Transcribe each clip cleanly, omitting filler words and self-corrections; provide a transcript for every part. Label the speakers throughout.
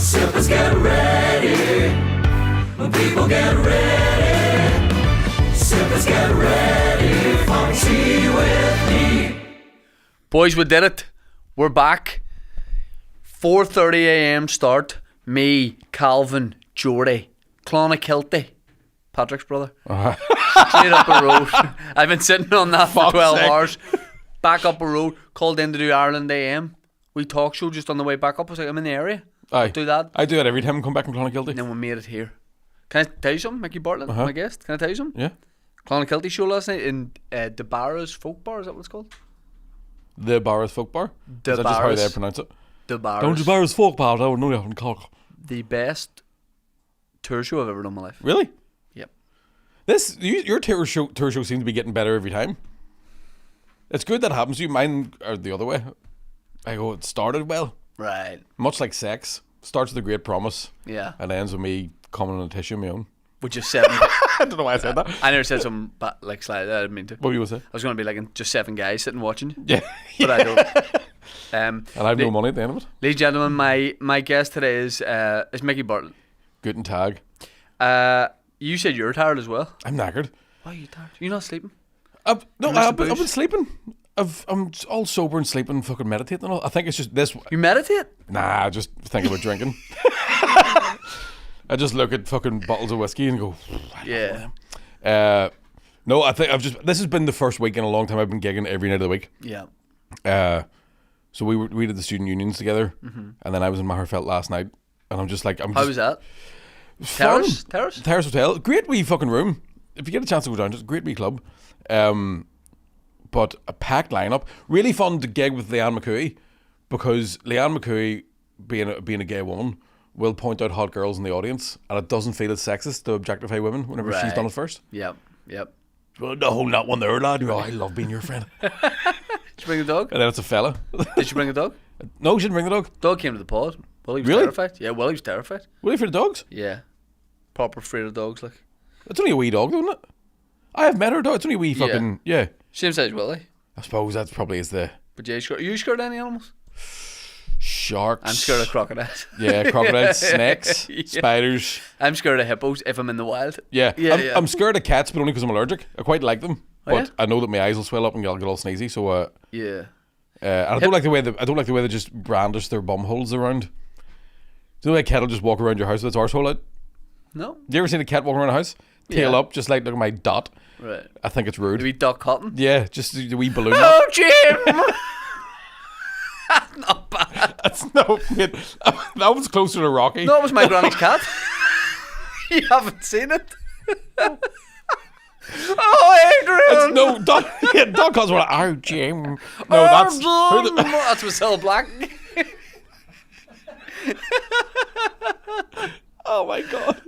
Speaker 1: Sippers get ready. When people get ready. Sippers get ready for tea with me.
Speaker 2: Boys, we did it. We're back. 4:30 a.m. start. Me, Calvin, Jordy, Clonakilty, Patrick's brother. Straight up a road. I've been sitting on that for 12 hours. Back up a road. Called in to do Ireland AM. We talk show just on the way back up. I was like, I'm in the area.
Speaker 3: Aye.
Speaker 2: Do that.
Speaker 3: I do that every time I come back from Clonakilty.
Speaker 2: And then we made it here. Can I tell you something? Micky Bartlett, my guest. Can I tell you something?
Speaker 3: Yeah.
Speaker 2: Clonakilty show last night in the Barras Folk Bar. Is that what it's called?
Speaker 3: The Barras Folk Bar?
Speaker 2: The
Speaker 3: Is that just how
Speaker 2: Barras.
Speaker 3: they pronounce it?
Speaker 2: The Barras.
Speaker 3: Don't the Barras Folk Bar, I would know that from Cork.
Speaker 2: The best tour show I've ever done in my life.
Speaker 3: Really?
Speaker 2: Yep.
Speaker 3: Your tour show seems to be getting better every time. It's good that happens to you. Mine are the other way. I go, it started well.
Speaker 2: Right.
Speaker 3: Much like sex. Starts with a great promise.
Speaker 2: Yeah.
Speaker 3: And ends with me coming on a tissue of my own.
Speaker 2: Which is 7.
Speaker 3: I don't know why I said that.
Speaker 2: I never said something like slightly. I didn't mean to.
Speaker 3: What were you going to say?
Speaker 2: I was going to be like just 7 guys sitting watching.
Speaker 3: Yeah.
Speaker 2: But I don't.
Speaker 3: And I have no money at the end of it.
Speaker 2: Ladies and gentlemen, my guest today is Micky Bartlett.
Speaker 3: Guten Tag.
Speaker 2: You said you're tired as well.
Speaker 3: I'm knackered.
Speaker 2: Why are you tired? You're not sleeping?
Speaker 3: I've been sleeping. I'm all sober and sleeping, fucking meditating and all. I think it's just this.
Speaker 2: You meditate?
Speaker 3: Nah, I just think about drinking. I just look at fucking bottles of whiskey and go,
Speaker 2: Yeah.
Speaker 3: no, I think this has been the first week in a long time I've been gigging every night of the week.
Speaker 2: Yeah.
Speaker 3: So we did the student unions together, and then I was in Maherfeld last night, and I'm just like,
Speaker 2: How was that?
Speaker 3: fun.
Speaker 2: Terrace
Speaker 3: Terrace Hotel, great wee fucking room. If you get a chance to go down, just a great wee club. But a packed lineup. Really fun to gig with Leanne McCooey, because Leanne McCooey, being a gay woman, will point out hot girls in the audience, and it doesn't feel as sexist to objectify women whenever she's done it first.
Speaker 2: Yep.
Speaker 3: Well, no, not one there, lad. Oh, I love being your friend.
Speaker 2: Did you bring a dog?
Speaker 3: And then it's a fella.
Speaker 2: Did you bring a dog?
Speaker 3: No, she didn't bring the dog.
Speaker 2: Dog came to the pod. Willie was
Speaker 3: Really?
Speaker 2: terrified. Yeah, Willie was terrified.
Speaker 3: Really for the dogs?
Speaker 2: Yeah. Proper afraid of dogs, like.
Speaker 3: It's only a wee dog, though, isn't it? I have met her dog. It's only a wee fucking yeah.
Speaker 2: Same size Willie.
Speaker 3: I suppose that's probably is the
Speaker 2: But yeah, are you scared of any animals?
Speaker 3: sharks.
Speaker 2: I'm scared of crocodiles.
Speaker 3: Yeah, crocodiles, snakes,
Speaker 2: Yeah.
Speaker 3: spiders.
Speaker 2: I'm scared of hippos if I'm in the wild.
Speaker 3: Yeah,
Speaker 2: Yeah,
Speaker 3: I'm scared of cats, but only because I'm allergic. I quite like them,
Speaker 2: Oh,
Speaker 3: but
Speaker 2: yeah?
Speaker 3: I know that my eyes will swell up and I'll get all sneezy. So,
Speaker 2: Yeah.
Speaker 3: and I don't like the way they just brandish their bum holes around. Do you know a cat will just walk around your house with its arsehole out?
Speaker 2: No.
Speaker 3: Do you ever seen a cat walk around a house, tail
Speaker 2: Yeah.
Speaker 3: up, just like look at my dot?
Speaker 2: Right.
Speaker 3: I think it's rude.
Speaker 2: Maybe Doc Cotton.
Speaker 3: Yeah, just the wee balloon.
Speaker 2: Oh, Jim! That's not bad.
Speaker 3: That's no, mate, that was closer to Rocky.
Speaker 2: No, it was my granny's cat. You haven't seen it? Oh, Adrian!
Speaker 3: No, Doc Cotton's one. Oh, Jim. No,
Speaker 2: Oh,
Speaker 3: that's
Speaker 2: Jim! That's Marcel Black.
Speaker 3: Oh my god.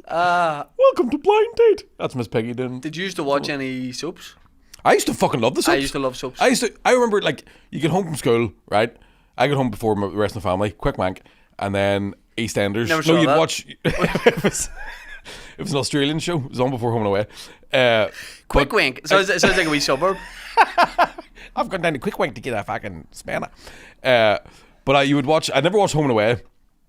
Speaker 3: Welcome to Blind Date. That's Miss Peggy doing.
Speaker 2: Did you used to watch any soaps?
Speaker 3: I used to fucking love the soaps.
Speaker 2: I used to love soaps.
Speaker 3: I remember, like, you get home from school, right? I got home before the rest of the family, quick wank, and then EastEnders.
Speaker 2: Never saw
Speaker 3: you'd
Speaker 2: that.
Speaker 3: watch. it was an Australian show. It was on before Home and Away.
Speaker 2: Quick wink. So it sounds like a wee suburb.
Speaker 3: I've gone down to quick wank to get a fucking spanner. But you would watch. I never watched Home and Away.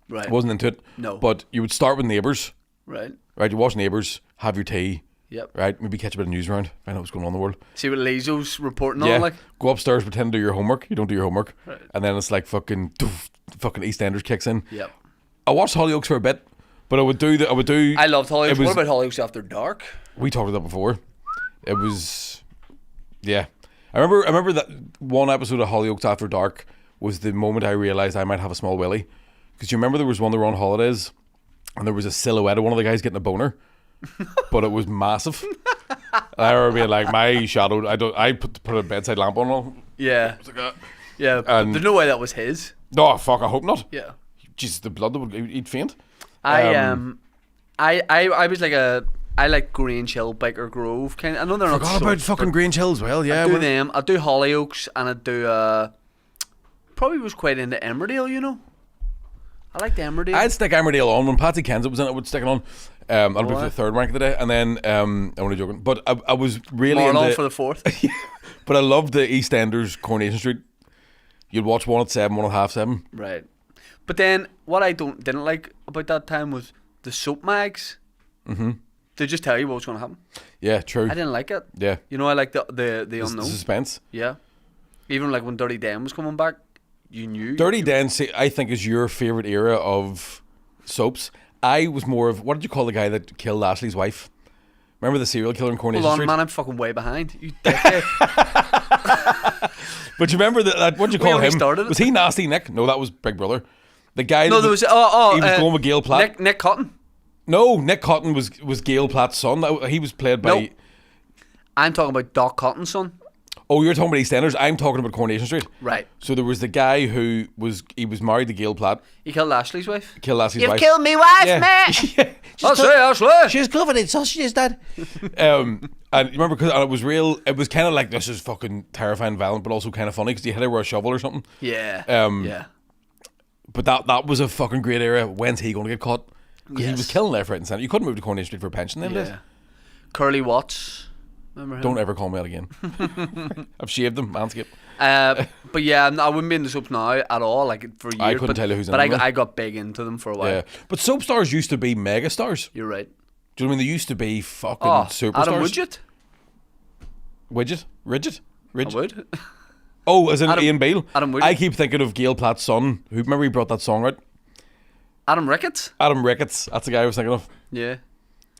Speaker 2: Right.
Speaker 3: Wasn't into it.
Speaker 2: No.
Speaker 3: But you would start with Neighbours.
Speaker 2: Right.
Speaker 3: Right. You watch Neighbours, have your tea.
Speaker 2: Yep.
Speaker 3: Right. Maybe catch a bit of news around. Find out what's going on in the world.
Speaker 2: See what Lazo's reporting
Speaker 3: Yeah.
Speaker 2: on, like.
Speaker 3: Go upstairs, pretend to do your homework. You don't do your homework.
Speaker 2: Right.
Speaker 3: And then it's like fucking EastEnders kicks in.
Speaker 2: Yep.
Speaker 3: I watched Hollyoaks for a bit, but I would do.
Speaker 2: I loved Hollyoaks.
Speaker 3: it was-
Speaker 2: What about Hollyoaks After Dark?
Speaker 3: We talked about that before. It was, yeah. I remember that one episode of Hollyoaks After Dark was the moment I realised I might have a small willy. Because you remember there was one they were on holidays, and there was a silhouette of one of the guys getting a boner, but it was massive. And I remember being like, my shadow. I put a bedside lamp on. All.
Speaker 2: Yeah.
Speaker 3: It's like that.
Speaker 2: Yeah. But
Speaker 3: And-
Speaker 2: there's no way that was his.
Speaker 3: No, fuck. I hope not.
Speaker 2: Yeah.
Speaker 3: Jesus, the blood that would he'd faint.
Speaker 2: I was like I like Grange Hill, Biker Grove kind. I know they're not.
Speaker 3: Forgot about
Speaker 2: soaps,
Speaker 3: fucking
Speaker 2: but
Speaker 3: Grange Hill as well. Yeah,
Speaker 2: I do
Speaker 3: well,
Speaker 2: them. I do Hollyoaks, and I do. Probably was quite into Emmerdale. You know. I liked Emmerdale.
Speaker 3: I'd stick Emmerdale on when Patsy Kensit was in it. I would stick it on. That'll be for
Speaker 2: Alright.
Speaker 3: the third rank of the day, and then I'm only joking. But I was really
Speaker 2: Marlon
Speaker 3: into.
Speaker 2: for the fourth.
Speaker 3: But I loved the EastEnders Coronation Street. You'd watch one at 7, one at 7:30.
Speaker 2: Right. But then what I didn't like about that time was the soap mags. Mm-hmm. They just tell you what's going to happen.
Speaker 3: Yeah, true.
Speaker 2: I didn't like it.
Speaker 3: Yeah.
Speaker 2: You know, I like the unknown.
Speaker 3: The suspense.
Speaker 2: Yeah. Even like when Dirty Dan was coming back, you knew.
Speaker 3: Dirty Dan, I think, is your favourite era of soaps. I was more of, what did you call the guy that killed Ashley's wife? Remember the serial killer in Coronation
Speaker 2: Hold on,
Speaker 3: Street?
Speaker 2: man, I'm fucking way behind. You dickhead.
Speaker 3: But you remember that what did you call
Speaker 2: only
Speaker 3: him?
Speaker 2: started it.
Speaker 3: Was he Nasty Nick? No, that was Big Brother. The guy
Speaker 2: No,
Speaker 3: that
Speaker 2: there was
Speaker 3: he was going with Gail Platt.
Speaker 2: Nick Cotton.
Speaker 3: No, Nick Cotton was Gail Platt's son. He was played by...
Speaker 2: No. I'm talking about Doc Cotton's son.
Speaker 3: Oh, you're talking about EastEnders. I'm talking about Coronation Street.
Speaker 2: Right.
Speaker 3: So there was the guy who was married to Gail Platt.
Speaker 2: He killed Ashley's wife.
Speaker 3: Killed Ashley's wife.
Speaker 4: killed me wife,
Speaker 3: Yeah.
Speaker 4: mate.
Speaker 3: Yeah.
Speaker 2: I'll say Ashley.
Speaker 4: She's covered in sausages, Dad.
Speaker 3: And you remember, because it was real, it was kind of like, this is fucking terrifying, violent, but also kind of funny because you had to wear a shovel or something.
Speaker 2: Yeah. Yeah.
Speaker 3: But that was a fucking great era. When's he going to get caught? Because he
Speaker 2: Yes.
Speaker 3: was killing left, right, and centre. You couldn't move to Coronation Street for a pension then,
Speaker 2: Yeah. Curly Watts. Remember him?
Speaker 3: Don't ever call me that again. I've shaved them, manscaped.
Speaker 2: But yeah, I wouldn't be in the soaps now at all. Like for years.
Speaker 3: I couldn't tell you who's in
Speaker 2: But
Speaker 3: them.
Speaker 2: I got big into them for a while.
Speaker 3: Yeah. But soap stars used to be mega stars.
Speaker 2: You're right.
Speaker 3: Do you know what I mean? They used to be fucking
Speaker 2: Oh,
Speaker 3: superstars.
Speaker 2: Adam Widget.
Speaker 3: Widget? Rigid?
Speaker 2: I would.
Speaker 3: Oh, as in
Speaker 2: Adam-
Speaker 3: Ian Beale?
Speaker 2: Adam Widget.
Speaker 3: I keep thinking of Gail Platt's son. Who, remember he brought that song out?
Speaker 2: Adam Ricketts.
Speaker 3: Adam Ricketts. That's the guy I was thinking of.
Speaker 2: Yeah.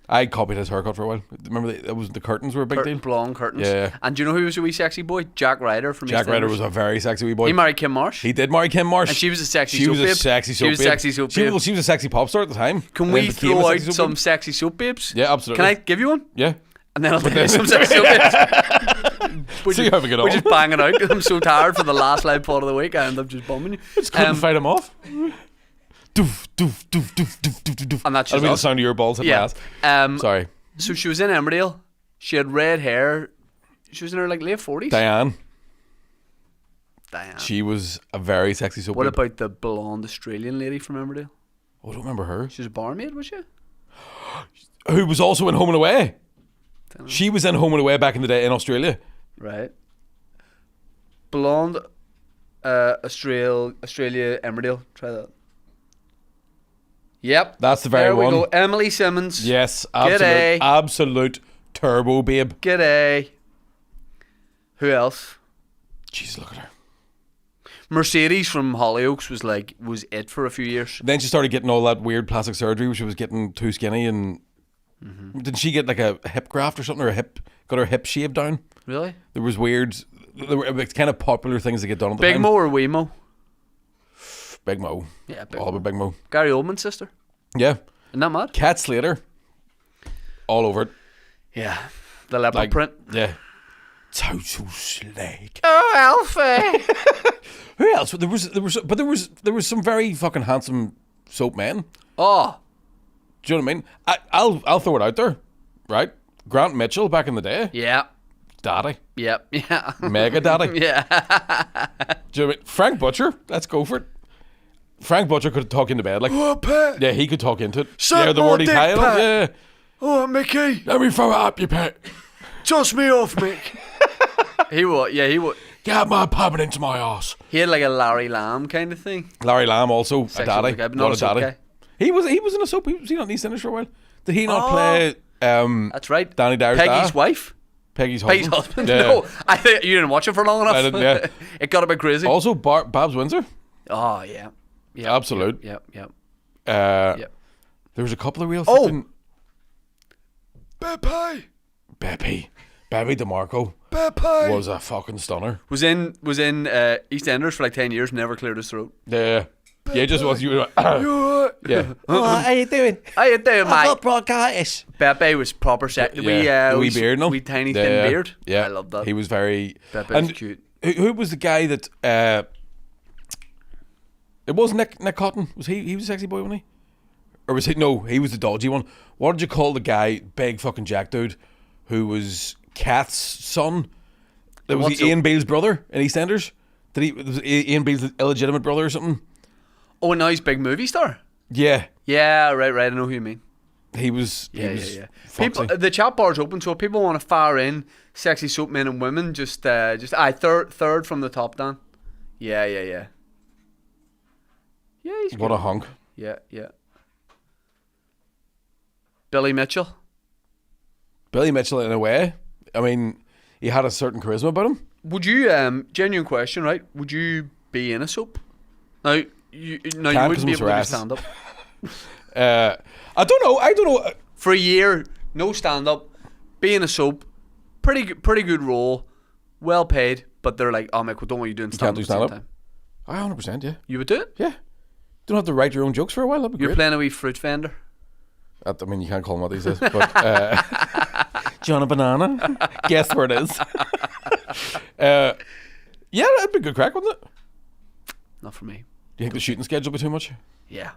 Speaker 3: I copied his haircut for a while. Remember the curtains were a big deal?
Speaker 2: Blonde curtains.
Speaker 3: Yeah.
Speaker 2: And do you know who was a wee sexy boy? Jack Ryder from
Speaker 3: Jack Ryder
Speaker 2: EastEnders.
Speaker 3: was a very sexy wee boy.
Speaker 2: He married Kim Marsh.
Speaker 3: He did marry Kim Marsh.
Speaker 2: And she was a sexy
Speaker 3: She
Speaker 2: soap
Speaker 3: was a
Speaker 2: babe.
Speaker 3: sexy soap
Speaker 2: She was a
Speaker 3: babe.
Speaker 2: sexy soap
Speaker 3: She
Speaker 2: babe.
Speaker 3: was a sexy pop star at the time.
Speaker 2: Can
Speaker 3: and
Speaker 2: we
Speaker 3: then became a
Speaker 2: throw out
Speaker 3: sexy soap
Speaker 2: some
Speaker 3: babe.
Speaker 2: sexy soap babes?
Speaker 3: Yeah, absolutely.
Speaker 2: Can I give you one?
Speaker 3: Yeah.
Speaker 2: And then I'll tell you some sexy soap babes.
Speaker 3: See how we get on.
Speaker 2: We're just banging out. I'm so tired for the last live pod of the week. I end up just bumming you.
Speaker 3: Just couldn't fight him off. Doof, doof, doof, doof, doof, doof, doof.
Speaker 2: And that's
Speaker 3: That'll
Speaker 2: just
Speaker 3: be the
Speaker 2: us.
Speaker 3: sound of your balls hitting my
Speaker 2: Yeah.
Speaker 3: ass. Sorry.
Speaker 2: So she was in Emmerdale. She had red hair. She was in her like late 40s.
Speaker 3: Diane.
Speaker 2: Diane.
Speaker 3: She was a very sexy soap
Speaker 2: What
Speaker 3: babe.
Speaker 2: about the blonde Australian lady from Emmerdale?
Speaker 3: Oh, I don't remember her.
Speaker 2: She was a barmaid, was she?
Speaker 3: Who was also in Home and Away. She was in Home and Away back in the day in Australia.
Speaker 2: Right. Blonde Australia Emmerdale. Try that. Yep.
Speaker 3: That's the very
Speaker 2: there we
Speaker 3: one.
Speaker 2: go. Emily Simmons.
Speaker 3: Yes,
Speaker 2: G'day.
Speaker 3: absolute turbo babe.
Speaker 2: G'day. Who else?
Speaker 3: Jeez, look at her.
Speaker 2: Mercedes from Hollyoaks was it for a few years.
Speaker 3: Then she started getting all that weird plastic surgery where she was getting too skinny and didn't she get like a hip graft or something, or got her hip shaved down?
Speaker 2: Really?
Speaker 3: There were kind of popular things to get done at the
Speaker 2: Big
Speaker 3: time.
Speaker 2: Mo or Wee Mo?
Speaker 3: Big Mo.
Speaker 2: Yeah, Big
Speaker 3: All
Speaker 2: Mo.
Speaker 3: about Big Mo.
Speaker 2: Gary Oldman's sister.
Speaker 3: Yeah.
Speaker 2: Isn't that mad?
Speaker 3: Cat Slater. All over it.
Speaker 2: Yeah. The leopard print.
Speaker 3: Yeah. Total slag.
Speaker 2: Oh, Alfie.
Speaker 3: Who else? There was some very fucking handsome soap men.
Speaker 2: Oh.
Speaker 3: Do you know what I mean? I'll throw it out there, right? Grant Mitchell back in the day,
Speaker 2: Yeah.
Speaker 3: daddy,
Speaker 2: Yep. Yeah.
Speaker 3: mega daddy.
Speaker 2: Yeah.
Speaker 3: Do you know what I mean? Frank Butcher, let's go for it. Frank Butcher could talk into bed like,
Speaker 2: Oh, Pat.
Speaker 3: yeah, he could talk into it.
Speaker 2: Suck
Speaker 3: yeah, the
Speaker 2: my
Speaker 3: word he's
Speaker 2: dick,
Speaker 3: high on,
Speaker 2: Pat.
Speaker 3: yeah.
Speaker 2: Oh, Mickey.
Speaker 3: Let me throw it up, you pet.
Speaker 2: Toss me off, Mick. He would. Yeah, he would.
Speaker 3: Get my puppet into my ass.
Speaker 2: He had like a Larry Lamb kind of thing.
Speaker 3: Larry Lamb also
Speaker 2: Sexy
Speaker 3: a daddy.
Speaker 2: guy, but not
Speaker 3: What
Speaker 2: a
Speaker 3: a
Speaker 2: soap
Speaker 3: daddy.
Speaker 2: guy.
Speaker 3: He was in a soap. Was he not in EastEnders for a while? Did he not
Speaker 2: Oh.
Speaker 3: play?
Speaker 2: That's right.
Speaker 3: Danny Dyer's
Speaker 2: Peggy's
Speaker 3: dad?
Speaker 2: wife.
Speaker 3: Peggy's husband.
Speaker 2: Peggy's husband.
Speaker 3: Yeah.
Speaker 2: No, I think you didn't watch it for long enough.
Speaker 3: I didn't, yeah.
Speaker 2: It got a bit crazy.
Speaker 3: Also, Babs Windsor.
Speaker 2: Oh yeah. Yeah.
Speaker 3: Absolute.
Speaker 2: Yep. Yep.
Speaker 3: There was a couple of real fucking... Beppe DeMarco was a fucking stunner.
Speaker 2: Was in EastEnders for like 10 years. Never cleared his throat.
Speaker 3: Yeah. Yeah, just was you. Yeah.
Speaker 4: Oh, how you doing?
Speaker 2: How you doing,
Speaker 4: I've got
Speaker 2: mate?
Speaker 4: bronchitis.
Speaker 2: Pepe was proper set.
Speaker 3: Yeah. Wee beard, no?
Speaker 2: Wee tiny thin beard.
Speaker 3: Yeah.
Speaker 2: I love that.
Speaker 3: He was very...
Speaker 2: Pepe was
Speaker 3: and
Speaker 2: cute.
Speaker 3: Who was the guy that... it was Nick Cotton. Was he was a sexy boy, wasn't he? Or was he... No, he was the dodgy one. What did you call the guy, big fucking jack dude, who was Kath's son? That was
Speaker 2: What's
Speaker 3: Ian Beale's brother in EastEnders? Was Ian Beale's illegitimate brother or something?
Speaker 2: Oh, and now he's big movie star.
Speaker 3: Yeah.
Speaker 2: Yeah, right. I know who you mean.
Speaker 3: He was...
Speaker 2: Yeah.
Speaker 3: foxy.
Speaker 2: People, the chat bar's open, so if people want to fire in sexy soap men and women, just third from the top down. Yeah. Yeah, he's
Speaker 3: What
Speaker 2: good.
Speaker 3: a hunk.
Speaker 2: Yeah. Billy Mitchell.
Speaker 3: Billy Mitchell, in a way, I mean, he had a certain charisma about him.
Speaker 2: Would you, genuine question, right? Would you be in a soap? Now, you wouldn't be able to do stand up.
Speaker 3: I don't know.
Speaker 2: For a year, no stand up, be in a soap, pretty good role, well paid, but they're like, oh, Mick, we don't want you doing stand up at the same time.
Speaker 3: 100%, yeah.
Speaker 2: You would do it?
Speaker 3: Yeah. Don't have to write your own jokes for a while. That'd be
Speaker 2: You're
Speaker 3: great.
Speaker 2: playing a wee fruit vendor.
Speaker 3: I mean, you can't call him what these days, but John a Banana. Guess where it is. Yeah, that'd be good crack, wouldn't it?
Speaker 2: Not for me.
Speaker 3: Do you think the shooting schedule would be too much?
Speaker 2: Yeah.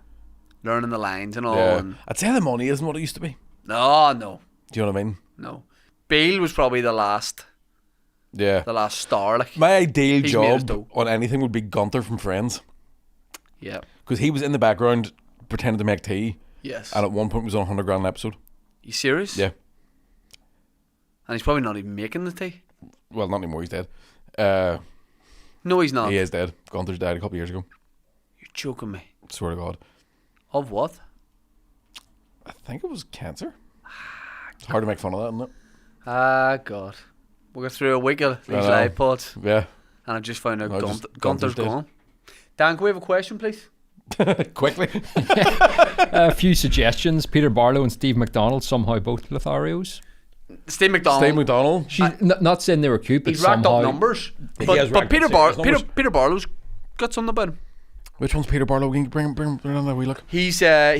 Speaker 2: Learning the lines and all.
Speaker 3: Yeah.
Speaker 2: And
Speaker 3: I'd say the money isn't what it used to be.
Speaker 2: no.
Speaker 3: Do you know what I mean?
Speaker 2: No. Bale was probably the last
Speaker 3: Yeah.
Speaker 2: star. Like,
Speaker 3: My ideal
Speaker 2: He's made his
Speaker 3: job
Speaker 2: dough.
Speaker 3: on anything would be Gunther from Friends.
Speaker 2: yeah.
Speaker 3: Because he was in the background pretending to make tea,
Speaker 2: Yes.
Speaker 3: and at one point was on 100 grand an episode.
Speaker 2: You serious?
Speaker 3: Yeah.
Speaker 2: And he's probably not even making the tea.
Speaker 3: Well, not anymore, he's dead.
Speaker 2: No, he's not.
Speaker 3: He is dead. Gunther's died a couple of years ago.
Speaker 2: You're joking me.
Speaker 3: Swear to God.
Speaker 2: Of what?
Speaker 3: I think it was cancer. It's hard to make fun of that, isn't it?
Speaker 2: Ah, God. We got through a week of these
Speaker 3: I know.
Speaker 2: live pods,
Speaker 3: Yeah.
Speaker 2: and I just found out
Speaker 3: No, just
Speaker 2: Gunther's
Speaker 3: Gunther's dead.
Speaker 2: gone. Dan, can we have a question, please?
Speaker 3: Quickly.
Speaker 5: A few suggestions. Peter Barlow and Steve McDonald, somehow both Lotharios.
Speaker 2: Steve McDonald.
Speaker 3: Steve McDonald.
Speaker 5: She's not saying they were cute, but
Speaker 2: He's racked
Speaker 5: somehow
Speaker 2: up numbers.
Speaker 3: He
Speaker 2: But,
Speaker 3: has
Speaker 2: but
Speaker 3: racked
Speaker 2: Peter,
Speaker 3: up serious numbers.
Speaker 2: Peter Barlow's got something about him.
Speaker 3: Which one's Peter Barlow? Can you bring it on there, wee look.
Speaker 2: He's what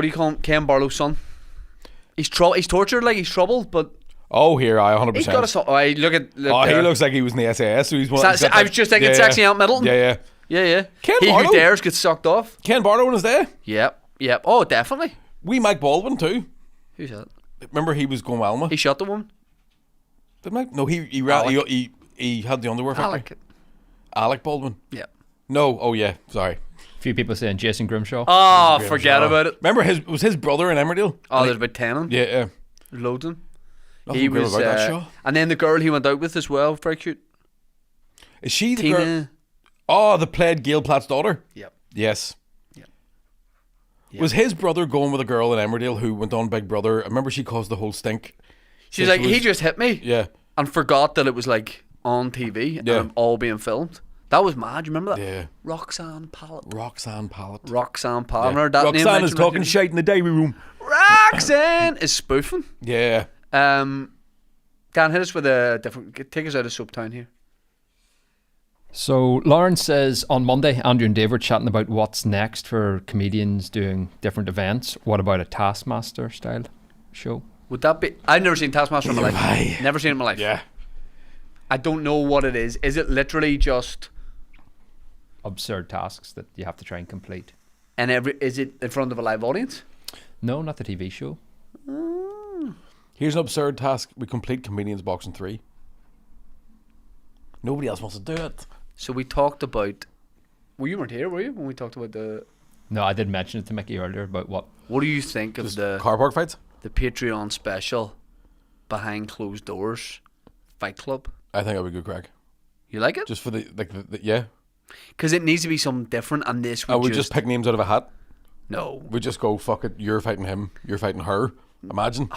Speaker 2: do you call him? Ken Barlow's son. He's tortured, like he's troubled, but
Speaker 3: Oh, here, 100%.
Speaker 2: he's got a son. Oh, look
Speaker 3: Oh,
Speaker 2: there.
Speaker 3: he looks like he was in the SAS. So he's one.
Speaker 2: Sa- I was just thinking sexy Aunt Middleton.
Speaker 3: Yeah.
Speaker 2: Yeah.
Speaker 3: Ken
Speaker 2: He
Speaker 3: Barlow?
Speaker 2: who dares gets sucked off.
Speaker 3: Ken Barlow was there.
Speaker 2: Yep. Oh, definitely.
Speaker 3: Wee Mike Baldwin too.
Speaker 2: Who's that?
Speaker 3: Remember he was going Wilma.
Speaker 2: He shot the woman.
Speaker 3: Did Mike? No, he ran.
Speaker 2: Alec.
Speaker 3: He had the underwear factory.
Speaker 2: Alec.
Speaker 3: Baldwin.
Speaker 2: Yeah.
Speaker 3: No. Oh yeah. Sorry.
Speaker 5: a few people saying Jason Grimshaw.
Speaker 2: Oh, forget about it.
Speaker 3: Remember his brother in Emmerdale.
Speaker 2: Oh, there's about 10 of them.
Speaker 3: Yeah.
Speaker 2: There's loads of them.
Speaker 3: Nothing
Speaker 2: He
Speaker 3: great
Speaker 2: was,
Speaker 3: about that show.
Speaker 2: and then the girl he went out with as well, very cute.
Speaker 3: Is she the
Speaker 2: Tina.
Speaker 3: girl? Oh, the played Gail Platt's daughter.
Speaker 2: Yep.
Speaker 3: Yes.
Speaker 2: Yep.
Speaker 3: Was his brother going with a girl in Emmerdale who went on Big Brother? I remember she caused the whole stink.
Speaker 2: She's
Speaker 3: So
Speaker 2: like,
Speaker 3: she was-
Speaker 2: he just hit me.
Speaker 3: Yeah.
Speaker 2: And forgot that it was like on TV
Speaker 3: Yeah.
Speaker 2: and all being filmed. That was mad. You remember that?
Speaker 3: Yeah.
Speaker 2: Roxanne Pallet.
Speaker 3: Roxanne Pallet.
Speaker 2: Roxanne Pallet.
Speaker 3: Yeah.
Speaker 2: Remember that name
Speaker 3: Roxanne is
Speaker 2: mentioned
Speaker 3: talking
Speaker 2: right
Speaker 3: shite in the diary room.
Speaker 2: Roxanne is spoofing.
Speaker 3: Yeah.
Speaker 2: Dan, hit us with a different. Take us out of Soap Town here.
Speaker 5: So Lauren says on Monday, Andrew and Dave were chatting about what's next for comedians doing different events. What about a Taskmaster style show?
Speaker 2: Would that be? I've never seen Taskmaster in my life.
Speaker 3: Aye.
Speaker 2: Never seen it in my life.
Speaker 3: Yeah.
Speaker 2: I don't know what it is. Is it literally just?
Speaker 5: Absurd tasks that you have to try and complete.
Speaker 2: And is it in front of a live audience?
Speaker 5: No, not the TV show.
Speaker 3: Here's an absurd task. We complete Comedians Boxing 3. Nobody else wants to do it.
Speaker 2: So we talked about. Well, you weren't here, were you, when we talked about the?
Speaker 5: No, I did mention it to Mickey earlier about what.
Speaker 2: What do you think of the
Speaker 3: Car park fights?
Speaker 2: Patreon special, behind closed doors, Fight Club?
Speaker 3: I think that would be good crack.
Speaker 2: You like it?
Speaker 3: Just for the yeah.
Speaker 2: Because it needs to be something different, and this
Speaker 3: I
Speaker 2: would
Speaker 3: would just pick names out of a hat.
Speaker 2: no.
Speaker 3: We just go, fuck it, you're fighting him, you're fighting her. Imagine.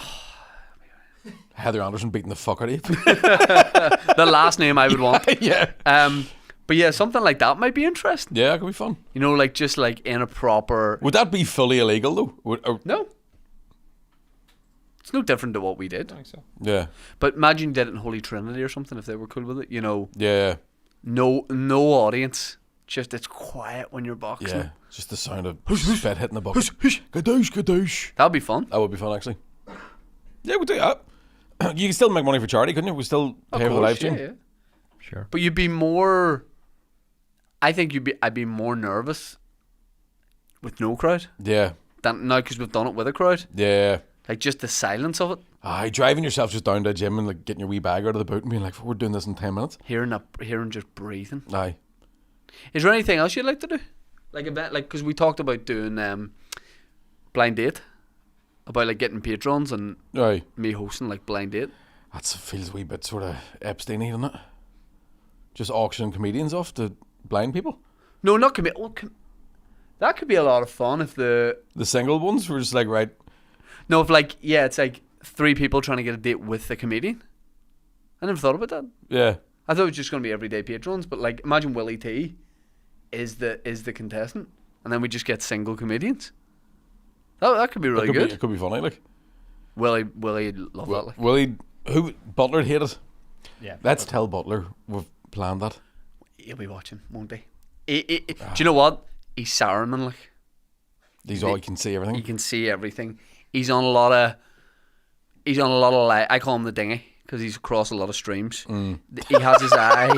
Speaker 3: Heather Anderson beating the fuck out of you.
Speaker 2: The last name I would want.
Speaker 3: Yeah.
Speaker 2: But yeah, something like that might be interesting.
Speaker 3: Yeah, it could be fun.
Speaker 2: You know, like just like in a proper.
Speaker 3: Would that be fully illegal though?
Speaker 2: No. It's no different to what we did.
Speaker 5: I think so.
Speaker 3: Yeah.
Speaker 2: But imagine you did it in Holy Trinity or something if they were cool with it. You know,
Speaker 3: Yeah.
Speaker 2: no audience. Just it's quiet when you're boxing.
Speaker 3: Yeah. Just the sound of spit hitting the bucket. Gadoosh, gadoosh.
Speaker 2: That'd be fun.
Speaker 3: That would be fun actually. Yeah, we'll do that. You can still make money for charity, couldn't you? We still
Speaker 2: Of
Speaker 3: pay for the
Speaker 2: course,
Speaker 3: live stream.
Speaker 2: yeah.
Speaker 5: Sure.
Speaker 2: But you'd be more. I think I'd be more nervous with no crowd
Speaker 3: Yeah.
Speaker 2: than now because we've done it with a crowd.
Speaker 3: Yeah.
Speaker 2: Like just the silence of it,
Speaker 3: Aye, driving yourself just down to a gym and like getting your wee bag out of the boot and being like, we're doing this in 10 minutes.
Speaker 2: hearing just breathing.
Speaker 3: Aye.
Speaker 2: Is there anything else you'd like to do? Like event, like because we talked about doing blind date, about like getting patrons and
Speaker 3: Aye.
Speaker 2: me hosting like blind date.
Speaker 3: That feels a wee bit sort of Epstein-y, doesn't it? Just auctioning comedians off to blind people.
Speaker 2: No, not commit. Oh, that could be a lot of fun if the
Speaker 3: single ones were just like, right,
Speaker 2: no, if like it's like 3 people trying to get a date with the comedian. I never thought about that.
Speaker 3: yeah.
Speaker 2: I thought it was just going to be everyday patrons, but like imagine Willie T is the contestant, and then we just get single comedians. That could be really good.
Speaker 3: It could be funny, like.
Speaker 2: Willie love that. Like.
Speaker 3: Willie, who Butler hate it.
Speaker 5: Yeah.
Speaker 3: Let's tell Butler we've planned that.
Speaker 2: He'll be watching, won't he? Do you know what? He's Saruman, like.
Speaker 3: He's all, he can see everything.
Speaker 2: He can see everything. He's on a lot of I call him the dinghy because he's across a lot of streams. He has his eye.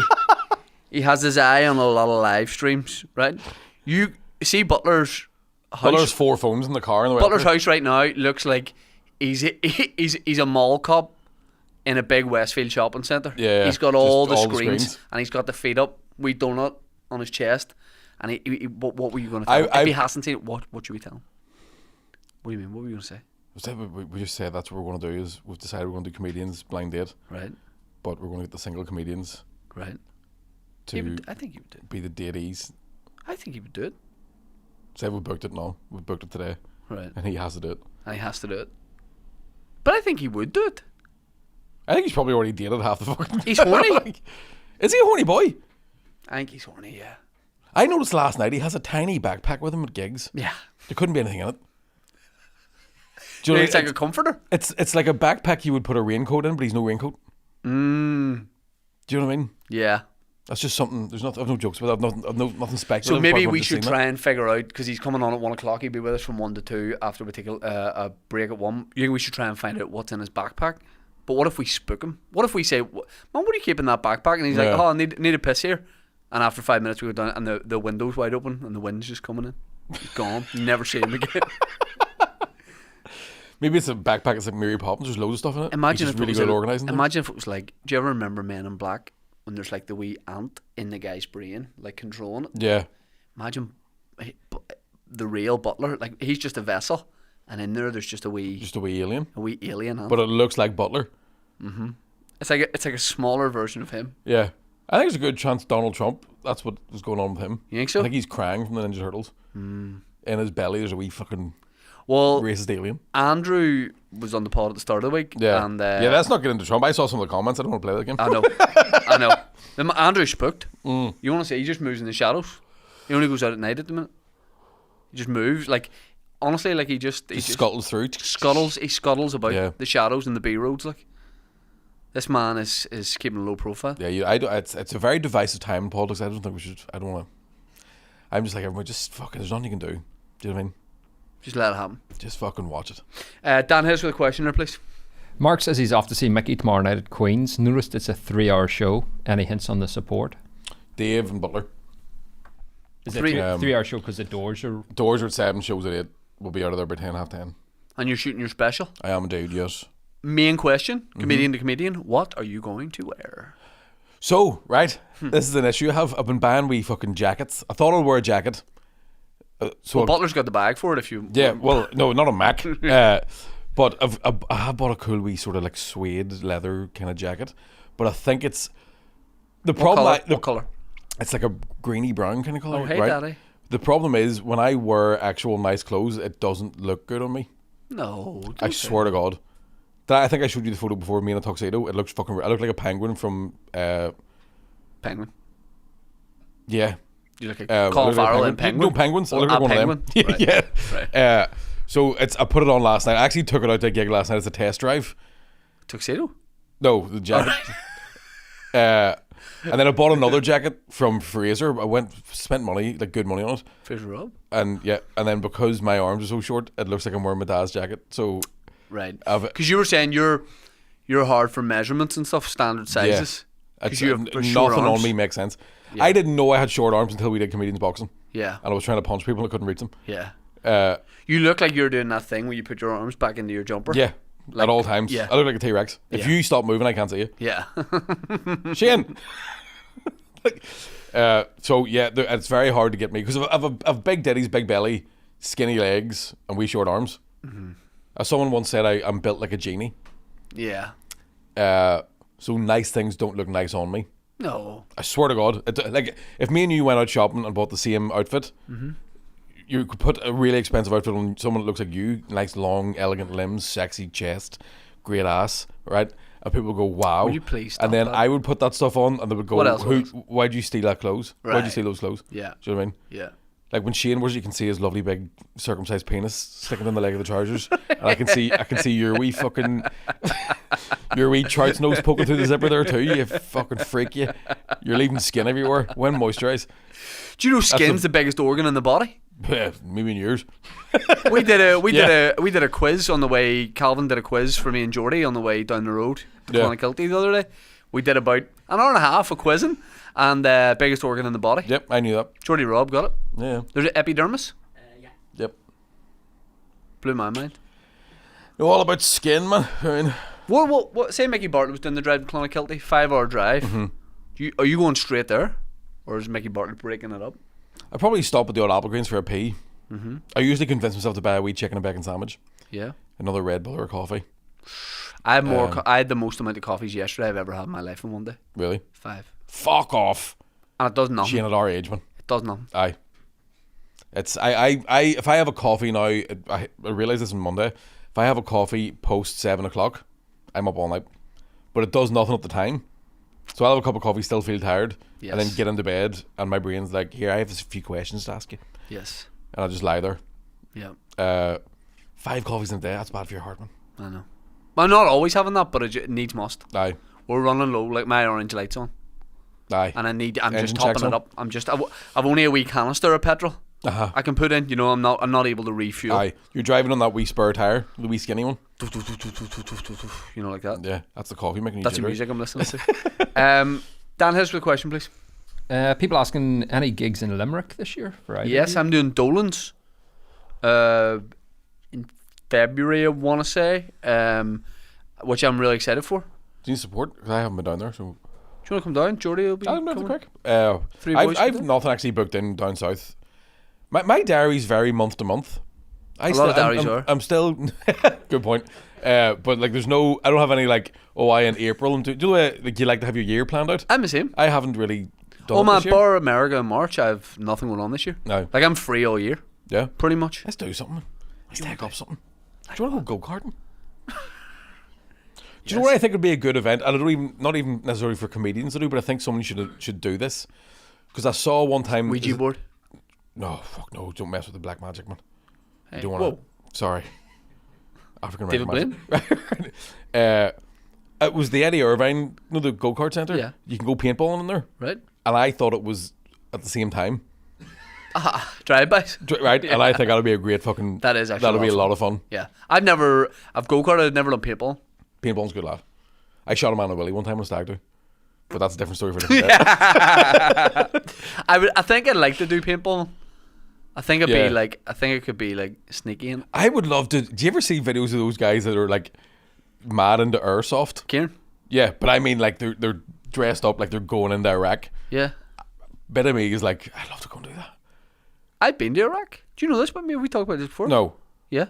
Speaker 2: He has his eye on a lot of live streams, right? You see Butler's house.
Speaker 3: Butler's 4 phones in the car. In the
Speaker 2: Butler's house right now looks like he's a mall cop in a big Westfield shopping centre.
Speaker 3: Yeah,
Speaker 2: he's got all
Speaker 3: just
Speaker 2: the
Speaker 3: all the
Speaker 2: screens,
Speaker 3: screens.
Speaker 2: and he's got the feet up, wee donut on his chest. And what were you going to tell him? If he hasn't seen it, what should we tell him? What do you mean? What were you going to say?
Speaker 3: We just said that's what we're going to do. Is we've decided we're going to do comedians blind date,
Speaker 2: Right,
Speaker 3: but we're going to get the single comedians
Speaker 2: right.
Speaker 3: to
Speaker 2: I think he would do it.
Speaker 3: be the datees.
Speaker 2: I think he would do it.
Speaker 3: Say we booked it now. We booked it today,
Speaker 2: Right,
Speaker 3: and he has to do it.
Speaker 2: and he has to do it. But I think he would do it.
Speaker 3: I think he's probably already dated half the fucking.
Speaker 2: He's horny.
Speaker 3: Like, is he a horny boy?
Speaker 2: I think he's horny. Yeah.
Speaker 3: I noticed last night he has a tiny backpack with him at gigs.
Speaker 2: Yeah.
Speaker 3: There couldn't be anything in it. Do you know
Speaker 2: It's like a comforter.
Speaker 3: it's like a backpack you would put a raincoat in, but he's no raincoat. Do you know what I mean?
Speaker 2: Yeah.
Speaker 3: That's just something. There's nothing. I've no jokes about that. I've nothing speculative.
Speaker 2: So maybe
Speaker 3: apart
Speaker 2: we
Speaker 3: from
Speaker 2: should
Speaker 3: just
Speaker 2: try
Speaker 3: seeing
Speaker 2: and figure out, because he's coming on at 1 o'clock. He'll be with us from 1 to 2 after we take a break at 1. You think we should try and find out what's in his backpack? But what if we spook him? What if we say, "Man, what are you keeping in that backpack?" And he's like,
Speaker 3: Yeah.
Speaker 2: "Oh, I need a piss here." And after 5 minutes, we go down, and the window's wide open, and the wind's just coming in. He's gone. You never see him again.
Speaker 3: Maybe it's a backpack. It's like Mary Poppins. There's loads of stuff in it.
Speaker 2: Imagine
Speaker 3: He's
Speaker 2: if
Speaker 3: just really
Speaker 2: it was
Speaker 3: good at organising them.
Speaker 2: Imagine if it was like, do you ever remember Men in Black when there's like the wee ant in the guy's brain, like controlling it?
Speaker 3: Yeah.
Speaker 2: Imagine the real Butler, like he's just a vessel, and in there's just a wee
Speaker 3: alien.
Speaker 2: alien ant.
Speaker 3: But it looks like Butler.
Speaker 2: It's like a smaller version of him.
Speaker 3: Yeah. I think there's a good chance Donald Trump, that's what was going on with him.
Speaker 2: You think so?
Speaker 3: I think he's crying from the Ninja Turtles. In his belly, there's a wee fucking
Speaker 2: Well,
Speaker 3: racist alien.
Speaker 2: Andrew was on the pod at the start of the week.
Speaker 3: Yeah.
Speaker 2: And
Speaker 3: yeah, let's not get into Trump. I saw some of the comments. I don't want to play that game.
Speaker 2: I know. Andrew's spooked. You want to say he just moves in the shadows. He only goes out at night at the minute. He just moves. Like, honestly, like he just
Speaker 3: scuttles through.
Speaker 2: He scuttles about
Speaker 3: Yeah.
Speaker 2: the shadows and the B roads. Like, this man is keeping a low profile.
Speaker 3: Yeah, it's a very divisive time in politics. I don't think we should. I don't want to. I'm just like, everyone, just fucking, there's nothing you can do. Do you know what I mean?
Speaker 2: Just let it happen.
Speaker 3: Just fucking watch it.
Speaker 2: Dan Hills with a question there, please.
Speaker 5: Mark says he's off to see Mickey tomorrow night at Queen's. Noticed it's a 3-hour show. Any hints on the support?
Speaker 3: Dave and Butler.
Speaker 5: Is it
Speaker 2: Three-
Speaker 5: 3-hour show because the doors are...
Speaker 3: Doors are at 7, shows at 8. We'll be out of there by 10, half 10.
Speaker 2: And you're shooting your special.
Speaker 3: I am indeed, yes.
Speaker 2: Main question, comedian to comedian, what are you going to wear?
Speaker 3: So, right, this is an issue I have. I've been buying wee fucking jackets. I thought I'd wear a jacket. So
Speaker 2: Well, Butler's got the bag for it if you...
Speaker 3: yeah, well, no, not a Mac. But I have bought a cool wee sort of like suede leather kind of jacket. But I think it's the problem.
Speaker 2: What colour?
Speaker 3: It's like a greeny brown kind of color.
Speaker 2: Oh, hey,
Speaker 3: right?
Speaker 2: daddy.
Speaker 3: The problem is when I wear actual nice clothes, it doesn't look good on me.
Speaker 2: No.
Speaker 3: I
Speaker 2: don't say.
Speaker 3: swear to God. I think I showed you the photo before, me in a tuxedo. It looks fucking. I look like a penguin from.
Speaker 2: Penguin.
Speaker 3: Yeah.
Speaker 2: You look like
Speaker 3: I
Speaker 2: Colin
Speaker 3: look like a
Speaker 2: Farrell and
Speaker 3: penguin.
Speaker 2: Penguin.
Speaker 3: No, penguins. I
Speaker 2: Oh,
Speaker 3: look like
Speaker 2: a
Speaker 3: one
Speaker 2: penguin.
Speaker 3: of them.
Speaker 2: Right.
Speaker 3: Yeah.
Speaker 2: Right.
Speaker 3: So I put it on last night. I actually took it out to a gig last night as a test drive.
Speaker 2: Tuxedo?
Speaker 3: No, the jacket. And then I bought another jacket from Fraser. Spent money, like good money on it.
Speaker 2: Fraser Rob?
Speaker 3: And yeah, and then because my arms are so short, it looks like I'm wearing my dad's jacket. So
Speaker 2: Right.
Speaker 3: I've-
Speaker 2: Because you were saying you're hard for measurements and stuff, standard sizes.
Speaker 3: it's,
Speaker 2: you have short
Speaker 3: nothing
Speaker 2: arms.
Speaker 3: on me makes sense.
Speaker 2: Yeah.
Speaker 3: I didn't know I had short arms until we did comedians boxing,
Speaker 2: Yeah.
Speaker 3: and I was trying to punch people and I couldn't reach them.
Speaker 2: Yeah. You look like you're doing that thing where you put your arms back into your jumper.
Speaker 3: Yeah,
Speaker 2: Like-
Speaker 3: at all times.
Speaker 2: yeah.
Speaker 3: I look like a T-Rex. If
Speaker 2: Yeah.
Speaker 3: you stop moving, I can't see you.
Speaker 2: Yeah.
Speaker 3: Shane. So yeah, it's very hard to get me because I've big titties, big belly, skinny legs, and wee short arms. As someone once said, I'm built like a genie.
Speaker 2: Yeah.
Speaker 3: So nice things don't look nice on me.
Speaker 2: No.
Speaker 3: I swear to God. Like, if me and you went out shopping and bought the same outfit, you could put a really expensive outfit on someone that looks like you, nice long, elegant limbs, sexy chest, great ass, right? And people go, wow.
Speaker 2: Will you please stop
Speaker 3: And then
Speaker 2: that?
Speaker 3: I would put that stuff on and they would go,
Speaker 2: What else?
Speaker 3: why'd you steal that clothes? Why'd you
Speaker 2: Right.
Speaker 3: steal those clothes?
Speaker 2: Yeah.
Speaker 3: Do you know what I mean?
Speaker 2: Yeah.
Speaker 3: Like when Shane wears it, you can see his lovely big circumcised penis sticking in the leg of the trousers, and I can see your wee fucking your wee trout's nose poking through the zipper there too. You fucking freak, you! You're leaving skin everywhere. When moisturise?
Speaker 2: Do you know skin's the biggest organ in the body?
Speaker 3: Yeah, maybe in yours.
Speaker 2: We did a quiz on the way. Calvin did a quiz for me and Jordy on the way down the road to
Speaker 3: Yeah.
Speaker 2: Clonakilty the other day. We did about an hour and a half of quizzing, and biggest organ in the body.
Speaker 3: Yep, I knew that.
Speaker 2: Jordy Robb got it.
Speaker 3: Yeah.
Speaker 2: There's an epidermis.
Speaker 3: Yep.
Speaker 2: Blew my mind.
Speaker 3: Know all about skin, man. I mean,
Speaker 2: What? Say Micky Bartlett was doing the drive to Clonakilty, 5-hour drive. Are you going straight there, or is Micky Bartlett breaking it up?
Speaker 3: I probably stop at the old Apple Greens for a pee. I usually convince myself to buy a wee chicken and bacon sandwich,
Speaker 2: Yeah.
Speaker 3: another Red Bull or coffee.
Speaker 2: I had I had the most amount of coffees yesterday I've ever had in my life in one day.
Speaker 3: Really?
Speaker 2: 5.
Speaker 3: Fuck off.
Speaker 2: And it does nothing.
Speaker 3: Shane at our age, man.
Speaker 2: It does nothing.
Speaker 3: Aye. It's I if I have a coffee now, I realize this on Monday. If I have a coffee post 7 o'clock, I'm up all night. But it does nothing at the time. So I'll have a cup of coffee, still feel tired, and then
Speaker 2: Yes.
Speaker 3: get into bed, and my brain's like, here, I have a few questions to ask you.
Speaker 2: Yes.
Speaker 3: And I'll just lie there.
Speaker 2: Yeah.
Speaker 3: 5 coffees in a day, that's bad for your heart, man.
Speaker 2: I know. I'm not always having that, but it needs must.
Speaker 3: Aye.
Speaker 2: We're running low, like my orange light's on,
Speaker 3: Aye.
Speaker 2: and I'm
Speaker 3: Engine
Speaker 2: just
Speaker 3: checks
Speaker 2: topping it
Speaker 3: on?
Speaker 2: up. I've only a wee canister of petrol.
Speaker 3: Uh-huh.
Speaker 2: I can put in. You know, I'm not able to refuel.
Speaker 3: Aye. You're driving on that wee spur tyre, the wee skinny one.
Speaker 2: You know, like that.
Speaker 3: Yeah, that's the coffee making you
Speaker 2: That's the
Speaker 3: jittery.
Speaker 2: music I'm listening to. Dan, here's the question, please.
Speaker 5: People asking any gigs in Limerick this year for either
Speaker 2: Yes,
Speaker 5: of you?
Speaker 2: I'm doing Dolan's. In February, I want to say, which I'm really excited for.
Speaker 3: Do you need support? 'Cause I haven't been down there, so...
Speaker 2: Do you want to come down? Jordy will be
Speaker 3: I'll have the
Speaker 2: coming.
Speaker 3: crack.
Speaker 2: Three boys
Speaker 3: I've
Speaker 2: can do?
Speaker 3: nothing actually booked in down south. My diary's very month to month.
Speaker 2: A lot of diaries are.
Speaker 3: I'm still... Good point. But like, there's no... I don't have any like, I in April. And do you know like you like to have your year planned out?
Speaker 2: I'm the same.
Speaker 3: I haven't really done
Speaker 2: Oh
Speaker 3: it
Speaker 2: man,
Speaker 3: this year.
Speaker 2: bar America in March. I have nothing going on this year.
Speaker 3: No.
Speaker 2: Like I'm free all year,
Speaker 3: Yeah.
Speaker 2: pretty much.
Speaker 3: Let's do something. Let's take up something. Do you want to go go-karting? Do you know what I think would be a good event? And I don't even, not even necessarily for comedians to do, but I think someone should do this. Because I saw one time...
Speaker 2: Ouija board.
Speaker 3: No, fuck no. Don't mess with the black magic, man.
Speaker 2: Hey,
Speaker 3: You don't want
Speaker 2: whoa.
Speaker 3: to... Sorry. African
Speaker 2: David
Speaker 3: magic. It was the Eddie Irvine, you know, the go-kart centre?
Speaker 2: Yeah.
Speaker 3: You can go paintballing in there.
Speaker 2: Right?
Speaker 3: And I thought it was at the same time.
Speaker 2: Drive-bys.
Speaker 3: Right? And I think that'll be a great fucking...
Speaker 2: That is actually
Speaker 3: That'll be a
Speaker 2: awesome.
Speaker 3: lot of fun.
Speaker 2: Yeah. I've go-karted, I've never done paintball.
Speaker 3: Paintball's a good lad. I shot a man in Willie one time on a stag do. But that's a different story for a different day.
Speaker 2: I think I'd like to do paintball. I think it'd
Speaker 3: Yeah.
Speaker 2: be like, I think it could be like sneaky in.
Speaker 3: I would love to... Do you ever see videos of those guys that are like mad into airsoft?
Speaker 2: Kieran?
Speaker 3: Yeah, but I mean like they're dressed up like they're going into Iraq.
Speaker 2: Yeah.
Speaker 3: Bit of me is like, I'd love to go and do that.
Speaker 2: I've been to Iraq. Do you know this about me? Have we talked about this before?
Speaker 3: No.
Speaker 2: Yeah.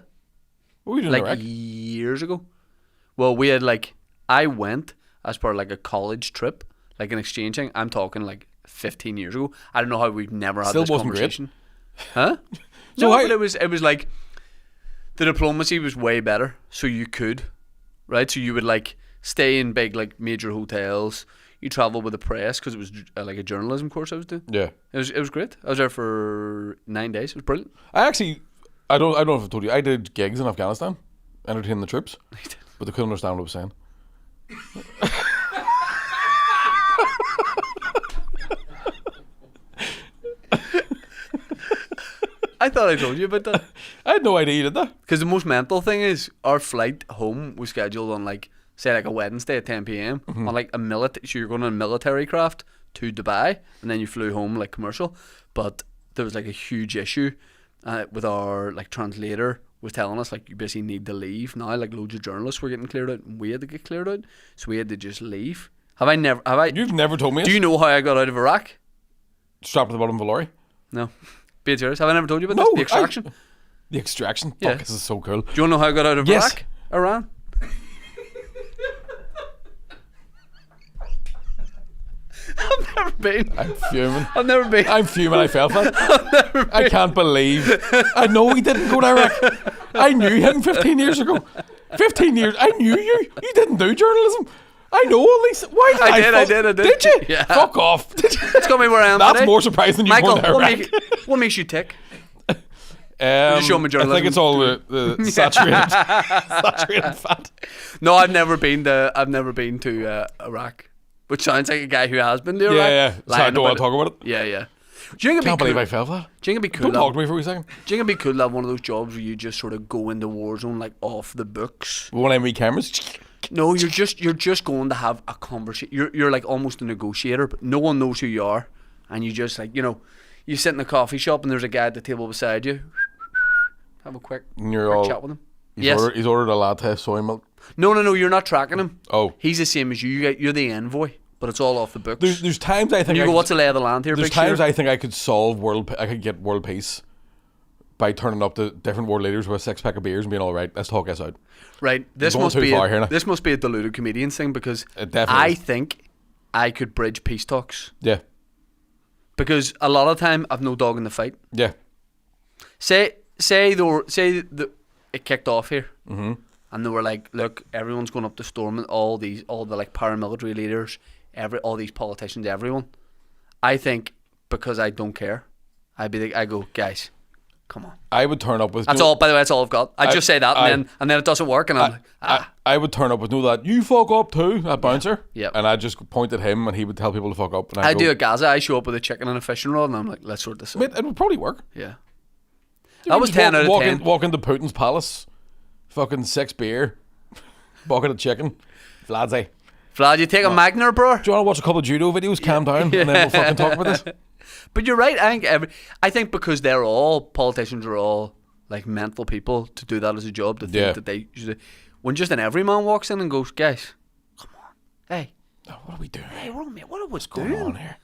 Speaker 3: What were you doing
Speaker 2: Like
Speaker 3: in Iraq?
Speaker 2: years ago. Well, we had like, I went as part of like a college trip, like an exchange thing. I'm talking like 15 years ago. I don't know how we've never had
Speaker 3: Still
Speaker 2: this
Speaker 3: wasn't great.
Speaker 2: conversation. Huh?
Speaker 3: So
Speaker 2: No,
Speaker 3: how-
Speaker 2: but it was like the diplomacy was way better. So you could, right? So you would like stay in big like major hotels. You travel with the press because it was like a journalism course I was doing.
Speaker 3: Yeah.
Speaker 2: It was great. I was there for 9 days. It was brilliant.
Speaker 3: I don't know if I told you, I did gigs in Afghanistan, entertaining the troops, but they couldn't understand what I was saying.
Speaker 2: I thought I told you about that.
Speaker 3: I had no idea you did that.
Speaker 2: Because the most mental thing is our flight home was scheduled on like, say like a Wednesday at 10 p.m. on like a so you're going on a military craft to Dubai and then you flew home like commercial. But there was like a huge issue with our like translator was telling us like you basically need to leave now. Like loads of journalists were getting cleared out and we had to get cleared out. So we had to just leave. Have I?
Speaker 3: You've never told me
Speaker 2: Do
Speaker 3: it.
Speaker 2: you know how I got out of Iraq?
Speaker 3: Strapped to the bottom of a lorry?
Speaker 2: No. Be serious. Have I never told you about
Speaker 3: No,
Speaker 2: this? The extraction.
Speaker 3: The extraction?
Speaker 2: Yeah.
Speaker 3: Fuck, this is so cool.
Speaker 2: Do you want to know how I got out of
Speaker 3: Yes.
Speaker 2: Iraq? Iran? never been.
Speaker 3: I'm fuming.
Speaker 2: I've never been.
Speaker 3: I'm fuming. I felt that. I can't believe. I know he didn't go to Iraq. I knew him 15 years ago. 15 years. I knew you. You didn't do journalism. I know all these. Why did I did.
Speaker 2: Did
Speaker 3: you?
Speaker 2: Yeah.
Speaker 3: Fuck off.
Speaker 2: It's got me where I am
Speaker 3: That's
Speaker 2: today.
Speaker 3: more surprising than you
Speaker 2: Michael,
Speaker 3: going to Iraq.
Speaker 2: what makes you tick?
Speaker 3: You
Speaker 2: show me journalism.
Speaker 3: I think it's all the saturated fat.
Speaker 2: No, I've never been to Iraq, which sounds like a guy who has been to Iraq.
Speaker 3: Yeah. So I
Speaker 2: lying
Speaker 3: don't want to
Speaker 2: about
Speaker 3: talk about it.
Speaker 2: Yeah. Do you think
Speaker 3: Can't
Speaker 2: it'd be
Speaker 3: believe
Speaker 2: cool?
Speaker 3: I felt that.
Speaker 2: Do you think it'd be cool?
Speaker 3: Don't talk to me for a wee second.
Speaker 2: Do you think it'd be cool to have one of those jobs where you just sort of go into war zone like off the books?
Speaker 3: One of them cameras.
Speaker 2: No, you're just going to have a conversation. You're like almost a negotiator, but no one knows who you are, and you just like you sit in a coffee shop and there's a guy at the table beside you. Have a quick
Speaker 3: And you're all
Speaker 2: chat with him.
Speaker 3: He's ordered a latte soy milk.
Speaker 2: No, you're not tracking him.
Speaker 3: Oh.
Speaker 2: He's the same as you. You're the envoy, but it's all off the books.
Speaker 3: There's times I think
Speaker 2: and you go, what's the lay of the land here?
Speaker 3: There's
Speaker 2: big
Speaker 3: times
Speaker 2: shooter?
Speaker 3: I think I could get world peace by turning up to different world leaders with a 6-pack of beers and being all right. Let's talk this out.
Speaker 2: Right. This
Speaker 3: going
Speaker 2: must
Speaker 3: too
Speaker 2: be
Speaker 3: far here now.
Speaker 2: this must be a deluded comedian thing because
Speaker 3: It definitely
Speaker 2: I
Speaker 3: is.
Speaker 2: think I could bridge peace talks
Speaker 3: Yeah,
Speaker 2: because a lot of the time I've no dog in the fight.
Speaker 3: yeah.
Speaker 2: Say it kicked off here, and they were like, "Look, everyone's going up to storm, all the like paramilitary leaders, all these politicians, everyone." I think because I don't care, I go, guys, come on.
Speaker 3: I would turn up with.
Speaker 2: That's all. By the way, that's all I've got. I just say that, and then it doesn't work, and I'm like,
Speaker 3: I would turn up with that. You fuck up too, that bouncer.
Speaker 2: Yep.
Speaker 3: And I just point at him, and he would tell people to fuck up. And
Speaker 2: I
Speaker 3: go,
Speaker 2: do a Gaza. I show up with a chicken and a fishing rod, and I'm like, let's sort this out.
Speaker 3: Mate, it would probably work.
Speaker 2: Yeah. That was 10 out of 10.
Speaker 3: Walk into Putin's palace, fucking 6 beer, bucket of chicken, Vlad,
Speaker 2: Vlad, you take a Magner, bro?
Speaker 3: do you want to watch a couple of judo videos? Calm down, and then we'll fucking talk about this.
Speaker 2: But you're right. I think because politicians are all like mental people to do that as a job. To think that they when just an everyman walks in and goes, guys, come on, hey,
Speaker 3: What are we doing?
Speaker 2: hey, what are we
Speaker 3: Going
Speaker 2: doing?
Speaker 3: on here?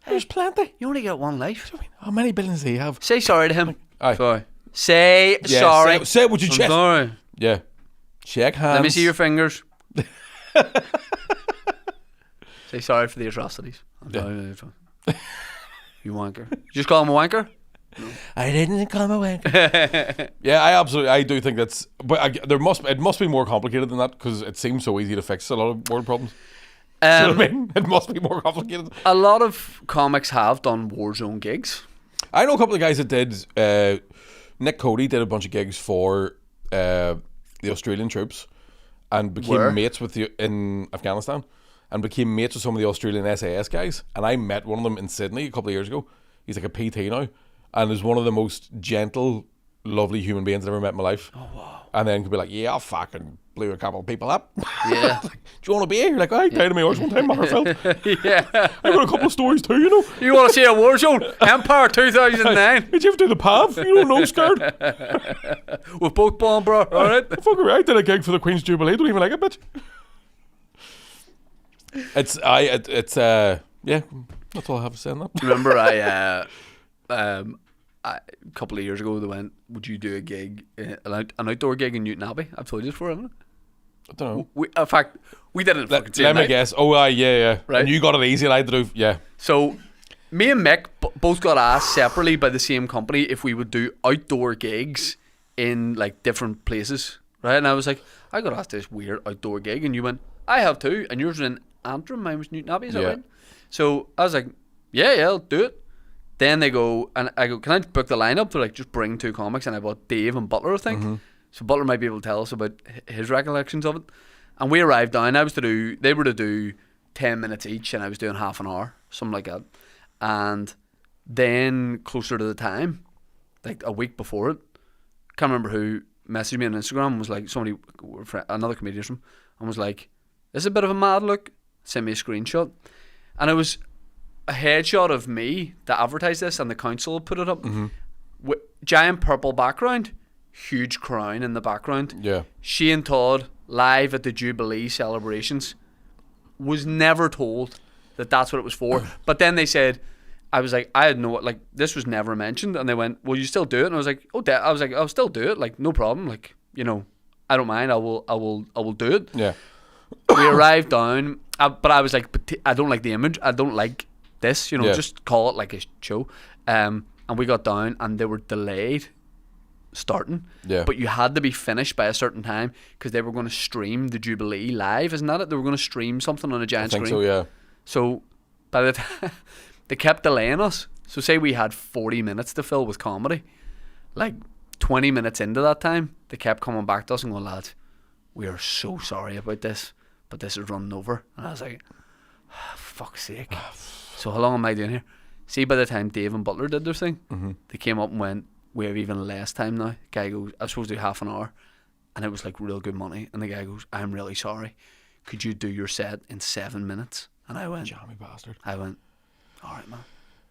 Speaker 3: There's plenty.
Speaker 2: You only get one life.
Speaker 3: How many billions do you have?
Speaker 2: Say sorry to him.
Speaker 3: Aye.
Speaker 2: Sorry. Say
Speaker 3: Yeah,
Speaker 2: sorry.
Speaker 3: Say it with your
Speaker 2: I'm
Speaker 3: chest.
Speaker 2: sorry.
Speaker 3: Yeah. Shake hands.
Speaker 2: Let me see your fingers. Say sorry for the atrocities. I'm sorry for the atrocities. You wanker. You just call him a wanker?
Speaker 4: I didn't call him a wanker.
Speaker 3: Yeah, I do think that's. But it must be more complicated than that because it seems so easy to fix a lot of world problems. You know what I mean? It must be more complicated.
Speaker 2: A lot of comics have done Warzone gigs.
Speaker 3: I know a couple of guys that did. Nick Cody did a bunch of gigs for the Australian troops and became mates with in Afghanistan and became mates with some of the Australian SAS guys. And I met one of them in Sydney a couple of years ago. He's like a PT now and is one of the most gentle, lovely human beings I've ever met in my life. Oh wow! And then could be like, yeah, I fucking blew a couple of people up.
Speaker 2: Yeah.
Speaker 3: Like, do you want a beer? You're like, I died of my horse one time, Marfeld.
Speaker 2: Yeah.
Speaker 3: I got a couple of stories too, you know.
Speaker 2: You want to see a Warzone? Empire 2009.
Speaker 3: Did you ever do the PAV? You don't know, scared.
Speaker 2: With both bomb, bro. Alright.
Speaker 3: Fucking right, I did a gig for the Queen's Jubilee. Don't even like it, bitch. Yeah. That's all I have to say on that.
Speaker 2: Remember, a couple of years ago, they went, would you do a gig, an outdoor gig in Newton Abbey? I've told you this before, haven't
Speaker 3: I don't know.
Speaker 2: I? In fact, we did it fucking same
Speaker 3: Let me
Speaker 2: night.
Speaker 3: guess. Oh, yeah.
Speaker 2: Right.
Speaker 3: And you got it easy, and I had to do. Yeah.
Speaker 2: So, me and Mick both got asked separately by the same company if we would do outdoor gigs in like different places, right? And I was like, I got asked this weird outdoor gig, and you went, I have too, and yours was in Antrim, mine was Newton Abbey, is that
Speaker 3: Yeah.
Speaker 2: right? So I was like, yeah, I'll do it. Then they go, and I go, can I book the lineup? They're like, just bring 2 comics, and I bought Dave and Butler, I think. So Butler might be able to tell us about his recollections of it. And we arrived down. They were to do 10 minutes each, and I was doing half an hour, something like that. And then closer to the time, like a week before it, can't remember who messaged me on Instagram and was like, another comedian or something, and was like, this is a bit of a mad look. Send me a screenshot. And it was a headshot of me that advertised this, and the council put it up. With giant purple background, huge crown in the background.
Speaker 3: Yeah.
Speaker 2: Shane Todd live at the Jubilee celebrations. Was never told that that's what it was for. But then they said, I was like, I had no, like, this was never mentioned. And they went, will you still do it? And I was like, I'll still do it. Like, no problem. Like, you know, I don't mind. I will do it.
Speaker 3: Yeah.
Speaker 2: We arrived down, but I was like, I don't like the image. I don't like this, you know,
Speaker 3: Yeah.
Speaker 2: just call it like a show. And we got down and they were delayed starting.
Speaker 3: Yeah.
Speaker 2: But you had to be finished by a certain time because they were going to stream the Jubilee live, isn't that it? They were going to stream something on a
Speaker 3: I
Speaker 2: giant
Speaker 3: think
Speaker 2: screen.
Speaker 3: so, yeah.
Speaker 2: So by the time they kept delaying us. So say we had 40 minutes to fill with comedy. Like 20 minutes into that time, they kept coming back to us and going, lads, we are so sorry about this, but this is running over. And I was like, fuck's sake. So how long am I doing here? See, by the time Dave and Butler did their thing, they came up and went, we have even less time now. The guy goes, I was supposed to do half an hour. And it was like real good money. And the guy goes, I'm really sorry. Could you do your set in 7 minutes? And I went,
Speaker 3: Jammy bastard.
Speaker 2: all right, man,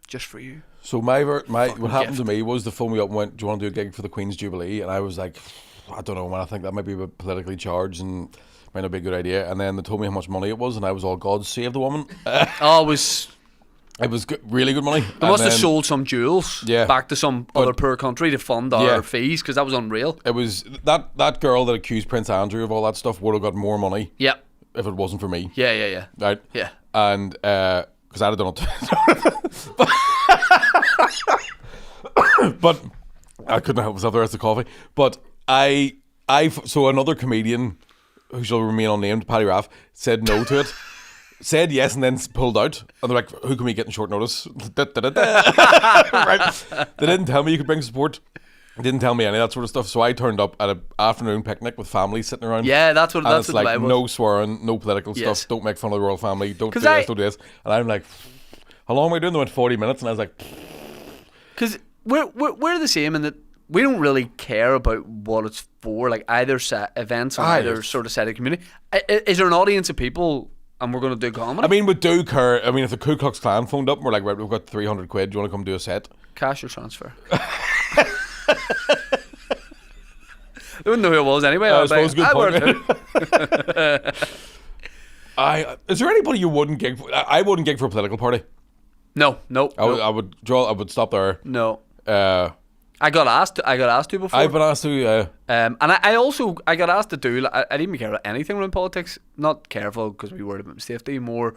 Speaker 2: just for you.
Speaker 3: So what
Speaker 2: Fucking
Speaker 3: happened to
Speaker 2: gift.
Speaker 3: me was they phoned me up and went, do you want to do a gig for the Queen's Jubilee? And I was like, I don't know, man, I think that might be a bit politically charged and might not be a good idea. And then they told me how much money it was and I was all, God save the woman.
Speaker 2: Oh, it was...
Speaker 3: It was really good money.
Speaker 2: They must have sold some jewels back to some other poor country to fund our fees, because that was unreal.
Speaker 3: It was that girl that accused Prince Andrew of all that stuff would have got more money
Speaker 2: Yeah.
Speaker 3: if it wasn't for me.
Speaker 2: Yeah.
Speaker 3: Right?
Speaker 2: Yeah.
Speaker 3: And because I'd have done it. But I couldn't help myself the rest of the coffee. But so another comedian who shall remain unnamed, Paddy Raff, said no to it. Said yes and then pulled out. And they're like, who can we get in short notice? Right? They didn't tell me you could bring support. They didn't tell me any of that sort of stuff. So I turned up at an afternoon picnic with families sitting around.
Speaker 2: Yeah, that's what
Speaker 3: And
Speaker 2: that's
Speaker 3: it's
Speaker 2: what
Speaker 3: like
Speaker 2: the vibe was.
Speaker 3: no swearing, no political
Speaker 2: Yes.
Speaker 3: stuff. Don't make fun of the royal family. Don't do
Speaker 2: 'Cause
Speaker 3: this, don't do this. And I'm like, how long am I doing? They went 40 minutes. And I was like,
Speaker 2: Because we're the same in that we don't really care about what it's for, like either events on either
Speaker 3: yes.
Speaker 2: sort of side of the community. Is there an audience of people and we're going to do comedy?
Speaker 3: I mean, we do care. I mean, if the Ku Klux Klan phoned up and we're like, right, we've got 300 quid. Do you want to come do a set?
Speaker 2: Cash or transfer? They wouldn't know who it was anyway.
Speaker 3: I
Speaker 2: I'd be
Speaker 3: suppose
Speaker 2: like,
Speaker 3: good
Speaker 2: "I
Speaker 3: point. Is there anybody you wouldn't gig for? I wouldn't gig for a political party.
Speaker 2: No.
Speaker 3: I would stop there.
Speaker 2: No.
Speaker 3: I
Speaker 2: got asked to before.
Speaker 3: I've been asked to.
Speaker 2: And I also got asked to do. I didn't even care about anything around politics. Not careful because we worried about my safety. More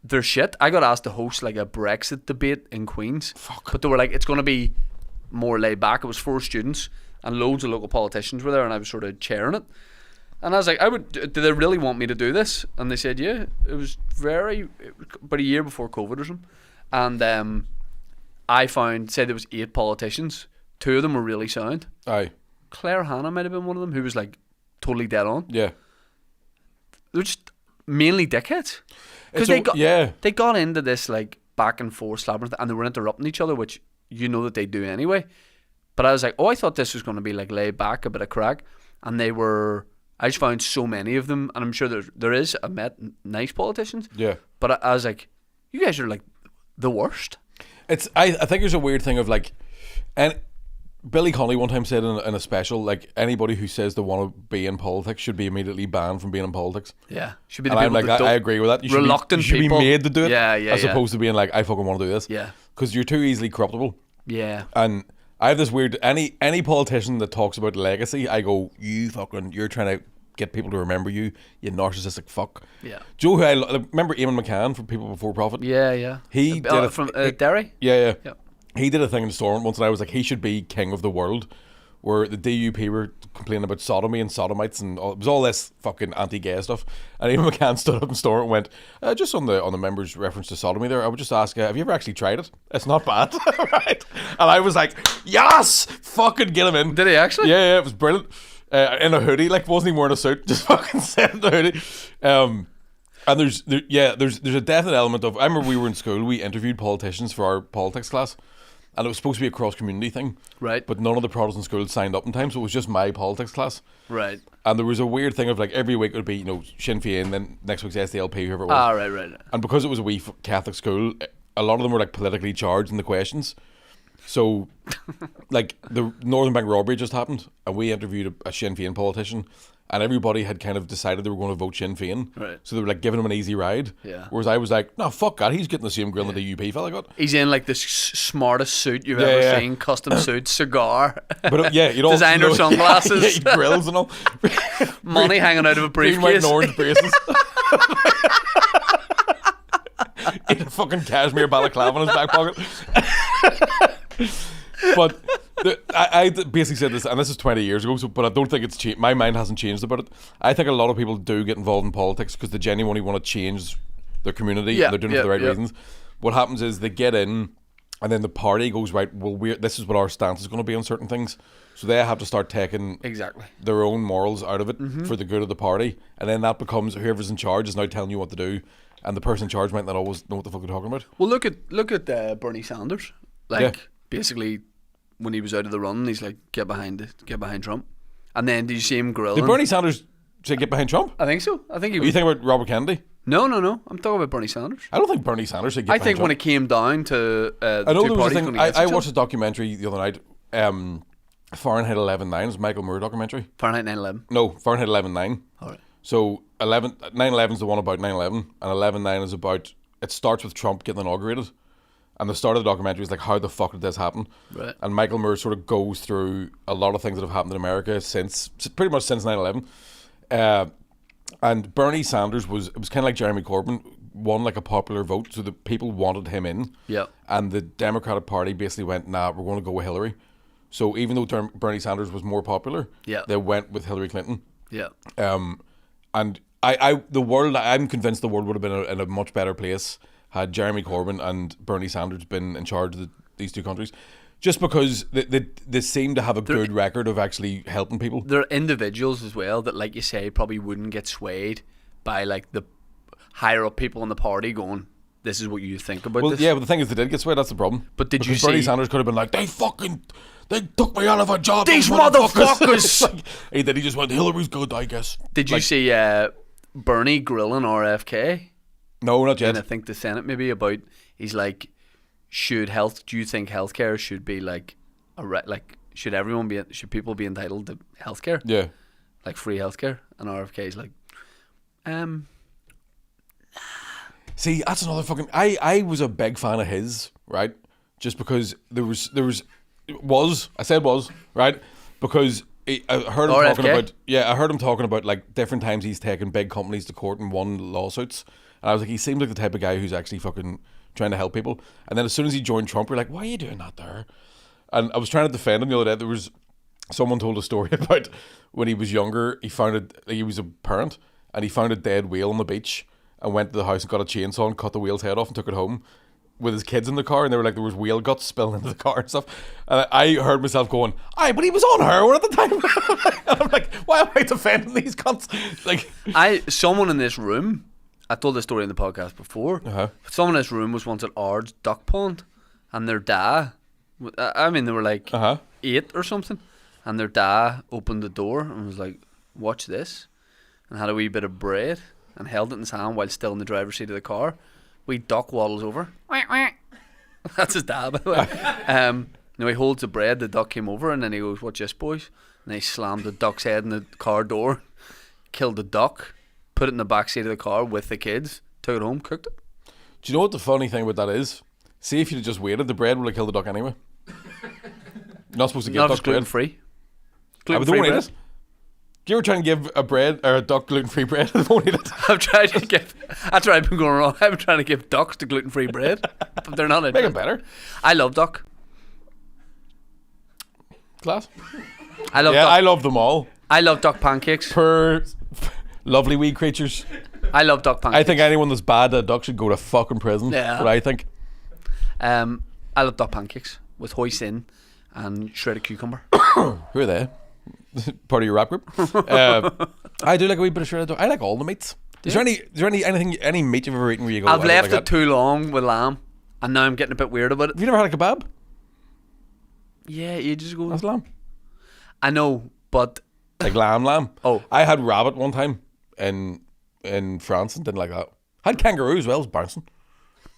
Speaker 2: their shit. I got asked to host like a Brexit debate in Queens. But they were like, it's going to be more laid back. It was 4 students and loads of local politicians were there, and I was sort of chairing it. And I was like, do they really want me to do this? And they said, yeah. It was about a year before COVID or something. And I said there was 8 politicians. 2 of them were really sound.
Speaker 3: Aye.
Speaker 2: Claire Hanna might have been one of them who was like totally dead on.
Speaker 3: Yeah.
Speaker 2: They're just mainly dickheads. Because they got into this like back and forth labyrinth and they were interrupting each other, which you know that they do anyway. But I was like, I thought this was going to be like laid back, a bit of crack. And they were... I just found so many of them, and I'm sure there is. I've met nice politicians.
Speaker 3: Yeah.
Speaker 2: But I was like, you guys are like the worst.
Speaker 3: I think there's a weird thing of like, and Billy Connolly one time said in a special, like anybody who says they want to be in politics should be immediately banned from being in politics.
Speaker 2: Yeah, should be the
Speaker 3: And
Speaker 2: people
Speaker 3: I'm like,
Speaker 2: that
Speaker 3: I agree with that. You
Speaker 2: reluctant
Speaker 3: should
Speaker 2: people.
Speaker 3: be made to do it.
Speaker 2: Yeah,
Speaker 3: as opposed to being like, I fucking want to do this.
Speaker 2: Yeah.
Speaker 3: Because you're too easily corruptible.
Speaker 2: Yeah.
Speaker 3: And I have this weird, any politician that talks about legacy, I go, you're trying to get people to remember you narcissistic fuck.
Speaker 2: Yeah.
Speaker 3: Joe, who I remember Eamon McCann from People Before Profit.
Speaker 2: Yeah.
Speaker 3: He did
Speaker 2: from Derry.
Speaker 3: Yeah.
Speaker 2: Yeah.
Speaker 3: He did a thing in Stormont once, and I was like, he should be king of the world. Where the DUP were complaining about sodomy and sodomites, and it was all this fucking anti-gay stuff. And Eamon McCann stood up in Stormont and went, just on the members' reference to sodomy there, I would just ask, have you ever actually tried it? It's not bad, right? And I was like, yes, fucking get him in.
Speaker 2: Did he actually?
Speaker 3: Yeah, it was brilliant. In a hoodie, like wasn't even wearing a suit, just fucking said in the hoodie. And there's a definite element of. I remember we were in school, we interviewed politicians for our politics class, and it was supposed to be a cross community thing,
Speaker 2: right?
Speaker 3: But none of the Protestant schools signed up in time, so it was just my politics class,
Speaker 2: right?
Speaker 3: And there was a weird thing of like every week it would be Sinn Féin, then next week's SDLP, whoever it was.
Speaker 2: Right.
Speaker 3: And because it was a wee Catholic school, a lot of them were like politically charged in the questions. So, like, the Northern Bank robbery just happened, and we interviewed a Sinn Féin politician, and everybody had kind of decided they were going to vote Sinn Féin.
Speaker 2: Right.
Speaker 3: So they were, like, giving him an easy ride.
Speaker 2: Yeah.
Speaker 3: Whereas I was like, no, fuck that, he's getting the same grill that the UP fella got.
Speaker 2: He's in, like, the smartest suit you've ever seen, custom suit, cigar.
Speaker 3: But, you'd all...
Speaker 2: Designer sunglasses.
Speaker 3: Grills and all.
Speaker 2: Money hanging out of a
Speaker 3: Green, white,
Speaker 2: briefcase.
Speaker 3: and orange braces. In a fucking cashmere balaclava in his back pocket. But I basically said this, and this is 20 years ago, but I don't think it's changed. My mind hasn't changed about it. I think a lot of people do get involved in politics because they genuinely want to change their community, and they're doing it for the right reasons. What happens is they get in, and then the party goes, right, well, this is what our stance is going to be on certain things. So they have to start taking their own morals out of it for the good of the party. And then that becomes whoever's in charge is now telling you what to do. And the person in charge might not always know what the fuck they're talking about.
Speaker 2: Well, look at Bernie Sanders. Basically, when he was out of the run, he's like, get behind Trump. And then did you see him grilling?
Speaker 3: Did Bernie Sanders say get behind Trump?
Speaker 2: I think so. I think he was.
Speaker 3: You think about Robert Kennedy?
Speaker 2: No. I'm talking about Bernie Sanders.
Speaker 3: I don't think Bernie Sanders said get behind Trump.
Speaker 2: When it came down to the
Speaker 3: I know
Speaker 2: two
Speaker 3: there was
Speaker 2: parties
Speaker 3: a
Speaker 2: going
Speaker 3: thing.
Speaker 2: against
Speaker 3: I
Speaker 2: each
Speaker 3: watched
Speaker 2: other.
Speaker 3: a documentary the other night. Fahrenheit 11/9 is a Michael Moore documentary.
Speaker 2: Fahrenheit 9/11.
Speaker 3: No, Fahrenheit 11/9.
Speaker 2: All right.
Speaker 3: So 9/11 is the one about 9/11, and 11/9 is about. It starts with Trump getting inaugurated, and the start of the documentary is like, how the fuck did this happen?
Speaker 2: Right.
Speaker 3: And Michael Moore sort of goes through a lot of things that have happened in America pretty much since 9/11. And Bernie Sanders it was kind of like Jeremy Corbyn, won like a popular vote, so the people wanted him in.
Speaker 2: Yeah. And
Speaker 3: the Democratic Party basically went, nah, we're going to go with Hillary. So even though Bernie Sanders was more popular, they went with Hillary Clinton.
Speaker 2: Yeah.
Speaker 3: And I'm convinced the world would have been in a much better place had Jeremy Corbyn and Bernie Sanders been in charge of these two countries. Just because they seem to have a good record of actually helping people.
Speaker 2: They're individuals as well that, like you say, probably wouldn't get swayed by like the higher up people in the party going, this is what you think about this.
Speaker 3: Yeah, but the thing is they did get swayed, that's the problem.
Speaker 2: But did you
Speaker 3: because
Speaker 2: see
Speaker 3: Bernie Sanders could have been like, they took me out of a job.
Speaker 2: These motherfuckers!
Speaker 3: Like, he just went, Hillary's good, I guess.
Speaker 2: Did you see Bernie grilling RFK?
Speaker 3: No, not yet.
Speaker 2: And I think the Senate maybe about, he's like, do you think healthcare should be like should people be entitled to healthcare?
Speaker 3: Yeah.
Speaker 2: Like free healthcare? And RFK's like,
Speaker 3: See, that's another fucking. I was a big fan of his, right? Just because I said was right because I heard him
Speaker 2: RFK?
Speaker 3: talking about. Yeah, I heard him talking about like different times he's taken big companies to court and won lawsuits, and I was like, he seems like the type of guy who's actually fucking trying to help people. And then as soon as he joined Trump, we're like, why are you doing that there? And I was trying to defend him the other day. There was someone told a story about when he was younger. He was a parent and he found a dead whale on the beach and went to the house and got a chainsaw and cut the whale's head off and took it home with his kids in the car, and they were like, there was whale guts spilling into the car and stuff. And I heard myself going, aye, but he was on heroin at the time. And I'm like, why am I defending these cunts? Like,
Speaker 2: someone in this room, I told this story in the podcast before, but someone in this room was once at Ard's duck pond, and their dad, they were like 8 or something, and their dad opened the door and was like, watch this, and had a wee bit of bread and held it in his hand while still in the driver's seat of the car. We duck waddles over. That's his dad, by the way. Now he holds the bread, the duck came over, and then he goes, "What's this, boys?" And he slammed the duck's head in the car door, killed the duck, put it in the back seat of the car with the kids, took it home, cooked it.
Speaker 3: Do you know what the funny thing about that is? See, if you'd just waited, the bread would have killed the duck anyway. You're not supposed to get duck
Speaker 2: gluten
Speaker 3: bread.
Speaker 2: free.
Speaker 3: Gluten free bread. Do you ever try and give a bread or a duck gluten-free bread? They won't eat it.
Speaker 2: I've tried to give. That's where I've been going wrong. I've been trying to give ducks to gluten-free bread, but they're not.
Speaker 3: Make it better.
Speaker 2: I love duck.
Speaker 3: Class.
Speaker 2: I love.
Speaker 3: Yeah,
Speaker 2: duck.
Speaker 3: I love them all.
Speaker 2: I love duck pancakes.
Speaker 3: Per lovely wee creatures.
Speaker 2: I love duck pancakes.
Speaker 3: I think anyone that's bad at a duck should go to fucking prison.
Speaker 2: Yeah.
Speaker 3: That's what I think.
Speaker 2: I love duck pancakes with hoisin and shredded cucumber.
Speaker 3: Who are they? Part of your rap group. I do like a wee bit of shredded duck. I like all the meats. Is there any meat you've ever eaten where you go,
Speaker 2: I've left
Speaker 3: like
Speaker 2: it too long with lamb, and now I'm getting a bit weird about it.
Speaker 3: Have you never had a kebab?
Speaker 2: Yeah, ages ago.
Speaker 3: That's lamb.
Speaker 2: I know, but
Speaker 3: Like lamb.
Speaker 2: Oh.
Speaker 3: I had rabbit one time in France and didn't like that. I had kangaroo as well as bouncing.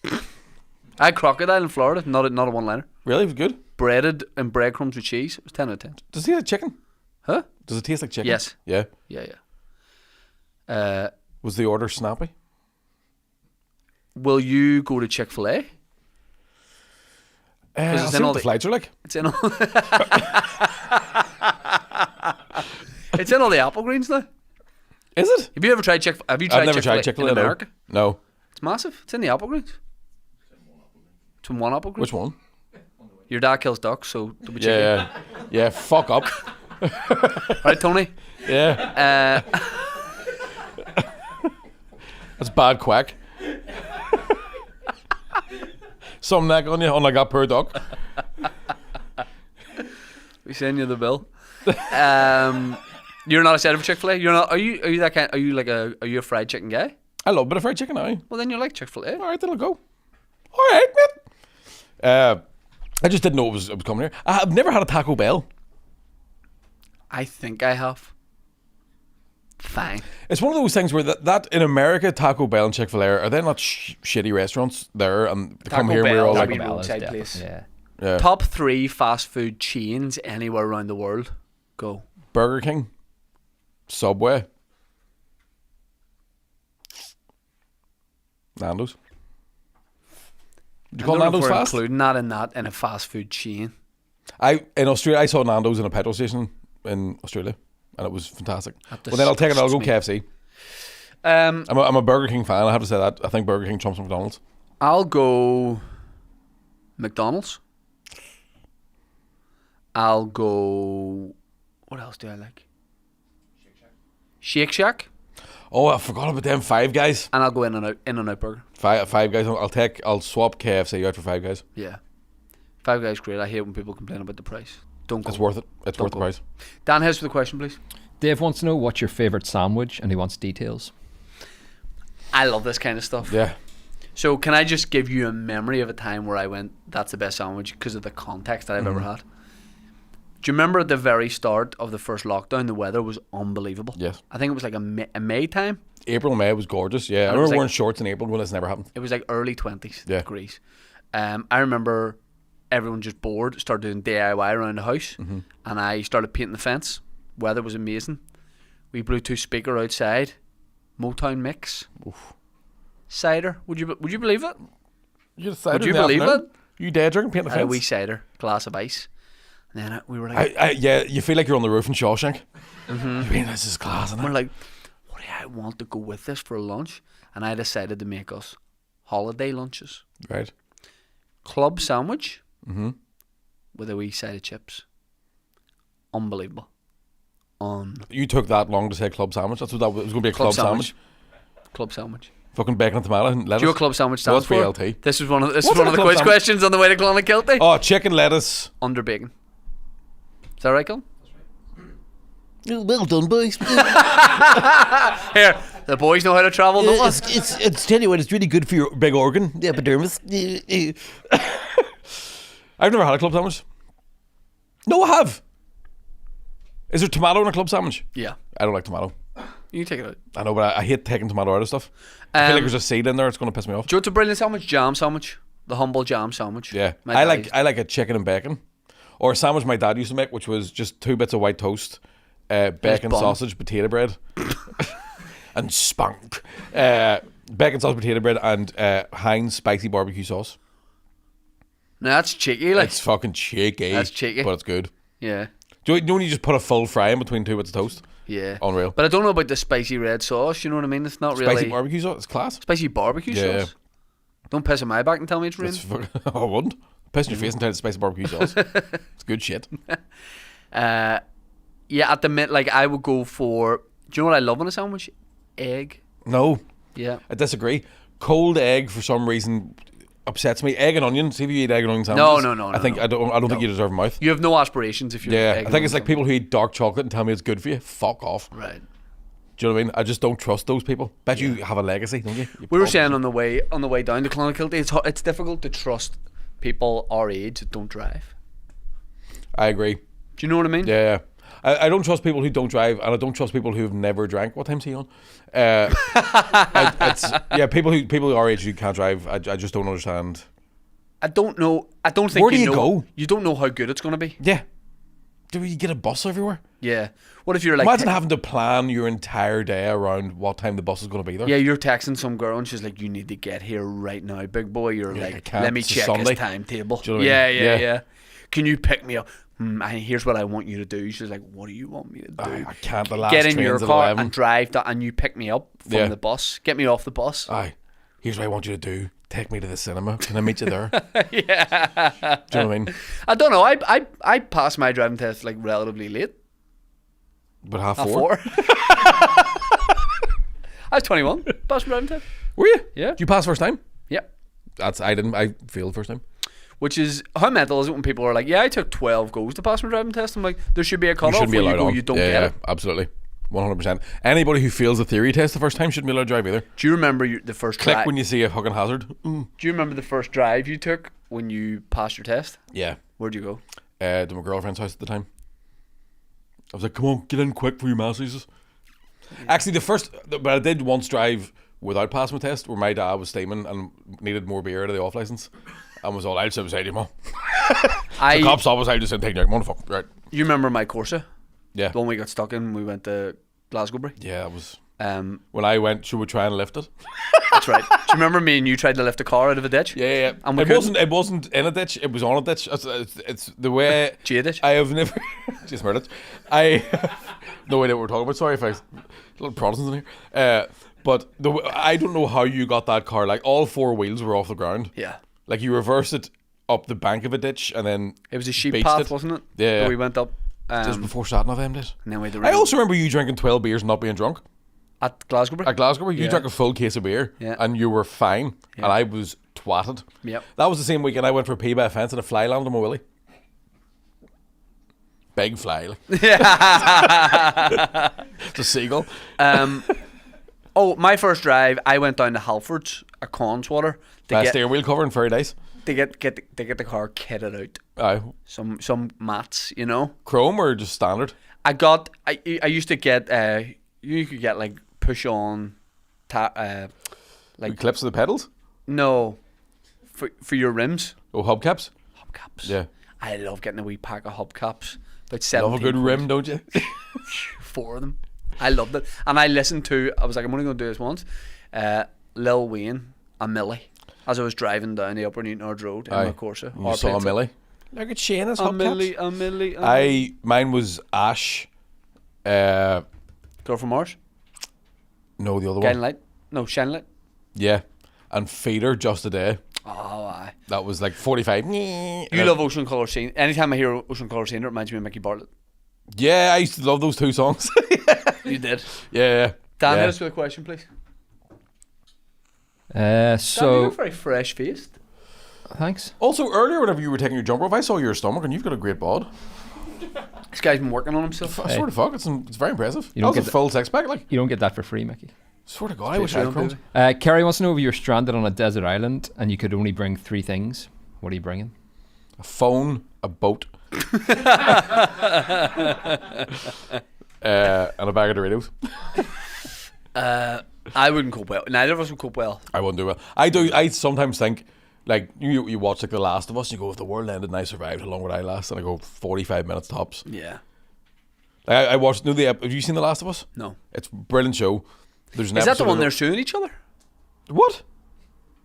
Speaker 2: I had crocodile in Florida, not a one-liner.
Speaker 3: Really? It was good?
Speaker 2: Breaded in breadcrumbs with cheese. It was 10 out of 10.
Speaker 3: Does it taste like chicken?
Speaker 2: Huh?
Speaker 3: Does it taste like chicken?
Speaker 2: Yes.
Speaker 3: Yeah?
Speaker 2: Yeah.
Speaker 3: Was the order snappy?
Speaker 2: Will you go to Chick-fil-A?
Speaker 3: I'll see what the flights are like.
Speaker 2: It's in all it's in all the apple greens now.
Speaker 3: Is it?
Speaker 2: Have you ever tried Chick-fil-A? Have you tried
Speaker 3: I've never
Speaker 2: Chick-fil-A
Speaker 3: tried Chick-fil-A
Speaker 2: in America?
Speaker 3: No.
Speaker 2: It's massive. It's in the apple greens. Some one up upgrade.
Speaker 3: Which one?
Speaker 2: Your dad kills ducks, so don't be cheeky.
Speaker 3: Yeah, fuck up.
Speaker 2: Right, Tony?
Speaker 3: Yeah. That's bad quack. Some neck on you, unlike that poor duck.
Speaker 2: We send you the bill. You're not excited for Chick-fil-A? You're not. Are you that kind? Are you a fried chicken guy?
Speaker 3: I love a bit of fried chicken now.
Speaker 2: Well, then you like Chick-fil-A.
Speaker 3: All right, then I'll go. All right, mate. I just didn't know it was coming here. I've never had a Taco Bell.
Speaker 2: I think I have. Fine.
Speaker 3: It's one of those things where that in America, Taco Bell and Chick-fil-A are they not shitty restaurants there, and they come here and we're all
Speaker 2: Taco
Speaker 3: like,
Speaker 2: Bell roadside place.
Speaker 3: yeah.
Speaker 2: Top 3 fast food chains anywhere around the world. Go.
Speaker 3: Burger King, Subway, Nando's. Would you call
Speaker 2: I don't know
Speaker 3: Nando's
Speaker 2: if we're
Speaker 3: fast?
Speaker 2: including that in a fast food chain.
Speaker 3: In Australia, I saw Nando's in a petrol station in Australia, and it was fantastic.
Speaker 2: That
Speaker 3: Well, then I'll go
Speaker 2: disgusts me.
Speaker 3: KFC. I'm a Burger King fan. I have to say that. I think Burger King trumps McDonald's.
Speaker 2: I'll go McDonald's. I'll go. What else do I like? Shake Shack.
Speaker 3: Oh, I forgot about them Five Guys.
Speaker 2: And I'll go In-N-Out Burger.
Speaker 3: Five Guys. I'll swap KFC out for Five Guys.
Speaker 2: Yeah. Five Guys great. I hate when people complain about the price. Don't go.
Speaker 3: It's worth it. It's
Speaker 2: Don't
Speaker 3: worth the
Speaker 2: go.
Speaker 3: price.
Speaker 2: Dan, here's for the question, please.
Speaker 5: Dave wants to know what's your favourite sandwich, and he wants details.
Speaker 2: I love this kind of stuff.
Speaker 3: Yeah.
Speaker 2: So can I just give you a memory of a time where I went, that's the best sandwich, because of the context that I've ever had? Do you remember at the very start of the first lockdown, the weather was unbelievable?
Speaker 3: Yes.
Speaker 2: I think it was like a May time.
Speaker 3: April, May was gorgeous. Yeah, I
Speaker 2: it was
Speaker 3: remember
Speaker 2: like-
Speaker 3: wearing shorts in April when this never happened.
Speaker 2: It was like early 20s
Speaker 3: Yeah.
Speaker 2: degrees. I remember everyone just bored, started doing DIY around the house, and I started painting the fence. Weather was amazing. We Bluetooth speaker outside, Motown mix, cider. Would you believe it?
Speaker 3: Would
Speaker 2: you believe it?
Speaker 3: You dead drinking paint the
Speaker 2: I had a
Speaker 3: fence?
Speaker 2: wee cider, glass of ice, and then we were like,
Speaker 3: Yeah, you feel like you're on the roof in Shawshank. You mean this is class, isn't
Speaker 2: we're
Speaker 3: it?
Speaker 2: like, what do I want to go with this for lunch? And I decided to make us holiday lunches.
Speaker 3: Right.
Speaker 2: Club sandwich with a wee side of chips. Unbelievable.
Speaker 3: You took that long to say club sandwich. That's what that was going to be, a club sandwich.
Speaker 2: Club sandwich.
Speaker 3: Fucking bacon and tomato and lettuce.
Speaker 2: Do you know what club sandwich stands
Speaker 3: What's
Speaker 2: for?
Speaker 3: BLT?
Speaker 2: This is one of
Speaker 3: What's
Speaker 2: the
Speaker 3: in a club
Speaker 2: quiz
Speaker 3: sandwich?
Speaker 2: questions on the way to Clonakilty.
Speaker 3: Oh, chicken, lettuce.
Speaker 2: Under bacon. Is that right, Colin?
Speaker 4: Well done, boys.
Speaker 2: Here, the boys know how to travel, don't they?
Speaker 4: It's tell you what, it's really good for your big organ, the epidermis.
Speaker 3: I've never had a club sandwich. No, I have. Is there tomato in a club sandwich?
Speaker 2: Yeah.
Speaker 3: I don't like tomato.
Speaker 2: You can take it out.
Speaker 3: I know, but I hate taking tomato out of stuff. I feel like there's a seed in there. It's going to piss me off.
Speaker 2: Do you know what's a brilliant sandwich? Jam sandwich. The humble jam sandwich.
Speaker 3: Yeah,
Speaker 2: My
Speaker 3: I
Speaker 2: dad
Speaker 3: like a chicken and bacon, or a sandwich my dad used to make, which was just 2 bits of white toast, bacon,
Speaker 2: bun.
Speaker 3: sausage, potato bread, and spunk. Bacon, sausage, potato bread, and Heinz spicy barbecue sauce.
Speaker 2: Now that's cheeky, like.
Speaker 3: It's fucking cheeky.
Speaker 2: That's cheeky.
Speaker 3: but it's good.
Speaker 2: Yeah.
Speaker 3: Do you know when you just put a full fry in between 2 bits of toast?
Speaker 2: Yeah.
Speaker 3: Unreal.
Speaker 2: But I don't know about the spicy red sauce, you know what I mean? It's not
Speaker 3: Spicy
Speaker 2: really...
Speaker 3: barbecue sauce, it's class.
Speaker 2: Spicy barbecue
Speaker 3: Yeah.
Speaker 2: sauce? Don't piss on my back and tell me it's ruined.
Speaker 3: It's I wouldn't. Piss in your face and tell it's spicy barbecue sauce. It's good shit.
Speaker 2: Yeah, at the minute, like, I would go for... Do you know what I love in a sandwich? Egg.
Speaker 3: No,
Speaker 2: Yeah.
Speaker 3: I disagree. Cold egg for some reason upsets me. Egg and onion. See if you eat egg and onion
Speaker 2: No,
Speaker 3: sandwiches.
Speaker 2: no,
Speaker 3: I think
Speaker 2: no.
Speaker 3: I don't think you deserve a mouth.
Speaker 2: You have no aspirations if you're...
Speaker 3: Yeah,
Speaker 2: egg
Speaker 3: I think it's
Speaker 2: and
Speaker 3: like people who eat dark chocolate and tell me it's good for you. Fuck off.
Speaker 2: Right.
Speaker 3: Do you know what I mean? I just don't trust those people. Bet you have a legacy, don't you?
Speaker 2: We were saying on the way down to Clonakilty, it's difficult to trust people our age that don't drive.
Speaker 3: I agree.
Speaker 2: Do you know what I mean?
Speaker 3: Yeah. I don't trust people who don't drive, and I don't trust people who've never drank. What time's he on? People who our age who can't drive. I just don't understand.
Speaker 2: I don't know. I don't think
Speaker 3: Where do you
Speaker 2: know,
Speaker 3: go?
Speaker 2: You don't know how good it's going to be.
Speaker 3: Yeah. Do you get a bus everywhere?
Speaker 2: Yeah. What if you're like...
Speaker 3: Imagine having to plan your entire day around what time the bus is going to be there.
Speaker 2: Yeah, you're texting some girl and she's like, you need to get here right now, big boy. You're
Speaker 3: You're like,
Speaker 2: like,
Speaker 3: "I can't,
Speaker 2: let me
Speaker 3: it's a
Speaker 2: check
Speaker 3: Sunday."
Speaker 2: his timetable.
Speaker 3: Do you know what I mean?
Speaker 2: Yeah. Can you pick me up? Here's what I want you to do. She's like, what do you want me to do?
Speaker 3: I can't. The last
Speaker 2: Get in your
Speaker 3: train's at
Speaker 2: car
Speaker 3: 11.
Speaker 2: and drive and you pick me up from
Speaker 3: Yeah.
Speaker 2: the bus. Get me off the bus.
Speaker 3: Aye. Here's what I want you to do. take me to the cinema. Can I meet you there?
Speaker 2: Yeah.
Speaker 3: Do you know what I mean?
Speaker 2: I don't know. I passed my driving test like relatively late.
Speaker 3: But half
Speaker 2: At
Speaker 3: four.
Speaker 2: 4. I was 21. Passed my driving test.
Speaker 3: Were you?
Speaker 2: Yeah.
Speaker 3: Did you pass first time?
Speaker 2: Yeah.
Speaker 3: I failed first time.
Speaker 2: Which is, how mental is it when people are like, yeah, I took 12 goes to pass my driving test. I'm like, there should be a
Speaker 3: You
Speaker 2: cutoff
Speaker 3: shouldn't be
Speaker 2: where you
Speaker 3: allowed
Speaker 2: go,
Speaker 3: on.
Speaker 2: you don't
Speaker 3: yeah,
Speaker 2: get
Speaker 3: yeah,
Speaker 2: it.
Speaker 3: absolutely. 100%. Anybody who fails the theory test the first time shouldn't be allowed to drive either.
Speaker 2: Do you remember the first
Speaker 3: Click
Speaker 2: drive?
Speaker 3: when you see a fucking hazard.
Speaker 2: Do you remember the first drive you took when you passed your test?
Speaker 3: Yeah.
Speaker 2: Where'd you go?
Speaker 3: To my girlfriend's house at the time. I was like, come on, get in quick for your masters. Actually, but I did once drive without passing my test, where my dad was steaming and needed more beer out of the off license, and was all, I'll sit beside you, mom. The cops saw us, I just said, take you out, motherfucker. Right.
Speaker 2: You remember my Corsa?
Speaker 3: Yeah.
Speaker 2: The one we got stuck in, we went to Glasgow.
Speaker 3: Yeah, that was...
Speaker 2: When
Speaker 3: I went, should we try and lift it?
Speaker 2: That's right. Do you remember me and you tried to lift a car out of a ditch?
Speaker 3: Yeah.
Speaker 2: And we
Speaker 3: It wasn't in a ditch, it was on a ditch. It's the way...
Speaker 2: G ditch?
Speaker 3: I have never... Just murdered it. I... no idea what we're talking about. Sorry if I... Little Protestants in here. But I don't know how you got that car. Like, all 4 wheels were off the ground.
Speaker 2: Yeah.
Speaker 3: Like, you reversed it up the bank of a ditch and then...
Speaker 2: It was a sheep
Speaker 3: beached
Speaker 2: path,
Speaker 3: it.
Speaker 2: wasn't it?
Speaker 3: Yeah.
Speaker 2: That we went up.
Speaker 3: Just before Saturn of them did.
Speaker 2: And then we had the
Speaker 3: I
Speaker 2: rain.
Speaker 3: also remember you drinking 12 beers and not being drunk.
Speaker 2: At Glasgow.
Speaker 3: At Glasgow, you
Speaker 2: Yeah.
Speaker 3: drank a full case of beer and you were fine.
Speaker 2: Yeah.
Speaker 3: And I was twatted.
Speaker 2: Yep.
Speaker 3: That was the same weekend I went for a pee by a fence and a fly landed on my willy. Big fly. Like. It's a seagull.
Speaker 2: Oh, my first drive, I went down to Halfords at Conswater to
Speaker 3: Steering wheel cover and fairy dice.
Speaker 2: to get the car kitted out.
Speaker 3: Aye.
Speaker 2: Some mats, you know.
Speaker 3: Chrome or just standard?
Speaker 2: I used to get you could get like push on
Speaker 3: Like clips of the pedals?
Speaker 2: no for your rims.
Speaker 3: Oh, hubcaps?
Speaker 2: Hubcaps.
Speaker 3: Yeah.
Speaker 2: I love getting a wee pack of hubcaps. About
Speaker 3: Love a
Speaker 2: 17
Speaker 3: good
Speaker 2: quid.
Speaker 3: rim, don't you?
Speaker 2: 4 of them. I loved it. And I listened to, I was like, I'm only going to do this once, Lil Wayne and Millie, as I was driving down the Upper Newtonards Road in my Corsa.
Speaker 3: You saw a Millie? Look at Shayna's
Speaker 2: A
Speaker 3: hubcaps.
Speaker 2: Millie.
Speaker 3: Mine was Ash.
Speaker 2: Girl from Mars?
Speaker 3: No, the other
Speaker 2: Guiding
Speaker 3: one.
Speaker 2: Light? No, Shine Light?
Speaker 3: Yeah. And Feeder Just a Day.
Speaker 2: Oh, aye.
Speaker 3: That was like 45.
Speaker 2: You love Ocean Colour Scene. Anytime I hear Ocean Colour Scene, it reminds me of Micky Bartlett.
Speaker 3: Yeah, I used to love those 2 songs.
Speaker 2: You did.
Speaker 3: Yeah.
Speaker 2: Dan,
Speaker 3: yeah.
Speaker 2: hit us with a question, please. Dan, you
Speaker 5: So
Speaker 2: look very fresh faced.
Speaker 5: thanks.
Speaker 3: Also, earlier, whenever you were taking your jumper off, I saw your stomach and you've got a great bod.
Speaker 2: This guy's been working on himself.
Speaker 3: I swear to fuck, it's very impressive.
Speaker 5: You
Speaker 3: That
Speaker 5: don't
Speaker 3: was a
Speaker 5: get
Speaker 3: full six pack, like.
Speaker 5: You don't get that for free, Mickey.
Speaker 3: Swear to God, I wish I had crumbs.
Speaker 5: Kerry wants to know if you're stranded on a desert island and you could only bring 3 things. What are you bringing?
Speaker 3: A phone, a boat, and a bag of Doritos.
Speaker 2: I wouldn't cope well. Neither of us would cope well.
Speaker 3: I wouldn't do well. I sometimes think, like, you watch like The Last of Us, and you go, if the world ended and I survived, how long would I last? And I go, 45 minutes tops.
Speaker 2: Yeah.
Speaker 3: Like, I watched. Have you seen The Last of Us?
Speaker 2: No.
Speaker 3: It's a brilliant show. There's an
Speaker 2: Is that
Speaker 3: episode
Speaker 2: the one
Speaker 3: of
Speaker 2: they're suing each other?
Speaker 3: What?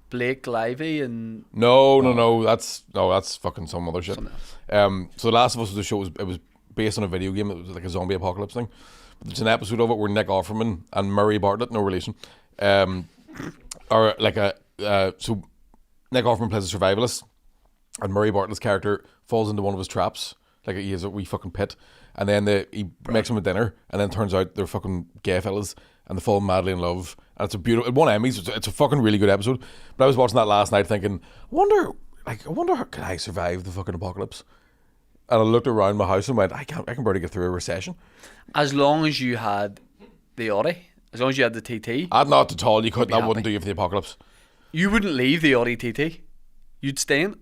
Speaker 2: Blake Lively and
Speaker 3: No. That's fucking some other shit.
Speaker 2: Something else.
Speaker 3: So The Last of Us was a show. It was based on a video game. It was like a zombie apocalypse thing. But there's an episode of it where Nick Offerman and Murray Bartlett, no relation, are like so Nick Offerman plays a survivalist, and Murray Bartlett's character falls into one of his traps. Like, he has a wee fucking pit, and then he makes him a dinner, and then turns out they're fucking gay fellas, and they fall madly in love. And it's a beautiful. It won Emmys. It's a fucking really good episode. But I was watching that last night, thinking, I wonder how can I survive the fucking apocalypse? And I looked around my house and went, I can barely get through a recession.
Speaker 2: as long as you had the Audi, as long as you had the TT,
Speaker 3: Not at all. You couldn't.
Speaker 2: be
Speaker 3: That wouldn't
Speaker 2: happy.
Speaker 3: do you for the apocalypse.
Speaker 2: you wouldn't leave the Audi TT. You'd stay in it.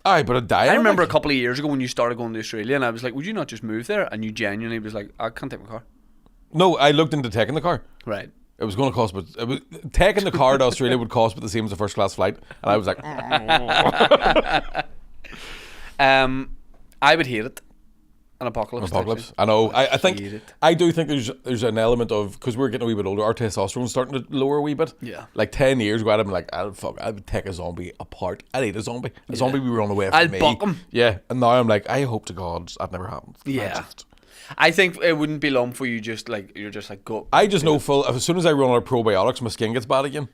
Speaker 3: Aye, but I'd die.
Speaker 2: I remember a couple of years ago when you started going to Australia, and I was like, would you not just move there? And you genuinely was like, I can't take my car.
Speaker 3: No, I looked into taking the car.
Speaker 2: Right.
Speaker 3: It was going to cost, but taking the car to Australia would cost but the same as a first class flight. And I was like,
Speaker 2: I would hate it. An apocalypse. type thing.
Speaker 3: I know. I
Speaker 2: Hate
Speaker 3: think
Speaker 2: it.
Speaker 3: I do think there's an element of, because we're getting a wee bit older, our testosterone's starting to lower a wee bit.
Speaker 2: Yeah.
Speaker 3: Like 10 years ago, I'd have been like, I would take a zombie apart. I'd eat a zombie. A zombie would run away from
Speaker 2: I'd
Speaker 3: me.
Speaker 2: buck 'em.
Speaker 3: Yeah. And now I'm like, I hope to God that never happens.
Speaker 2: Yeah. I think it wouldn't be long for you you're just like go.
Speaker 3: I just know as soon as I run out of probiotics, my skin gets bad again.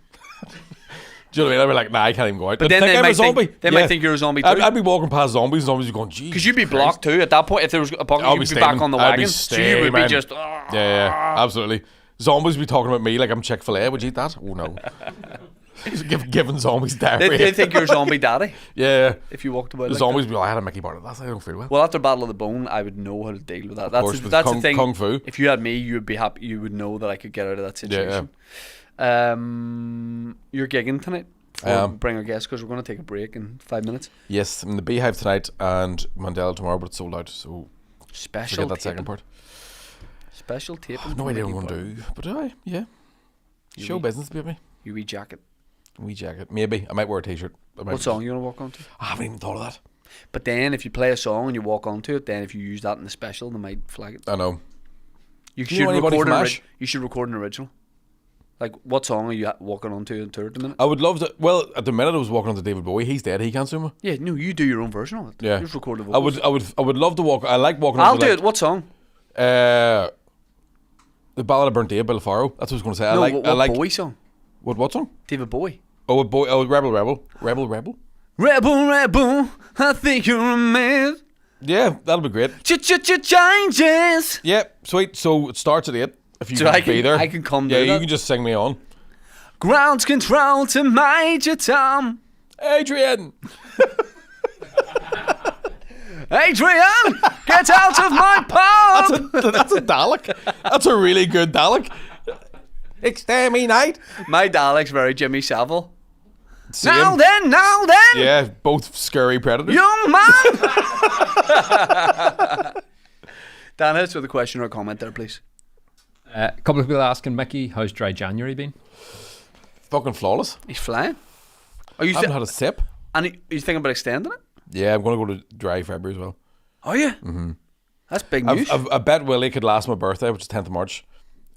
Speaker 3: Do you know what I mean? I'd be like, nah, I can't even go out.
Speaker 2: But then
Speaker 3: think
Speaker 2: they
Speaker 3: I'm a
Speaker 2: might
Speaker 3: zombie.
Speaker 2: think, they might think you're a zombie too.
Speaker 3: I'd be walking past zombies, and zombies are going, Jesus.
Speaker 2: Because you'd be blocked too at that point. If there was a bucket, you'd be back on the wagon. So you would be just.
Speaker 3: Yeah, absolutely. Zombies be talking about me like I'm Chick-fil-A. Would you eat that? Oh no. Giving zombies diarrhea.
Speaker 2: They think you're a zombie daddy.
Speaker 3: Yeah.
Speaker 2: If you walked about
Speaker 3: The
Speaker 2: like
Speaker 3: zombies
Speaker 2: that.
Speaker 3: be like, I had a Mickey Bartlett. That's why I don't feel well.
Speaker 2: Well, after Battle of the Bone, I would know how to deal with that.
Speaker 3: course, with
Speaker 2: That's the thing.
Speaker 3: Kung Fu.
Speaker 2: If you had me, you would be happy. You would know that I could get out of that situation. You're gigging tonight. Bring our guests because we're going to take a break in 5 minutes.
Speaker 3: Yes, I'm in the Beehive tonight and Mandela tomorrow, but it's sold out. So
Speaker 2: Special
Speaker 3: forget that
Speaker 2: taping.
Speaker 3: second part.
Speaker 2: Special taping.
Speaker 3: No idea what I'm going to do, but yeah. Show business, baby.
Speaker 2: You wee jacket.
Speaker 3: Wee jacket, maybe. I might wear a t-shirt.
Speaker 2: What song are you going to walk onto?
Speaker 3: I haven't even thought of that.
Speaker 2: But then if you play a song and you walk onto it, then if you use that in the special, they might flag it.
Speaker 3: I know.
Speaker 2: You
Speaker 3: Do you know anybody
Speaker 2: record
Speaker 3: from
Speaker 2: an
Speaker 3: MASH?
Speaker 2: You should record an original. Like, what song are you walking onto in tour at the minute?
Speaker 3: I would love to. Well, at the minute I was walking on to David Bowie. He's dead. He can't sue me.
Speaker 2: Yeah, no, you do your own version of it.
Speaker 3: Yeah.
Speaker 2: You just record the
Speaker 3: I
Speaker 2: vocals.
Speaker 3: would love to walk. I like walking.
Speaker 2: I'll
Speaker 3: onto,
Speaker 2: do
Speaker 3: like,
Speaker 2: it. What song?
Speaker 3: The Ballad of Burnt Day, Bill Faro. That's what I was going to say.
Speaker 2: No,
Speaker 3: I
Speaker 2: what
Speaker 3: like
Speaker 2: Bowie song?
Speaker 3: what song?
Speaker 2: David Bowie.
Speaker 3: Oh, Rebel.
Speaker 2: Rebel, I think you're a man.
Speaker 3: Yeah, that'll be great.
Speaker 2: Changes.
Speaker 3: Yeah, sweet. So it starts at 8. If you
Speaker 2: So
Speaker 3: can
Speaker 2: I
Speaker 3: be
Speaker 2: can-
Speaker 3: there,
Speaker 2: I can come
Speaker 3: Yeah,
Speaker 2: do
Speaker 3: you
Speaker 2: that.
Speaker 3: can just sing me on.
Speaker 2: Ground control to Major Tom.
Speaker 3: Adrian.
Speaker 2: Adrian, get out of my pub.
Speaker 3: That's a Dalek. That's a really good Dalek. Exterminate.
Speaker 2: My Dalek's very Jimmy Savile.
Speaker 3: Same.
Speaker 2: Now then.
Speaker 3: Yeah, both scary predators.
Speaker 2: Young man. Dan, hit us with a question or a comment there, please.
Speaker 5: A couple of people asking Mickey, how's dry January been?
Speaker 3: Fucking flawless.
Speaker 2: He's flying. Are you
Speaker 3: I haven't had a sip.
Speaker 2: and are you thinking about extending it?
Speaker 3: Yeah, I'm going to go to dry February as well.
Speaker 2: Are you? Mm-hmm. That's big news.
Speaker 3: I bet Willie could last my birthday, which is 10th of March.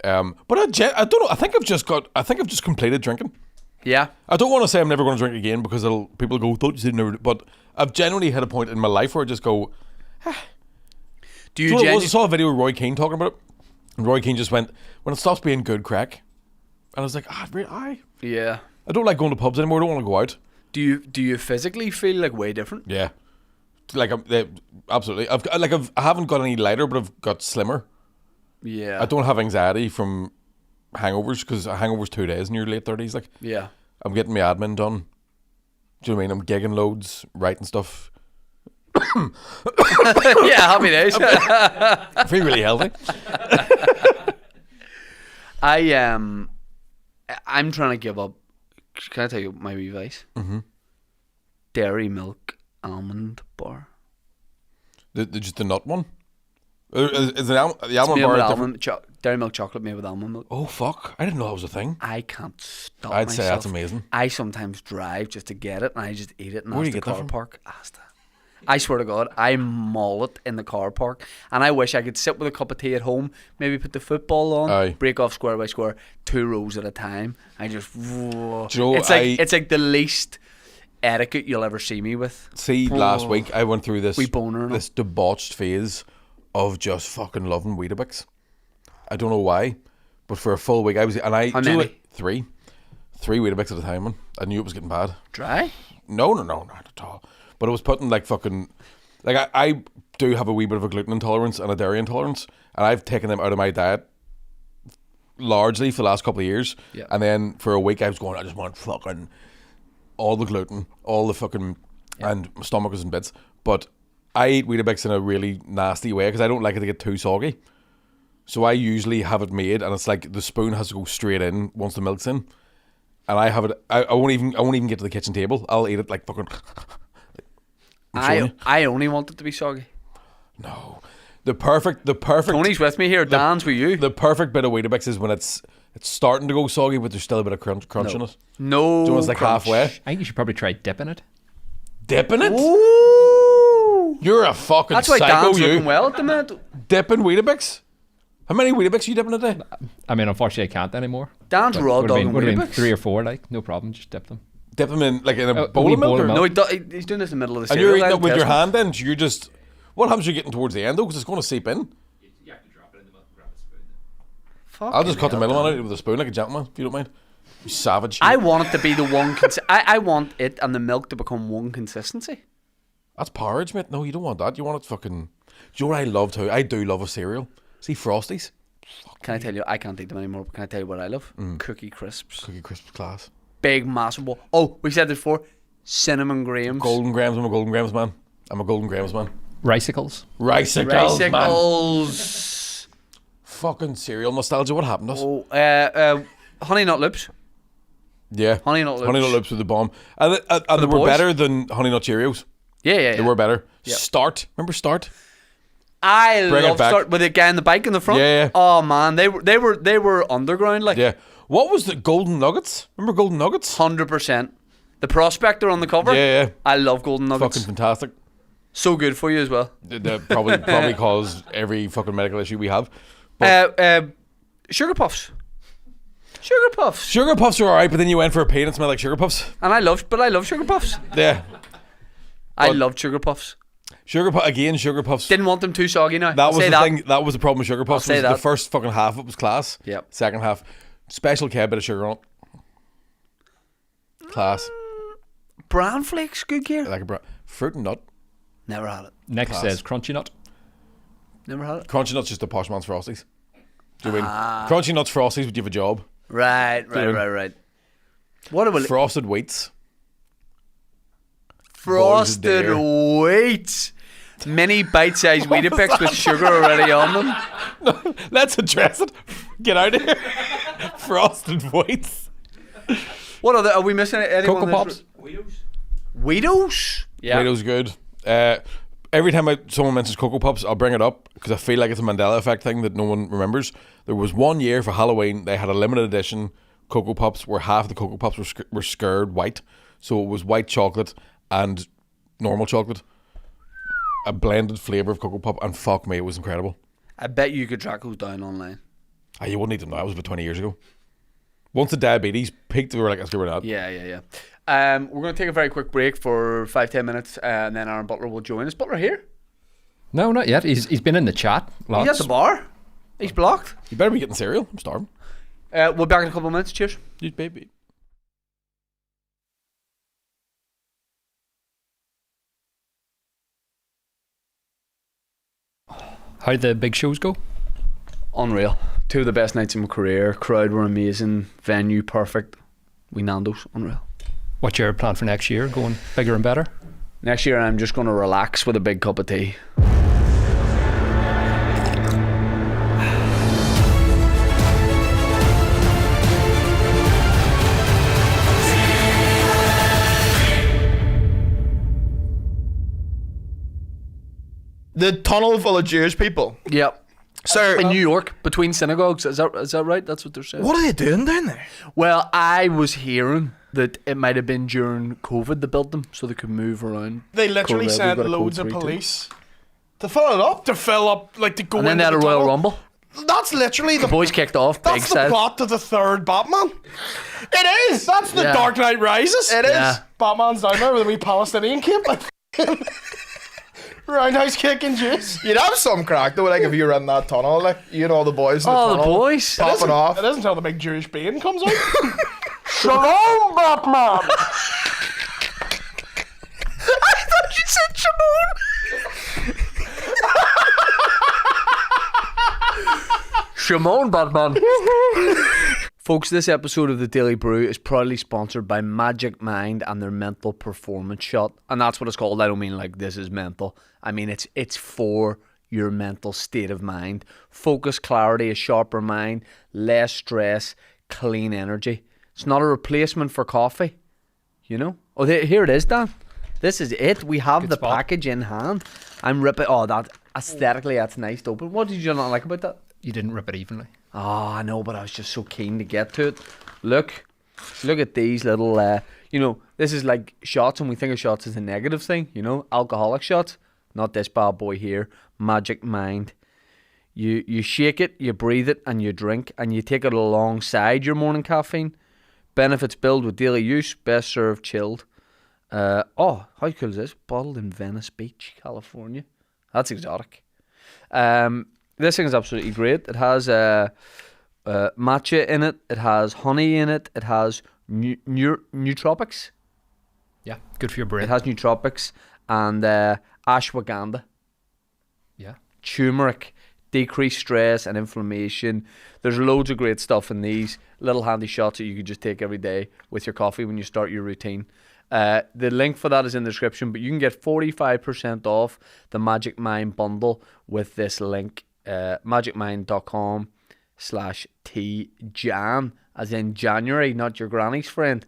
Speaker 3: But I don't know. I think I've just completed drinking.
Speaker 2: Yeah.
Speaker 3: I don't want to say I'm never going to drink again because people go, thought you said never. But I've genuinely hit a point in my life where I just go.
Speaker 2: Do you
Speaker 3: Do you know what it was? I
Speaker 2: genuinely?
Speaker 3: saw a video of Roy Keane talking about it. And Roy Keane just went, when it stops being good crack. And I was like, I
Speaker 2: Yeah.
Speaker 3: don't like going to pubs anymore. I don't want to go out.
Speaker 2: Do you physically feel like way different?
Speaker 3: Yeah. Like, absolutely. I haven't got any lighter, but I've got slimmer.
Speaker 2: Yeah.
Speaker 3: I don't have anxiety from hangovers because a hangover's 2 days in your late 30s. Like,
Speaker 2: Yeah.
Speaker 3: I'm getting my admin done. Do you know what I mean? I'm gigging loads, writing stuff.
Speaker 2: Yeah. Happy days.
Speaker 3: I feel really healthy.
Speaker 2: I'm trying to give up. Can I tell you my wee vice?
Speaker 3: Mm-hmm.
Speaker 2: Dairy milk almond bar.
Speaker 3: Just the nut one? Is the almond
Speaker 2: Made
Speaker 3: bar
Speaker 2: with
Speaker 3: different?
Speaker 2: almond dairy milk chocolate made with almond milk.
Speaker 3: Oh, fuck. I didn't know that was a thing.
Speaker 2: I can't stop
Speaker 3: I'd
Speaker 2: myself.
Speaker 3: say that's amazing.
Speaker 2: I sometimes drive just to get it, and I just eat it in
Speaker 3: Where do you
Speaker 2: the
Speaker 3: get that
Speaker 2: car
Speaker 3: from?
Speaker 2: park. Asda. I swear to God, I maul it in the car park, and I wish I could sit with a cup of tea at home, maybe put the football on,
Speaker 3: Aye.
Speaker 2: break off square by square, 2 rows at a time. I just,
Speaker 3: Do you know,
Speaker 2: it's like the least etiquette you'll ever see me with.
Speaker 3: See, last week I went through this
Speaker 2: Wee boner and all.
Speaker 3: this debauched phase of just fucking loving Weetabix. I don't know why, but for a full week I was, and I
Speaker 2: How
Speaker 3: do
Speaker 2: many?
Speaker 3: it three Weetabix at a time, man. I knew it was getting bad.
Speaker 2: Dry?
Speaker 3: No, not at all. But I was putting like fucking, like I do have a wee bit of a gluten intolerance and a dairy intolerance, and I've taken them out of my diet largely for the last couple of years.
Speaker 2: Yeah.
Speaker 3: And then for a week I was going, I just want fucking all the gluten, all the fucking, and my stomach was in bits. But I eat Weetabix in a really nasty way because I don't like it to get too soggy. So I usually have it made, and it's like the spoon has to go straight in once the milk's in, and I have it. I won't even get to the kitchen table. I'll eat it like fucking.
Speaker 2: I only want it to be soggy.
Speaker 3: No, the perfect.
Speaker 2: Tony's with me here. Dan's with you.
Speaker 3: The perfect bit of Weetabix is when it's starting to go soggy, but there's still a bit of crunch in it.
Speaker 2: No.
Speaker 3: So it's like
Speaker 2: crunch.
Speaker 3: halfway.
Speaker 5: I think you should probably try dipping it.
Speaker 3: Dipping it?
Speaker 2: Ooh.
Speaker 3: You're a fucking
Speaker 2: That's why
Speaker 3: psycho,
Speaker 2: Dan's
Speaker 3: you.
Speaker 2: looking well at the minute.
Speaker 3: Dipping Weetabix? How many Weetabix are you dipping a day?
Speaker 5: I mean, unfortunately, I can't anymore.
Speaker 2: Dan's raw
Speaker 5: Would have
Speaker 2: dog
Speaker 5: been,
Speaker 2: and
Speaker 5: been
Speaker 2: Weetabix.
Speaker 5: 3 or 4, like, no problem, just dip them.
Speaker 3: Dip them in like in a
Speaker 5: A
Speaker 3: bowl
Speaker 5: wee
Speaker 3: of milk?
Speaker 5: bowl of
Speaker 3: or-
Speaker 5: milk.
Speaker 2: No, he's doing this in the middle of the
Speaker 3: And
Speaker 2: cereal.
Speaker 3: you're eating
Speaker 2: aisle,
Speaker 3: it with your
Speaker 2: Tesco.
Speaker 3: hand then? So you're just... What happens when you're getting towards the end though? Because it's going to seep in.
Speaker 2: Fuck
Speaker 3: I'll just cut the
Speaker 2: hell,
Speaker 3: middle one
Speaker 2: Dan.
Speaker 3: out with a spoon like a gentleman, if you don't mind. You savage.
Speaker 2: I want it to be the one. I want it and the milk to become one consistency.
Speaker 3: That's porridge, mate. No, you don't want that. You want it fucking... Do you know what I love too? I do love a cereal. See Frosties?
Speaker 2: Can I tell you? I can't eat them anymore. But can I tell you what I love? Cookie crisps.
Speaker 3: Cookie Crisp class.
Speaker 2: Big, massive bowl. Oh, we said this before. Cinnamon grahams.
Speaker 3: Golden Grahams. I'm a Golden Grahams man. I'm a Golden Grahams man.
Speaker 5: Ricicles.
Speaker 3: Ricicles, man.
Speaker 2: Ricicles.
Speaker 3: Fucking cereal nostalgia. What happened to us?
Speaker 2: Oh, Honey Nut Loops.
Speaker 3: Yeah.
Speaker 2: Honey Nut Loops.
Speaker 3: Honey Nut Loops with the bomb. And they
Speaker 2: the
Speaker 3: were
Speaker 2: boys?
Speaker 3: better than Honey Nut Cheerios.
Speaker 2: Yeah.
Speaker 3: They were better.
Speaker 2: Yep.
Speaker 3: Start. Remember Start?
Speaker 2: I
Speaker 3: Bring it
Speaker 2: love
Speaker 3: back.
Speaker 2: start with the guy in the bike in the front.
Speaker 3: Yeah.
Speaker 2: Oh man, they were underground like.
Speaker 3: Yeah. What was the Golden Nuggets? Remember Golden Nuggets?
Speaker 2: 100%. The prospector on the cover.
Speaker 3: Yeah.
Speaker 2: I love golden nuggets.
Speaker 3: Fucking fantastic.
Speaker 2: So good for you as well.
Speaker 3: They probably cause every fucking medical issue we have.
Speaker 2: Sugar puffs. Sugar puffs.
Speaker 3: Sugar Puffs are alright, but then you went for a pay and it smelled like Sugar Puffs.
Speaker 2: And I love sugar puffs.
Speaker 3: Yeah.
Speaker 2: I loved sugar puffs.
Speaker 3: Sugar Puffs.
Speaker 2: Didn't want them too soggy now.
Speaker 3: That was
Speaker 2: Say
Speaker 3: the thing. That was the problem with Sugar Puffs.
Speaker 2: say
Speaker 3: Was the
Speaker 2: that.
Speaker 3: first fucking half of it was class.
Speaker 2: Yep.
Speaker 3: Second half, special K, bit of sugar on it. Class.
Speaker 2: Bran flakes, good gear.
Speaker 3: Like a fruit and nut.
Speaker 2: Never had it.
Speaker 5: Next
Speaker 3: Class.
Speaker 5: says Crunchy Nut.
Speaker 2: Never had it.
Speaker 3: Crunchy Nuts just a posh man's Frosties. Do you mean Crunchy Nuts Frosties would you have a job?
Speaker 2: Right. What about
Speaker 3: Frosted Wheats.
Speaker 2: frosted
Speaker 3: dear.
Speaker 2: wheats? Mini bite-sized Weetabix with sugar already on them.
Speaker 3: Let's address it. Get out of here. Frosted Wheats.
Speaker 2: What are we missing? Anyone
Speaker 5: Cocoa Pops.
Speaker 2: Wheatos? Yeah.
Speaker 3: Play-Doh's good. Every time someone mentions Cocoa Pops, I'll bring it up because I feel like it's a Mandela effect thing that no one remembers. There was one year for Halloween, they had a limited edition Cocoa Pops where half the Cocoa Pops were scared white. So it was white chocolate and normal chocolate. A blended flavour of Cocoa Pop, and fuck me, it was incredible.
Speaker 2: I bet you could track those down online.
Speaker 3: You wouldn't eat them now, that was about 20 years ago. Once the diabetes peaked, we were like, let's get rid of that.
Speaker 2: Yeah. We're going to take a very quick break for 5-10 minutes, and then Aaron Butler will join us. Butler here?
Speaker 5: No, not yet. He's been in the chat. Lots.
Speaker 2: He's at the bar. He's blocked.
Speaker 3: You better be getting cereal, I'm starving.
Speaker 2: We'll be back in a couple of minutes. Cheers.
Speaker 3: You baby.
Speaker 5: How did the big shows go?
Speaker 2: Unreal. 2 of the best nights of my career. Crowd were amazing. Venue perfect. We Nando's. Unreal.
Speaker 5: What's your plan for next year? Going bigger and better?
Speaker 2: Next year I'm just going to relax with a big cup of tea.
Speaker 6: The tunnel full of Jewish people.
Speaker 2: Yep.
Speaker 6: Sir,
Speaker 2: In New York, between synagogues. Is that right? That's what they're saying.
Speaker 6: what are they doing down there?
Speaker 2: Well, I was hearing that it might have been during COVID they built them so they could move around.
Speaker 6: They literally
Speaker 2: Code red,
Speaker 6: sent
Speaker 2: we've got a
Speaker 6: loads
Speaker 2: code
Speaker 6: of
Speaker 2: 3 too.
Speaker 6: police to fill it up, like to go
Speaker 2: And then they
Speaker 6: into
Speaker 2: had a
Speaker 6: the
Speaker 2: Royal
Speaker 6: tunnel.
Speaker 2: Rumble.
Speaker 6: That's literally the
Speaker 2: Boys kicked off big
Speaker 6: That's the
Speaker 2: style.
Speaker 6: plot to the third Batman. It is. That's the
Speaker 2: Yeah.
Speaker 6: Dark Knight Rises. It is.
Speaker 2: Yeah.
Speaker 6: Batman's down there with a wee Palestinian cape. Like, roundhouse kicking juice. You'd have some crack though, like if you were in that tunnel, like you know the boys in the
Speaker 2: Oh, the
Speaker 6: tunnel
Speaker 2: boys.
Speaker 6: popping off.
Speaker 7: It isn't until the big Jewish bean comes out.
Speaker 6: Shalom, Batman.
Speaker 2: I thought you said Shimon. Shimon, Batman. Folks, this episode of the Daily Brew is proudly sponsored by Magic Mind and their mental performance shot. And that's what it's called. I don't mean like this is mental. I mean it's for your mental state of mind. Focus, clarity, a sharper mind, less stress, clean energy. It's not a replacement for coffee. You know? Oh, here it is, Dan. This is it. We have
Speaker 5: Good
Speaker 2: the
Speaker 5: spot.
Speaker 2: package in hand. I'm ripping. Oh, that aesthetically, that's nice to open. What did you not like about that?
Speaker 5: You didn't rip it evenly.
Speaker 2: Oh, I know, but I was just so keen to get to it. Look at these little, this is like shots, and we think of shots as a negative thing, alcoholic shots. Not this bad boy here. Magic Mind. You shake it, you breathe it, and you drink, and you take it alongside your morning caffeine. Benefits build with daily use. Best served chilled. How cool is this? Bottled in Venice Beach, California. That's exotic. This thing is absolutely great. It has matcha in it. It has honey in it. It has nootropics.
Speaker 5: Yeah, good for your brain.
Speaker 2: It has nootropics and ashwagandha.
Speaker 5: Yeah.
Speaker 2: Turmeric, decrease stress and inflammation. There's loads of great stuff in these little handy shots that you can just take every day with your coffee when you start your routine. The link for that is in the description, but you can get 45% off the Magic Mind bundle with this link, magicmind.com/tjan, as in January, not your granny's friend.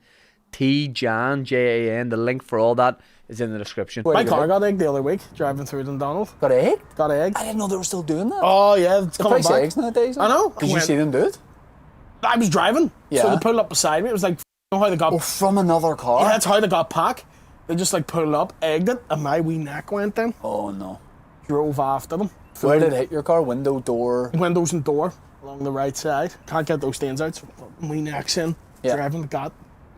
Speaker 2: Tjan, Jan. The link for all that is in the description.
Speaker 7: My car got egg the other week, driving through Dundonald.
Speaker 8: Got egg?
Speaker 7: Got egg.
Speaker 8: I didn't know they were still doing that.
Speaker 7: Oh, yeah, it's coming
Speaker 8: Price
Speaker 7: back.
Speaker 8: eggs nowadays.
Speaker 7: I know.
Speaker 8: Did you see them do it?
Speaker 7: I was driving,
Speaker 8: Yeah.
Speaker 7: so they pulled up beside me. It was like, you know how they got...
Speaker 8: Oh, from another car?
Speaker 7: Yeah, that's how they got pack. They just like pulled up, egged it, and my wee neck went in.
Speaker 8: Oh, no.
Speaker 7: Drove after them.
Speaker 8: Where did it hit your car? Window, door?
Speaker 7: Windows and door along the right side. Can't get those stains out. So wee neck's in.
Speaker 8: Yeah.
Speaker 7: Driving,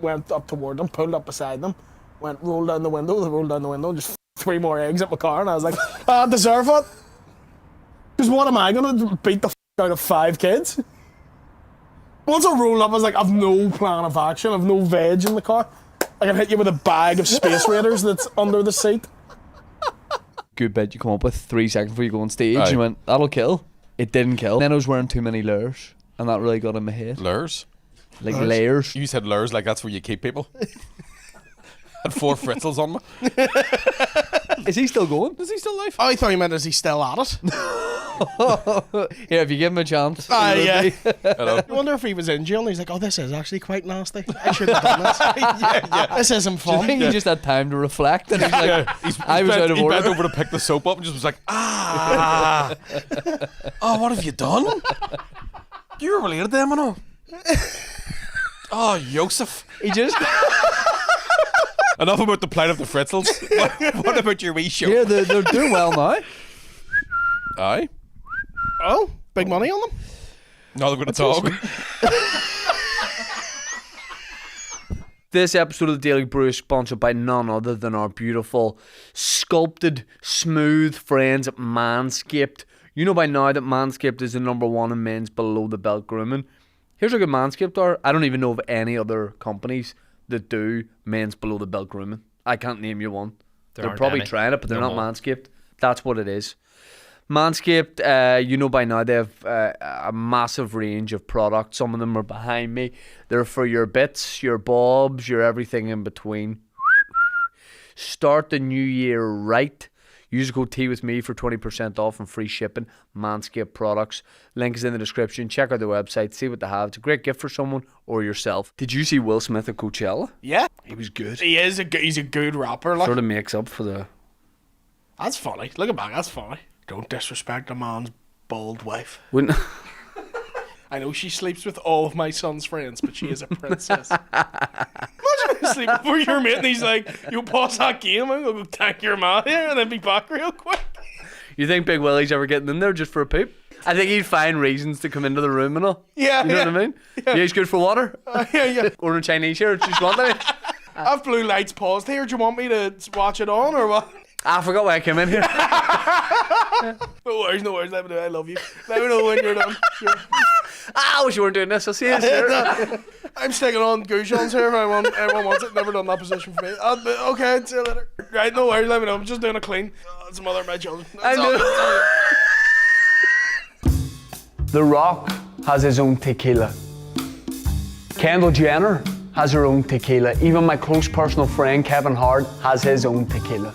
Speaker 7: went up toward them, pulled up beside them, rolled down the window. They rolled down the window, just 3 more eggs at my car, and I was like, I deserve it. Because what am I gonna beat the out of 5 kids? Once I rolled up, I was like, I've no plan of action. I've no veg in the car. I can hit you with a bag of Space Raiders that's under the seat.
Speaker 2: Good bit you come up with 3 seconds before you go on stage.
Speaker 3: Aye.
Speaker 2: You went, that'll kill. It didn't kill. Then I was wearing too many lures, and that really got in my head.
Speaker 3: Lures?
Speaker 2: Like layers.
Speaker 3: You said lures like that's where you keep people. Had 4 fritzels on me.
Speaker 2: Is he still going?
Speaker 3: Is he still alive?
Speaker 7: I thought you meant, is he still at it?
Speaker 2: Here, if you give him a chance.
Speaker 7: Yeah.
Speaker 3: Hello.
Speaker 7: I wonder if he was in jail and he's like, oh, this is actually quite nasty. I should have done this. yeah. This isn't
Speaker 2: Do you
Speaker 7: fun.
Speaker 2: think he just had time to reflect? And he's like, I was out of
Speaker 3: He bent
Speaker 2: order.
Speaker 3: over to pick the soap up and just was like, oh, what have you done? You were related to them, I know. Oh, Joseph.
Speaker 2: He just...
Speaker 3: Enough about the plight of the fritzels. What about your wee show?
Speaker 2: Yeah, they're doing well now.
Speaker 3: Aye.
Speaker 7: Oh, big money on them?
Speaker 3: Now they're going to talk.
Speaker 2: This episode of the Daily Brews is sponsored by none other than our beautiful, sculpted, smooth friends at Manscaped. You know by now that Manscaped is the #1 in men's below-the-belt grooming. Here's how good Manscaped are. I don't even know of any other companies that do men's below-the-belt grooming. I can't name you one. They're
Speaker 5: aren't
Speaker 2: probably
Speaker 5: any.
Speaker 2: trying it, but they're
Speaker 5: No
Speaker 2: not
Speaker 5: more.
Speaker 2: Manscaped. That's what it is. Manscaped, you know by now, they have a massive range of products. Some of them are behind me. They're for your bits, your bobs, your everything in between. Start the new year right. Use code T with me for 20% off and free shipping. Manscaped products. Link is in the description. Check out their website. See what they have. It's a great gift for someone or yourself. Did you see Will Smith at Coachella?
Speaker 7: Yeah.
Speaker 2: He was good.
Speaker 7: He is he's a good rapper. Like.
Speaker 2: Sort of makes up for the...
Speaker 7: That's funny. Looking back, that's funny. Don't disrespect a man's bald wife.
Speaker 2: Wouldn't...
Speaker 7: I know she sleeps with all of my son's friends, but she is a princess. Imagine him sleeping with your mate and he's like, you pause that game, I'm going to go tank your man here and then be back real quick.
Speaker 2: You think Big Willie's ever getting in there just for a poop? I think he'd find reasons to come into the room and all.
Speaker 7: Yeah,
Speaker 2: You know
Speaker 7: yeah.
Speaker 2: what I mean? Yeah, he's good for water.
Speaker 7: Yeah.
Speaker 2: Order Chinese here. Just want that.
Speaker 7: I've blue lights paused here. Do you want me to watch it on or what?
Speaker 2: I forgot why I came in here.
Speaker 7: No worries. Let me know. I love you. Let me know when you're done. Sure.
Speaker 2: I wish you weren't doing this. I'll see you later.
Speaker 7: I'm sticking on Goujons here if everyone wants it. Never done that position for me. Okay, see you later. Right, no worries. Let me know. I'm just doing a clean. It's the mother of my children.
Speaker 2: I
Speaker 7: That's all.
Speaker 2: know. The Rock has his own tequila. Kendall Jenner has her own tequila. Even my close personal friend Kevin Hart has his own tequila.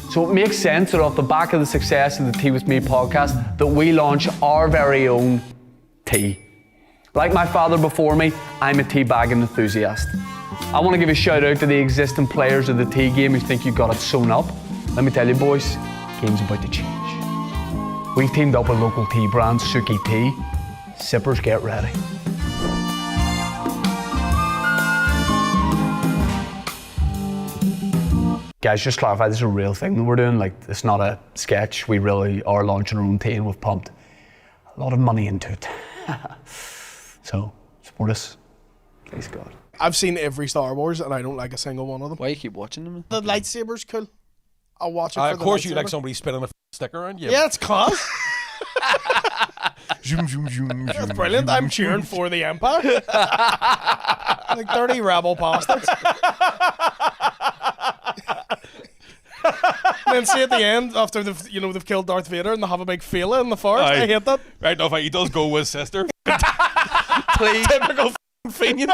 Speaker 2: So it makes sense that off the back of the success of the Tea With Me podcast that we launch our very own tea. Like my father before me, I'm a tea bagging enthusiast. I want to give a shout out to the existing players of the tea game who think you got it sewn up. Let me tell you boys, game's about to change. We've teamed up with local tea brand Suki Tea. Sippers, get ready. Guys, just clarify, this is a real thing that we're doing. Like, it's not a sketch. We really are launching our own tea and we've pumped a lot of money into it. So, support us. Please God.
Speaker 7: I've seen every Star Wars and I don't like a single one of them.
Speaker 2: Why you keep watching them?
Speaker 7: The lightsaber's cool. I'll watch it for
Speaker 3: Of
Speaker 7: the
Speaker 3: course you like
Speaker 7: lightsaber.
Speaker 3: somebody spinning a stick around you.
Speaker 7: Yeah, it's cause.
Speaker 3: Zoom, zoom, zoom,
Speaker 7: That's
Speaker 3: zoom,
Speaker 7: brilliant.
Speaker 3: zoom,
Speaker 7: I'm
Speaker 3: zoom.
Speaker 7: cheering for the Empire. Like dirty rebel bastards. And then see at the end, after they've killed Darth Vader and they have a big fela in the forest.
Speaker 3: Aye.
Speaker 7: I hate that.
Speaker 3: Right, no, he does go with his sister.
Speaker 2: Please.
Speaker 3: Typical Fenian.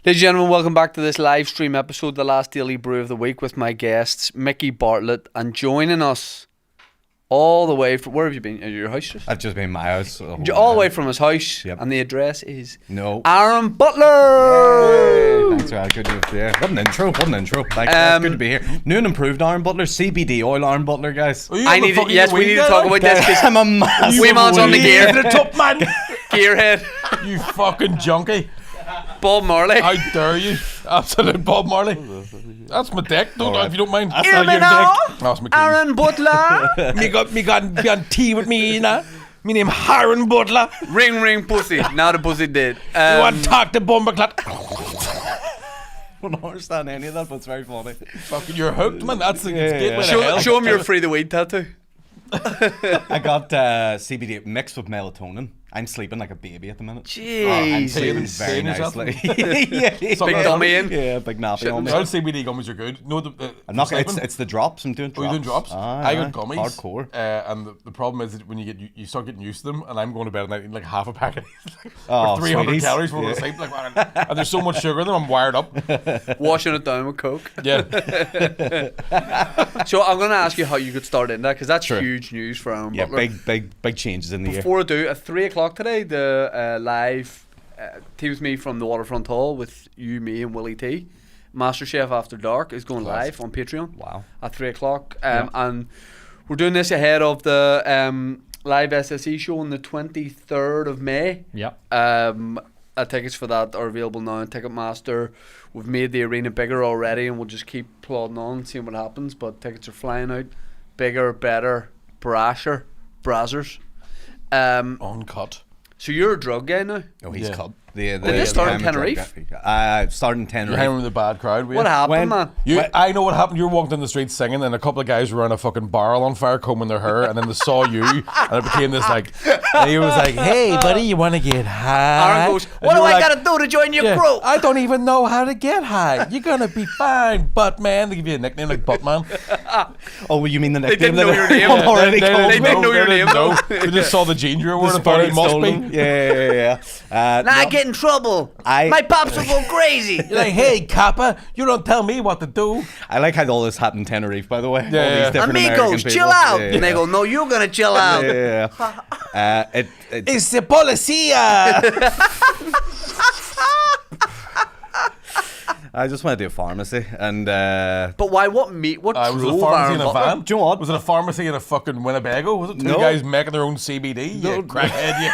Speaker 2: Ladies and gentlemen, welcome back to this live stream episode, the last Daily Brew of the week, with my guests, Micky Bartlett, and joining us all the way from, where have you been? At your house?
Speaker 9: I've just been in my house.
Speaker 2: All the way from his house,
Speaker 9: Yep.
Speaker 2: and the address is
Speaker 9: No.
Speaker 2: Aaron Butler!
Speaker 9: Thanks, man. Good to yeah. What an intro. What an intro. Thanks, good to be here. New and improved Aaron Butler. CBD oil Aaron Butler, guys.
Speaker 2: I need to, yes, we need to talk about this, because
Speaker 9: I'm a massive
Speaker 2: wee man's on the
Speaker 9: weed.
Speaker 2: gear.
Speaker 3: Give it a top, man.
Speaker 2: Gearhead.
Speaker 3: You fucking junkie.
Speaker 2: Bob Marley.
Speaker 3: How dare you? Absolute Bob Marley. That's my dick. If you don't mind.
Speaker 9: That's
Speaker 2: Hear
Speaker 9: not
Speaker 2: me
Speaker 9: your
Speaker 2: now,
Speaker 9: dick.
Speaker 3: That's my key.
Speaker 2: Aaron Butler.
Speaker 3: me got on tea with me, you know. Me name Aaron Butler.
Speaker 2: Ring, ring, pussy. Now the pussy did.
Speaker 3: You want to talk to Bomberclat?
Speaker 9: I don't understand any of that, but it's very funny.
Speaker 3: Fucking, you're hooked, man. That's the gateway to
Speaker 2: show,
Speaker 3: hell.
Speaker 2: show him your free the weed tattoo.
Speaker 9: I got CBD mixed with melatonin. I'm sleeping like a baby at the minute. I'm
Speaker 2: Jeez.
Speaker 9: sleeping
Speaker 3: Saying
Speaker 9: very
Speaker 3: yourself?
Speaker 9: nicely. yeah,
Speaker 2: Big dummy in.
Speaker 9: Yeah, big nappy on me.
Speaker 3: All CBD gummies are good. No,
Speaker 9: I'm not. It's the drops. I'm doing drops.
Speaker 3: Are you doing drops?
Speaker 9: Aye,
Speaker 3: I got
Speaker 9: aye.
Speaker 3: gummies.
Speaker 9: Hardcore.
Speaker 3: And the problem is that when you start getting used to them, and I'm going to bed at night eating like half a packet
Speaker 9: Oh,
Speaker 3: for 300
Speaker 9: sweeties.
Speaker 3: calories before I go to sleep. Like, and there's so much sugar in them, I'm wired up.
Speaker 2: Washing it down with Coke.
Speaker 3: Yeah.
Speaker 2: So I'm going to ask you how you could start in that, because that's
Speaker 9: Sure.
Speaker 2: huge news for Aaron
Speaker 9: Yeah,
Speaker 2: Butler.
Speaker 9: big changes in the year.
Speaker 2: Before I do, at 3 o'clock today, the live Tea With Me from the Waterfront Hall with you, me, and Willie T. MasterChef After Dark is going live on Patreon.
Speaker 9: Wow.
Speaker 2: At 3 o'clock. And we're doing this ahead of the live SSE show on the 23rd of May.
Speaker 5: Yep.
Speaker 2: Tickets for that are available now on Ticketmaster. We've made the arena bigger already, and we'll just keep plodding on and seeing what happens. But tickets are flying out. Bigger, better, brazzers.
Speaker 3: Uncut.
Speaker 2: So you're a drug guy now?
Speaker 9: Oh, he's
Speaker 3: Yeah.
Speaker 9: cut.
Speaker 2: Did this start in
Speaker 9: I'm a drug
Speaker 2: Tenerife?
Speaker 9: guy. Started in
Speaker 3: You're
Speaker 9: Tenerife.
Speaker 3: hanging with a bad crowd, were you?
Speaker 2: What happened,
Speaker 9: When-
Speaker 2: man?
Speaker 3: I know what happened. You walked in the street singing, and a couple of guys were on a fucking barrel on fire, combing their hair, and then they saw you, and it became this like. And he was like, "Hey, buddy, you want to get high?"
Speaker 2: Aaron goes,
Speaker 3: And
Speaker 2: what
Speaker 3: you
Speaker 2: do
Speaker 3: were
Speaker 2: I
Speaker 3: like,
Speaker 2: gotta do to join your
Speaker 3: "Yeah,
Speaker 2: crew?
Speaker 3: I don't even know how to get high. You're gonna be fine, Buttman." They give you a nickname like Buttman.
Speaker 9: Oh, well, you mean the
Speaker 2: They
Speaker 9: nickname
Speaker 2: didn't know your name.
Speaker 9: I'm already
Speaker 2: They
Speaker 9: called?
Speaker 2: didn't know your name, though.
Speaker 3: They just saw the gene you were
Speaker 9: The
Speaker 3: and thought it
Speaker 9: spirit
Speaker 3: must
Speaker 9: stolen.
Speaker 3: be.
Speaker 9: Yeah.
Speaker 2: Now I
Speaker 9: No.
Speaker 2: get in trouble.
Speaker 9: I-
Speaker 2: My pops will go crazy.
Speaker 3: You're like, "Hey, copper, you don't tell me what to do."
Speaker 9: I like how all this happened in Tenerife, by the way.
Speaker 3: Yeah,
Speaker 9: all
Speaker 3: yeah.
Speaker 9: these different American
Speaker 2: Amigos,
Speaker 9: people.
Speaker 2: chill out.
Speaker 9: Yeah,
Speaker 2: And they
Speaker 9: yeah.
Speaker 2: go, no, you're gonna chill out.
Speaker 9: Yeah.
Speaker 3: It's the policia.
Speaker 9: I just went to a pharmacy and
Speaker 2: But why? What meat? What
Speaker 3: Was it a
Speaker 2: drove
Speaker 3: pharmacy
Speaker 2: Aaron
Speaker 3: in a
Speaker 2: Butler?
Speaker 3: van?
Speaker 9: Do you know what?
Speaker 3: Was it a pharmacy in a fucking Winnebago? Was it two
Speaker 9: No.
Speaker 3: guys making their own CBD?
Speaker 9: No.
Speaker 3: You crackhead, you.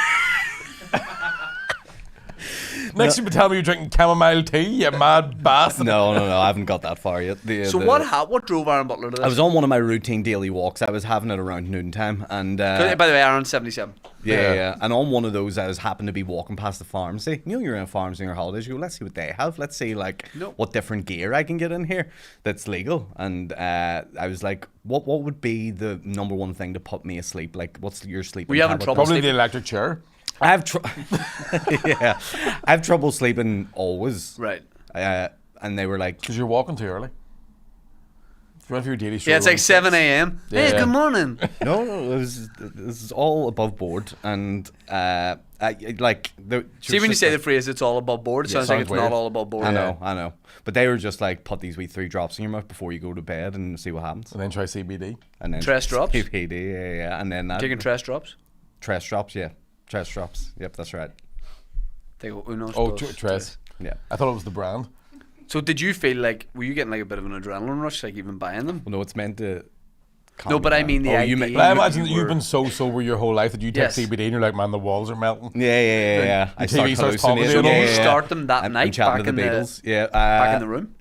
Speaker 3: Next you tell me you're drinking chamomile tea, you mad bastard.
Speaker 9: No, I haven't got that far yet.
Speaker 2: So what drove Aaron Butler to this?
Speaker 9: I was on one of my routine daily walks. I was having it around noontime, and
Speaker 2: By the way, Aaron's 77.
Speaker 9: yeah. And on one of those, I was happened to be walking past the pharmacy. You know, you're in a pharmacy on your holidays. You go, let's see what they have. Let's see what different gear I can get in here that's legal. And I was like, what would be the number one thing to put me asleep? Like, what's your sleeping?
Speaker 2: Were you having
Speaker 9: habit?
Speaker 2: trouble
Speaker 3: Probably the
Speaker 2: sleeping?
Speaker 3: electric chair.
Speaker 9: I have I have trouble sleeping always.
Speaker 2: Right.
Speaker 9: And they were like,
Speaker 3: Because you're walking too early. If you went for your daily
Speaker 2: Yeah, it's like 7 a.m. Hey,
Speaker 3: Yeah.
Speaker 2: good morning.
Speaker 9: no, this is all above board, and I like the.
Speaker 2: See, when you say the phrase "it's all above board," it sounds like
Speaker 3: sounds
Speaker 2: it's
Speaker 3: weird.
Speaker 2: not all above board.
Speaker 9: I know. But they were just like, put these wee 3 drops in your mouth before you go to bed and see what happens.
Speaker 3: And then try CBD.
Speaker 9: And then
Speaker 2: Tress drops?
Speaker 9: CBD, yeah. And then that.
Speaker 2: Taking Tress drops.
Speaker 9: Tress drops, yeah. Tress drops. Yep, that's right.
Speaker 2: Take Uno's
Speaker 3: Oh,
Speaker 2: plus
Speaker 3: Tress.
Speaker 9: Yeah.
Speaker 3: I thought it was the brand.
Speaker 2: So did you feel like, were you getting like a bit of an adrenaline rush, like even buying them?
Speaker 9: Well, no, it's meant to. calm
Speaker 2: No, but
Speaker 9: you
Speaker 2: I
Speaker 9: down.
Speaker 2: mean the
Speaker 9: Oh,
Speaker 2: idea.
Speaker 9: you mean.
Speaker 3: But I imagine that
Speaker 2: you
Speaker 3: you've
Speaker 2: were-
Speaker 3: been so sober your whole life that you take
Speaker 2: Yes.
Speaker 3: CBD and you're like, man, the walls are melting.
Speaker 9: Yeah. I
Speaker 3: Your
Speaker 9: start
Speaker 3: TV starts talking to you.
Speaker 9: hallucinating.
Speaker 3: So
Speaker 2: you
Speaker 3: Yeah.
Speaker 2: start them that
Speaker 9: I'm
Speaker 2: night
Speaker 9: chatting
Speaker 2: back
Speaker 9: to
Speaker 2: in
Speaker 9: the
Speaker 2: the
Speaker 9: Beatles. Yeah.
Speaker 2: back in the room.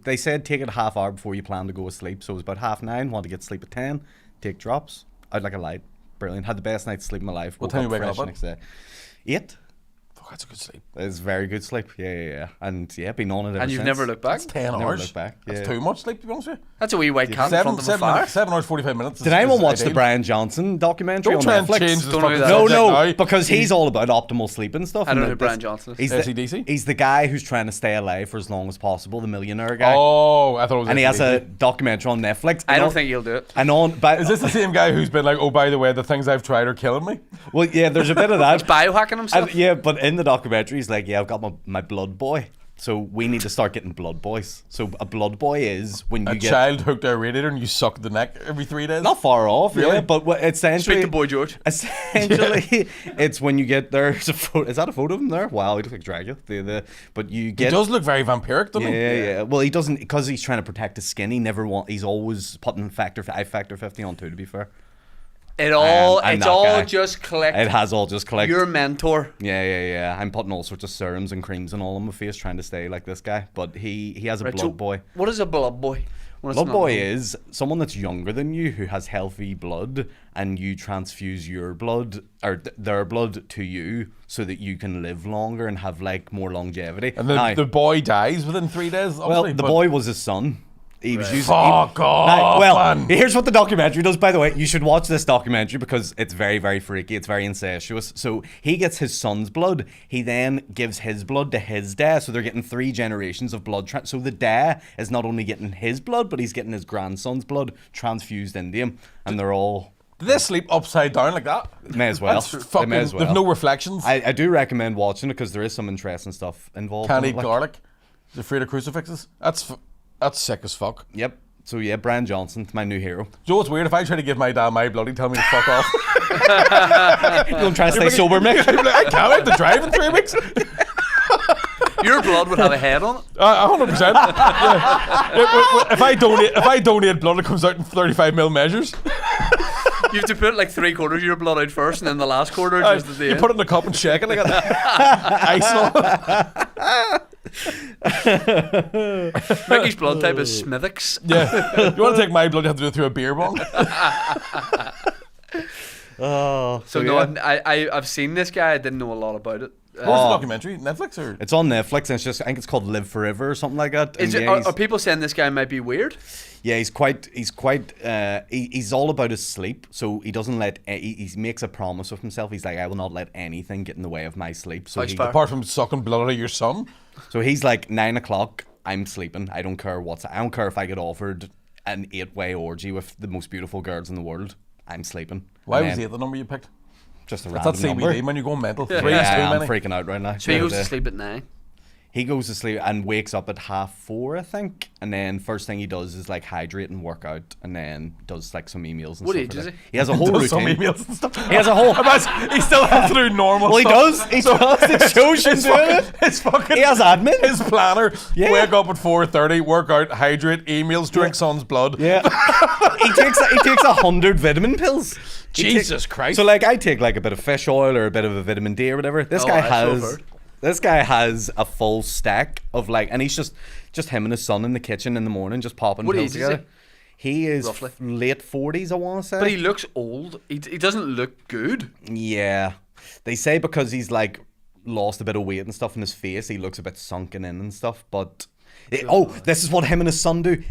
Speaker 9: They said take it a half hour before you plan to go to sleep. So it was about 9:30. Want to get sleep at 10. Take drops. I'd like a light. Brilliant. Had the best night's sleep of my life.
Speaker 3: What
Speaker 9: Woke
Speaker 3: time you waking
Speaker 9: fresh
Speaker 3: up
Speaker 9: next day. 8.
Speaker 3: Fuck, that's a good sleep.
Speaker 9: It's very good sleep. Yeah. And yeah, been on it ever
Speaker 2: And you've
Speaker 9: since.
Speaker 2: never looked back?
Speaker 3: That's 10
Speaker 9: Never
Speaker 3: hours.
Speaker 9: looked back,
Speaker 3: That's
Speaker 9: yeah.
Speaker 3: too much sleep, to be honest with you.
Speaker 2: That's a wee white cat in front of a fire.
Speaker 3: 7 hours, 45 minutes.
Speaker 9: Did anyone watch the Brian Johnson documentary
Speaker 3: Don't
Speaker 9: on
Speaker 3: try and
Speaker 9: Netflix?
Speaker 3: change the
Speaker 2: Don't know
Speaker 3: fucking
Speaker 2: that.
Speaker 9: No,
Speaker 3: subject
Speaker 9: no,
Speaker 3: now.
Speaker 9: because he's all about optimal sleep and stuff.
Speaker 2: I don't
Speaker 9: and
Speaker 2: know who
Speaker 9: this-
Speaker 2: Brian Johnson is.
Speaker 9: He's
Speaker 3: AC/DC?
Speaker 9: He's the guy who's trying to stay alive for as long as possible, the millionaire guy.
Speaker 3: Oh, I thought it was
Speaker 9: and he has a
Speaker 3: AC/DC.
Speaker 9: documentary on Netflix.
Speaker 2: I
Speaker 9: And
Speaker 2: don't
Speaker 9: on-
Speaker 2: think he'll do it.
Speaker 9: And on, but
Speaker 3: Is this the same guy who's been like, oh, by the way, the things I've tried are killing me?
Speaker 9: well, yeah, there's a bit of that.
Speaker 2: Biohacking himself.
Speaker 9: And, yeah, but in the documentary, he's like, yeah, I've got my blood boy. So we need to start getting blood boys. So a blood boy is when you
Speaker 3: A
Speaker 9: get
Speaker 3: child hooked to a radiator and you suck the neck every 3 days?
Speaker 9: not far off,
Speaker 3: Really?
Speaker 9: yeah. But what essentially,
Speaker 2: Speak to Boy George.
Speaker 9: essentially, it's when you get there's a photo. Is that a photo of him there? Wow, he looks like Dracula. But you
Speaker 3: He
Speaker 9: get.
Speaker 3: does look very vampiric, doesn't he?
Speaker 9: Yeah. Well, he doesn't because he's trying to protect his skin. He's always putting factor 50 on too. To be fair,
Speaker 2: It all,
Speaker 9: I'm
Speaker 2: it's
Speaker 9: that
Speaker 2: all
Speaker 9: guy.
Speaker 2: just clicked.
Speaker 9: it has all just clicked.
Speaker 2: Your mentor.
Speaker 9: Yeah. I'm putting all sorts of serums and creams and all on my face, trying to stay like this guy. But he has a
Speaker 2: Right,
Speaker 9: blood
Speaker 2: so
Speaker 9: boy.
Speaker 2: What is a blood boy? When it's
Speaker 9: Blood
Speaker 2: not
Speaker 9: boy
Speaker 2: blood?
Speaker 9: is someone that's younger than you who has healthy blood, and you transfuse your blood or their blood to you so that you can live longer and have like more longevity.
Speaker 3: And
Speaker 9: Now-
Speaker 3: the boy dies within 3 days,
Speaker 9: well,
Speaker 3: obviously.
Speaker 9: the
Speaker 3: but-
Speaker 9: boy was his son. He was using.
Speaker 3: Fuck off,
Speaker 9: well,
Speaker 3: man.
Speaker 9: here's what the documentary does. By the way, you should watch this documentary because it's very, very freaky. It's very incestuous. So he gets his son's blood. He then gives his blood to his dad. So they're getting 3 generations of blood. So the dad is not only getting his blood, but he's getting his grandson's blood transfused into him, and they're all.
Speaker 3: Did they sleep upside down like that?
Speaker 9: May as well.
Speaker 3: That's
Speaker 9: They
Speaker 3: fucking,
Speaker 9: may as well.
Speaker 3: There's no reflections.
Speaker 9: I do recommend watching it because there is some interesting stuff involved.
Speaker 3: Can't
Speaker 9: in
Speaker 3: eat
Speaker 9: it, like-
Speaker 3: garlic. He's afraid of crucifixes. That's sick as fuck.
Speaker 9: Yep. So yeah, Brian Johnson, my new hero.
Speaker 3: Do you know what's weird? If I try to give my dad my blood, he'd tell me to fuck off.
Speaker 9: You don't try to stay sober, Mick.
Speaker 3: He'd be like, I can't, I have to drive in 3 weeks.
Speaker 2: Your blood would have a head on it.
Speaker 3: 100%. Yeah. If I donate blood, it comes out in 35mm measures.
Speaker 2: You have to put like 3/4 of your blood out first, and then the last quarter just at the
Speaker 3: You
Speaker 2: end.
Speaker 3: put it in a cup and shake it like ice on it.
Speaker 2: Micky's blood type is Smithix.
Speaker 3: Yeah. You want to take my blood, you have to do it through a beer bong.
Speaker 9: Oh,
Speaker 2: So no, I've seen this guy. I didn't know a lot about it.
Speaker 3: What's the documentary? Netflix or?
Speaker 9: It's on Netflix, and it's just I think it's called Live Forever or something like that.
Speaker 2: Is
Speaker 9: And
Speaker 2: it,
Speaker 9: yeah,
Speaker 2: are people saying this guy might be weird?
Speaker 9: he's all about his sleep. So he doesn't let he makes a promise of himself. He's like, I will not let anything get in the way of my sleep. So
Speaker 2: That's
Speaker 9: he,
Speaker 2: fair.
Speaker 3: Apart from sucking blood out of your son.
Speaker 9: so he's like 9 o'clock. I'm sleeping. I don't care I don't care if I get offered an 8-way orgy with the most beautiful girls in the world. I'm sleeping.
Speaker 3: Why
Speaker 9: And
Speaker 3: was
Speaker 9: then
Speaker 3: 8 the number you picked?
Speaker 9: just a
Speaker 3: That's
Speaker 9: random
Speaker 3: that CBD,
Speaker 9: number?
Speaker 3: man. You're going mental.
Speaker 2: Yeah.
Speaker 3: 3 is too
Speaker 9: Yeah, I'm
Speaker 3: many.
Speaker 9: freaking out right now.
Speaker 2: So he goes to
Speaker 9: Yeah.
Speaker 2: sleep at 9.
Speaker 9: He goes to sleep and wakes up at 4:30, I think. And then first thing he does is like hydrate and work out, and then does like some emails and
Speaker 2: What
Speaker 9: stuff.
Speaker 2: age is
Speaker 9: like
Speaker 2: he?
Speaker 9: He has a whole
Speaker 3: Does some
Speaker 9: routine.
Speaker 3: emails and stuff.
Speaker 9: He has a whole.
Speaker 3: He still has to do normal
Speaker 9: Well, he
Speaker 3: stuff.
Speaker 9: does. He does. It shows you doing it.
Speaker 3: His fucking.
Speaker 9: He has admin.
Speaker 3: His planner.
Speaker 9: Yeah.
Speaker 3: Wake up at 4:30, work out, hydrate, emails, drink son's blood.
Speaker 9: Yeah. he takes 100 vitamin pills.
Speaker 3: Jesus Christ.
Speaker 9: So like I take like a bit of fish oil or a bit of a vitamin D or whatever. This guy
Speaker 2: that's so
Speaker 9: has
Speaker 2: hard.
Speaker 9: this guy has a full stack of like, and he's just him and his son in the kitchen in the morning just popping
Speaker 2: What
Speaker 9: pills
Speaker 2: age is
Speaker 9: together. He is
Speaker 2: Roughly.
Speaker 9: late 40s, I want to say.
Speaker 2: But he looks old. He doesn't look good.
Speaker 9: Yeah. They say because he's like lost a bit of weight and stuff in his face, he looks a bit sunken in and stuff, but this is what him and his son do.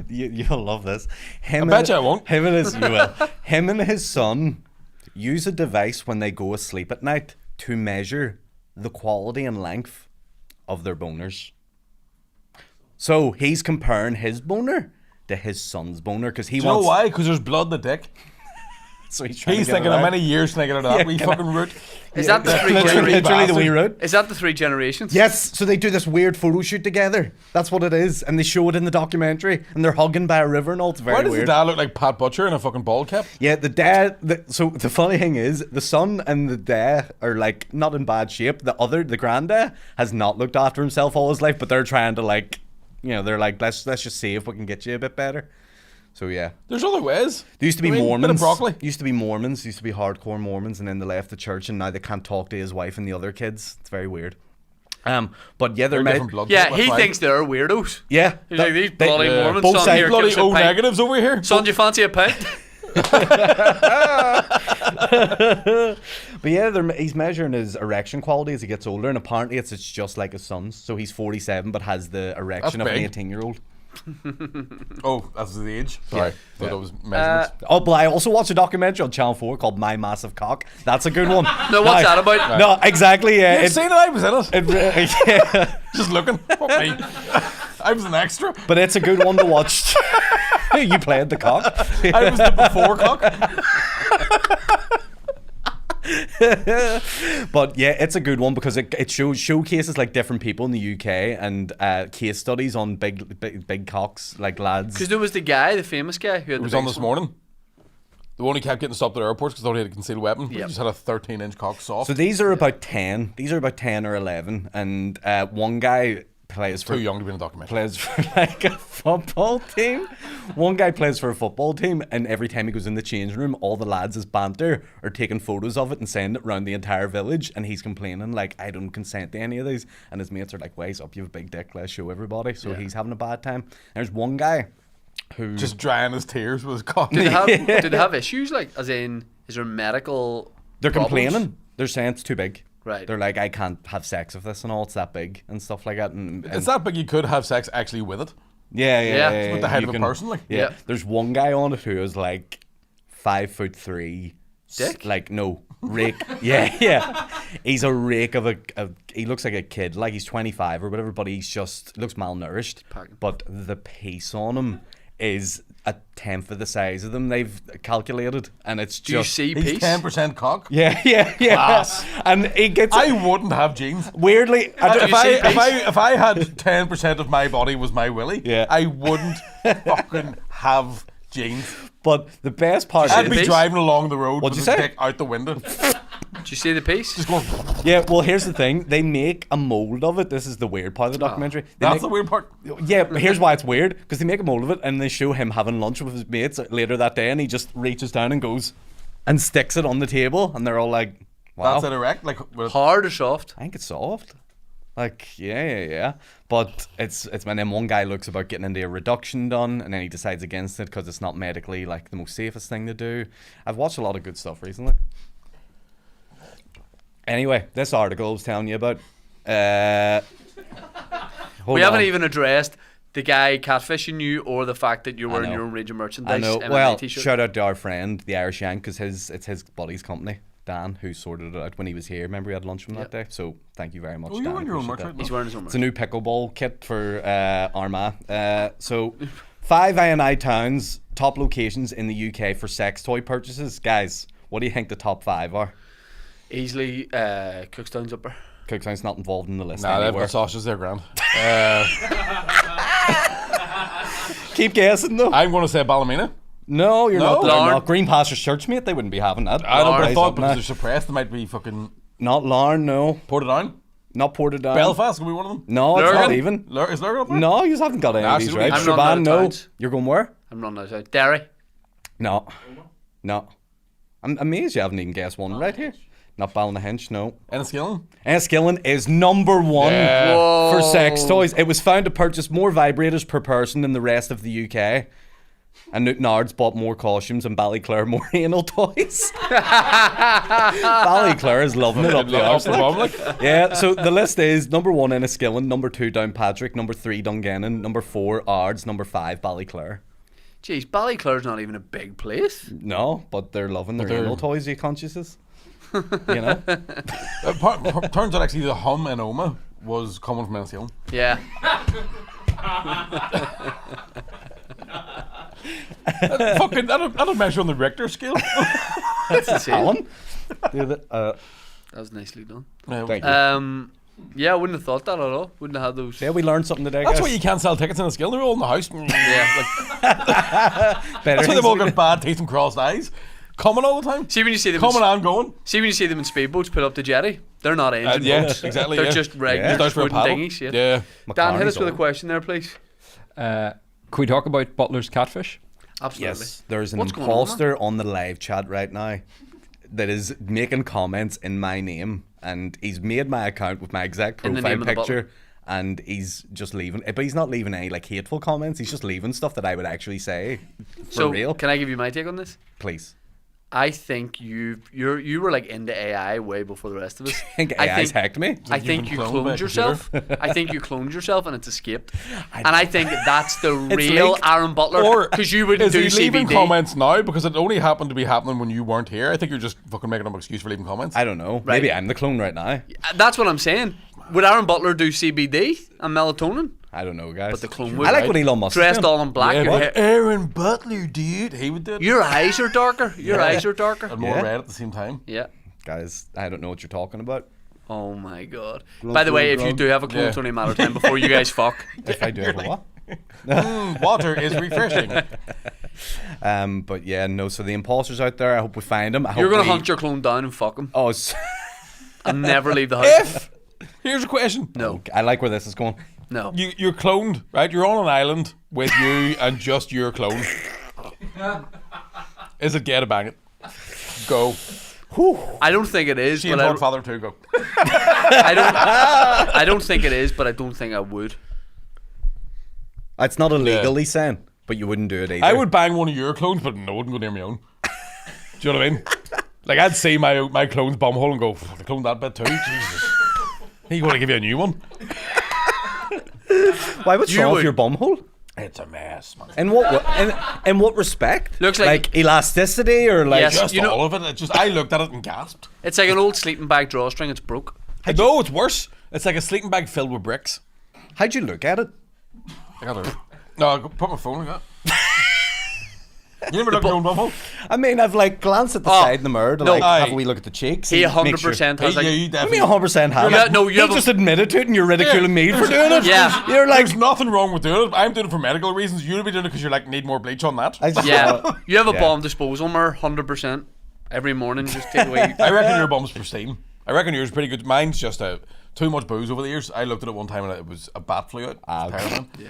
Speaker 9: You'll love this.
Speaker 3: I bet you I won't.
Speaker 9: Him and his son use a device when they go asleep at night to measure the quality and length of their boners. So he's comparing his boner to his son's boner because he
Speaker 3: Do you know
Speaker 9: wants.
Speaker 3: why? Because there's blood in the dick.
Speaker 9: So he's trying
Speaker 3: He's
Speaker 9: to get
Speaker 3: thinking
Speaker 9: it
Speaker 3: how
Speaker 9: out.
Speaker 3: many years can I get out of that
Speaker 9: Yeah,
Speaker 3: wee
Speaker 9: can I-
Speaker 3: fucking route?
Speaker 2: Is that the three
Speaker 9: Literally
Speaker 2: generations?
Speaker 9: the wee route.
Speaker 2: Is that the 3 generations?
Speaker 9: Yes, so they do this weird photo shoot together. That's what it is, and they show it in the documentary, and they're hugging by a river and all. It's very
Speaker 3: Why does
Speaker 9: weird.
Speaker 3: the dad look like Pat Butcher in a fucking bald cap?
Speaker 9: Yeah, the dad. So the funny thing is, the son and the dad are like not in bad shape. The granddad has not looked after himself all his life, but they're trying to like, they're like, let's just see if we can get you a bit better. So yeah,
Speaker 3: There's other ways.
Speaker 9: there used to be
Speaker 3: Bit of
Speaker 9: Mormons.
Speaker 3: broccoli.
Speaker 9: Used to be hardcore Mormons, and then they left the church, and now they can't talk to his wife and the other kids. It's very weird. But yeah, they're
Speaker 3: They're different blood.
Speaker 2: Yeah,
Speaker 3: that's
Speaker 2: he
Speaker 3: why.
Speaker 2: thinks they're weirdos.
Speaker 9: Yeah,
Speaker 2: He's like, these
Speaker 9: they-
Speaker 2: bloody Mormons.
Speaker 9: both
Speaker 2: Son,
Speaker 9: sides
Speaker 2: here,
Speaker 3: Bloody
Speaker 2: give us a
Speaker 3: O
Speaker 2: pint.
Speaker 3: negatives over here.
Speaker 2: Son, do you fancy a pint?
Speaker 9: But yeah, he's measuring his erection quality as he gets older, and apparently it's just like his son's. So he's 47, but has the erection of an
Speaker 3: big.
Speaker 9: 18-year-old.
Speaker 3: Oh, that's the age. Sorry. Thought that was measurements.
Speaker 9: Oh, but I also watched a documentary on Channel 4 called My Massive Cock. That's a good one.
Speaker 2: No, what's that about?
Speaker 9: No, exactly. Yeah,
Speaker 3: You've seen it? I was in it.
Speaker 9: yeah,
Speaker 3: Just looking. Fuck me. I was an extra.
Speaker 9: but it's a good one to watch. You played the cock.
Speaker 3: I was the before cock.
Speaker 9: But yeah, it's a good one because it showcases like different people in the UK and case studies on big cocks, like lads.
Speaker 2: Because there was the guy, the famous guy, who had
Speaker 3: It was
Speaker 2: the
Speaker 3: on
Speaker 2: big
Speaker 3: this
Speaker 2: one.
Speaker 3: morning. The one who kept getting stopped at airports because thought he had a concealed weapon. He
Speaker 2: Yep.
Speaker 3: just had a 13-inch cock soft.
Speaker 9: So these are about 10. These are about 10 or 11, and one guy plays for
Speaker 3: Too young to be in a documentary.
Speaker 9: plays for like a football team. One guy plays for a football team, and every time he goes in the changing room, all the lads' banter are taking photos of it and sending it around the entire village. And he's complaining like, I don't consent to any of these. And his mates are like, wise up, you have a big dick, let's show everybody. So he's having a bad time. There's one guy who
Speaker 3: Just drying his tears with his cock.
Speaker 2: Did they have issues? Like, as in, is there medical
Speaker 9: they're
Speaker 2: problems?
Speaker 9: complaining. They're saying it's too big.
Speaker 2: Right.
Speaker 9: They're like, I can't have sex with this and all. It's that big and stuff like that. And
Speaker 3: It's that big you could have sex actually with it.
Speaker 9: Yeah.
Speaker 2: Yeah.
Speaker 3: With the head
Speaker 9: you
Speaker 3: of a
Speaker 9: can-
Speaker 3: person, like.
Speaker 9: Yeah.
Speaker 2: Yeah.
Speaker 9: There's one guy on it who is like 5'3".
Speaker 2: Dick?
Speaker 9: Like no rake. yeah. He's a rake of a. He looks like a kid. Like he's 25 or whatever, but he's just looks malnourished.
Speaker 2: Packing.
Speaker 9: But the piece on him is a tenth of the size of them. They've calculated, and it's
Speaker 2: Do you
Speaker 9: just.
Speaker 2: see
Speaker 3: He's
Speaker 2: peace?
Speaker 3: 10% cock.
Speaker 9: Yeah.
Speaker 3: Class.
Speaker 9: And he gets.
Speaker 3: I wouldn't have jeans.
Speaker 9: weirdly.
Speaker 3: If
Speaker 2: you see
Speaker 3: if I had 10% of my body was my willy,
Speaker 9: Yeah.
Speaker 3: I wouldn't fucking have jeans.
Speaker 9: But the best part
Speaker 3: I'd
Speaker 9: is.
Speaker 3: be
Speaker 2: piece?
Speaker 3: driving along the road
Speaker 9: What'd
Speaker 3: with
Speaker 9: you
Speaker 3: a
Speaker 9: say?
Speaker 3: dick out the window.
Speaker 2: Do you see the piece?
Speaker 3: Just going,
Speaker 9: Yeah, well, here's the thing. They make a mold of it. This is the weird part of the documentary. They
Speaker 3: that's
Speaker 9: make-
Speaker 3: the weird part.
Speaker 9: Yeah, but here's why it's weird. Because they make a mold of it and they show him having lunch with his mates later that day, and he just reaches down and goes and sticks it on the table, and they're all like, wow.
Speaker 3: That's it erect. Like, with,
Speaker 2: Hard or soft?
Speaker 9: I think it's soft. Like, yeah. But it's when then one guy looks about getting into a reduction done, and then he decides against it because it's not medically like the most safest thing to do. I've watched a lot of good stuff recently. Anyway, this article I was telling you about.
Speaker 2: We haven't even addressed the guy catfishing you or the fact that you're wearing
Speaker 9: know.
Speaker 2: your own range of
Speaker 9: I
Speaker 2: merchandise.
Speaker 9: know.
Speaker 2: MMA
Speaker 9: Well,
Speaker 2: t-shirt.
Speaker 9: shout out to our friend, the Irish Yank, because it's his buddy's company, Dan, who sorted it out when he was here. Remember, we had lunch from that day. So thank you very much,
Speaker 3: oh, you
Speaker 9: Dan.
Speaker 3: wearing your own
Speaker 9: Appreciate
Speaker 3: merch
Speaker 9: that.
Speaker 2: He's wearing his own
Speaker 9: It's a
Speaker 2: merch.
Speaker 9: new pickleball kit for Armagh. So 5 INI towns, top locations in the UK for sex toy purchases. Guys, what do you think the top 5 are?
Speaker 2: Easily Cookstown's upper.
Speaker 9: Cooktown's not involved in the list
Speaker 3: Nah, they've
Speaker 9: anywhere.
Speaker 3: got sausages. They're grand.
Speaker 9: Keep guessing though.
Speaker 3: I'm going to say Ballymena.
Speaker 9: No, you're
Speaker 3: No?
Speaker 9: not. They're
Speaker 2: Larne.
Speaker 9: not. Green Pastures Church, mate. They wouldn't be having that.
Speaker 3: I don't know, but I
Speaker 9: Eyes
Speaker 3: thought
Speaker 9: up
Speaker 3: because
Speaker 9: now.
Speaker 3: they're suppressed, they might be fucking
Speaker 9: Not Larne, no.
Speaker 3: Portadown.
Speaker 9: Not Portadown.
Speaker 3: Belfast will be one of them.
Speaker 9: No, it's
Speaker 2: Lurgan?
Speaker 9: not even.
Speaker 3: Is Lurgan up there?
Speaker 9: No, you haven't got any
Speaker 3: Nah,
Speaker 9: of these
Speaker 3: see,
Speaker 9: right.
Speaker 2: I'm running out
Speaker 9: Strabane,
Speaker 2: of
Speaker 9: no.
Speaker 2: towns.
Speaker 9: You're going where?
Speaker 2: I'm running out of Derry.
Speaker 9: No. No. I'm amazed you haven't even guessed one right here. Not Ballynahinch, no.
Speaker 3: Enniskillen.
Speaker 9: Enniskillen is number one
Speaker 3: Yeah.
Speaker 9: for sex toys. It was found to purchase more vibrators per person than the rest of the UK. And Newton Ards bought more costumes and Ballyclare more anal toys. Ballyclare is loving it up the arse.
Speaker 3: Republic.
Speaker 9: Yeah, so the list is number 1 Enniskillen, number 2 Downpatrick, number 3 Dungannon, number 4 Ards, number 5 Ballyclare.
Speaker 2: Jeez, Ballyclare's not even a big place.
Speaker 9: No, but they're loving their
Speaker 3: they're-
Speaker 9: anal toys, you consciouses. You know?
Speaker 3: Turns out actually the hum and Oma was coming from Enniskillen.
Speaker 2: Yeah.
Speaker 3: Fucking, that'll measure on the Richter scale.
Speaker 2: That's insane.
Speaker 9: Alan?
Speaker 2: That was nicely done.
Speaker 9: Thank you.
Speaker 2: Yeah, I wouldn't have thought that at all. Wouldn't have had those.
Speaker 9: Yeah, we learned something today,
Speaker 3: That's
Speaker 9: guys.
Speaker 3: why you can't sell tickets in Enniskillen. They're all in the house.
Speaker 2: Yeah.
Speaker 3: That's why they've all got bad teeth and crossed eyes. Coming all the time.
Speaker 2: See when you see them.
Speaker 3: Coming and going.
Speaker 2: See when you see them in speedboats put up the jetty. They're not engine
Speaker 3: Yeah,
Speaker 2: boats.
Speaker 3: exactly.
Speaker 2: They're
Speaker 3: yeah.
Speaker 2: just regular
Speaker 3: Just out for a
Speaker 2: wooden
Speaker 3: paddle.
Speaker 2: dinghies. Yeah.
Speaker 3: Yeah.
Speaker 2: Dan, hit us
Speaker 9: McCartney's
Speaker 2: with a
Speaker 9: on.
Speaker 2: question there, please.
Speaker 5: Can we talk about Butler's catfish?
Speaker 2: Absolutely.
Speaker 9: Yes, there's an
Speaker 2: What's going on,
Speaker 9: imposter on the live chat right now that is making comments in my name, and he's made my account with my exact
Speaker 2: In the
Speaker 9: profile
Speaker 2: name of the
Speaker 9: picture,
Speaker 2: butler.
Speaker 9: and he's just leaving. But he's not leaving any like hateful comments. He's just leaving stuff that I would actually say for
Speaker 2: So,
Speaker 9: real.
Speaker 2: can I give you my take on this?
Speaker 9: Please.
Speaker 2: I think you were like into AI way before the rest of us.
Speaker 9: I think AI's hacked me.
Speaker 2: I
Speaker 3: You've
Speaker 2: think
Speaker 3: been
Speaker 2: you
Speaker 3: cloned by a
Speaker 2: cloned yourself. I think you cloned yourself and it's escaped. And I think that's the real
Speaker 9: leaked.
Speaker 2: Aaron Butler.
Speaker 3: Or
Speaker 2: Because you wouldn't
Speaker 3: is
Speaker 2: do
Speaker 3: he leaving
Speaker 2: CBD.
Speaker 3: comments now because it only happened to be happening when you weren't here? I think you're just fucking making up an excuse for leaving comments.
Speaker 9: I don't know.
Speaker 2: Right.
Speaker 9: Maybe I'm the clone right now.
Speaker 2: That's what I'm saying. Would Aaron Butler do CBD and melatonin?
Speaker 9: I don't know, guys.
Speaker 2: But the clone would.
Speaker 9: I like what Elon Musk is
Speaker 2: Dressed
Speaker 9: doing.
Speaker 2: all in black.
Speaker 3: Yeah,
Speaker 2: your,
Speaker 3: but
Speaker 2: hair,
Speaker 3: Aaron Butler, dude, he would do it.
Speaker 2: your eyes are darker. Your eyes are darker.
Speaker 3: And more
Speaker 9: Yeah.
Speaker 3: red at the same time.
Speaker 2: Yeah.
Speaker 9: Guys, I don't know what you're talking about.
Speaker 2: Oh my god. By the way, if you do have a clone,
Speaker 3: Yeah.
Speaker 2: it's only a matter of time before you guys fuck.
Speaker 9: If I do have a what?
Speaker 3: Water is refreshing.
Speaker 9: But yeah, no. So the imposters out there, I hope we find them.
Speaker 2: You're gonna hunt your clone down and fuck him
Speaker 9: Oh,
Speaker 2: and never leave the house.
Speaker 3: If here's a question.
Speaker 2: No,
Speaker 9: I like where this is going.
Speaker 2: no.
Speaker 3: You're cloned, right? You're on an island with you and just your clone. Is it get a bang it? Go.
Speaker 2: I don't think it is,
Speaker 3: She
Speaker 2: but
Speaker 3: and
Speaker 2: I,
Speaker 3: Godfather 2 go.
Speaker 2: I don't think it is, but I don't think I would.
Speaker 9: It's not illegally saying, but you wouldn't do it either.
Speaker 3: I would bang one of your clones, but no, I wouldn't go near my own. Do you know what I mean? Like I'd see my clone's bumhole and go, "Fuck, I cloned that bit too. Jesus. He going to give you a new one.
Speaker 9: Why would
Speaker 2: You
Speaker 9: you off
Speaker 2: would-
Speaker 9: your bum hole?
Speaker 3: It's a mess, man.
Speaker 9: In what respect?
Speaker 2: Looks like-
Speaker 9: elasticity or like
Speaker 2: Yes.
Speaker 3: Just
Speaker 2: you know-
Speaker 3: all of it. It just I looked at it and gasped.
Speaker 2: It's like an old sleeping bag drawstring. It's broke.
Speaker 3: No, it's worse. It's like a sleeping bag filled with bricks.
Speaker 9: how'd you look at it?
Speaker 3: I got it. No, I put my phone like that. You never looked at your own bumhole?
Speaker 9: I mean, I've like glanced at the
Speaker 2: Oh,
Speaker 9: side in the mirror to
Speaker 2: no.
Speaker 9: like have
Speaker 3: Aye.
Speaker 9: a wee look at the cheeks.
Speaker 2: He
Speaker 9: and make
Speaker 2: 100%
Speaker 9: sure.
Speaker 2: has like.
Speaker 3: you
Speaker 9: I mean,
Speaker 3: definitely.
Speaker 9: 100% have.
Speaker 2: Yeah, no, you
Speaker 9: he
Speaker 2: have a-
Speaker 9: just admitted to it, and you're ridiculing me for doing it.
Speaker 2: Yeah.
Speaker 9: you're like,
Speaker 3: There's nothing wrong with doing it. I'm doing it for medical reasons. You'll be doing it because you're like need more bleach on that.
Speaker 9: I just
Speaker 2: Yeah,
Speaker 9: thought-
Speaker 2: you have a
Speaker 9: Yeah.
Speaker 2: bomb disposal mirror, 100%. Every morning, just take away.
Speaker 3: I reckon your bum's pristine. I reckon yours is pretty good. Mine's just too much booze over the years. I looked at it one time and it was a bat flew out.
Speaker 9: Ah,
Speaker 3: It's terrible.
Speaker 2: Yeah.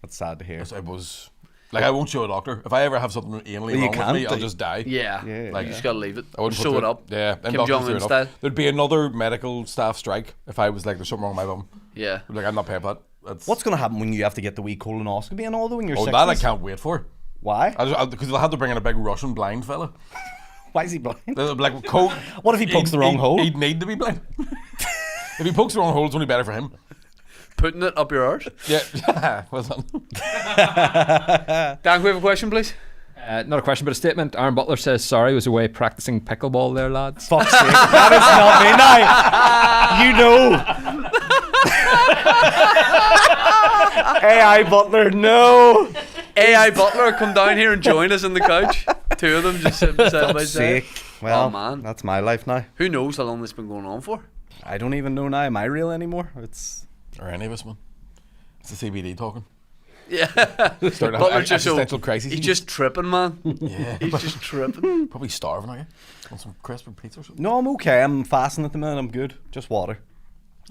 Speaker 9: That's sad to hear.
Speaker 3: It was like I won't show a doctor. If I ever have something anally
Speaker 9: Well, you
Speaker 3: wrong with
Speaker 9: can't,
Speaker 3: me, I'll
Speaker 9: do-
Speaker 3: just die.
Speaker 2: Yeah,
Speaker 3: Like,
Speaker 2: you just gotta leave it.
Speaker 3: I wouldn't
Speaker 2: Show
Speaker 3: put
Speaker 2: it up.
Speaker 3: Yeah, and
Speaker 2: Kim
Speaker 3: doctors
Speaker 2: Jong-un
Speaker 3: do it up.
Speaker 2: style.
Speaker 3: There'd be another medical staff strike if I was like, there's something wrong with my bum.
Speaker 2: Yeah.
Speaker 3: Like I'm not paying for that. That's,
Speaker 9: What's going to happen when you have to get the wee colonoscopy and all though when you're 60s?
Speaker 3: that I can't wait for.
Speaker 9: Why?
Speaker 3: Because they'll have to bring in a big Russian blind fella.
Speaker 9: Why is he blind?
Speaker 3: They'll be like, "Coke."
Speaker 9: What if he pokes the wrong hole?
Speaker 3: He'd need to be blind. If he pokes the wrong hole, it's only better for him.
Speaker 2: Putting it up your arse.
Speaker 3: Yeah. Well done.
Speaker 2: Dan, can we have a question, please?
Speaker 5: Not a question, but a statement. Aaron Butler says sorry, was away practicing pickleball there, lads.
Speaker 9: Fuck's sake. That is not me now. You know. AI Butler, no.
Speaker 2: AI Butler, come down here and join us on the couch. Two of them just sitting side by
Speaker 9: Fuck's
Speaker 2: side.
Speaker 9: sake. Well,
Speaker 2: Oh, man.
Speaker 9: that's my life now.
Speaker 2: Who knows how long this has been going on for?
Speaker 9: I don't even know now. Am I real anymore? It's
Speaker 3: Or any of us, man. It's the CBD talking.
Speaker 2: Yeah.
Speaker 3: Starting to
Speaker 2: Butler's
Speaker 3: have
Speaker 2: just so,
Speaker 3: existential crises.
Speaker 2: he's just tripping, man.
Speaker 3: Yeah.
Speaker 2: He's just tripping.
Speaker 3: Probably starving, are you? Want some crisp and pizza or something?
Speaker 9: no, I'm okay. I'm fasting at the minute. I'm good. Just water.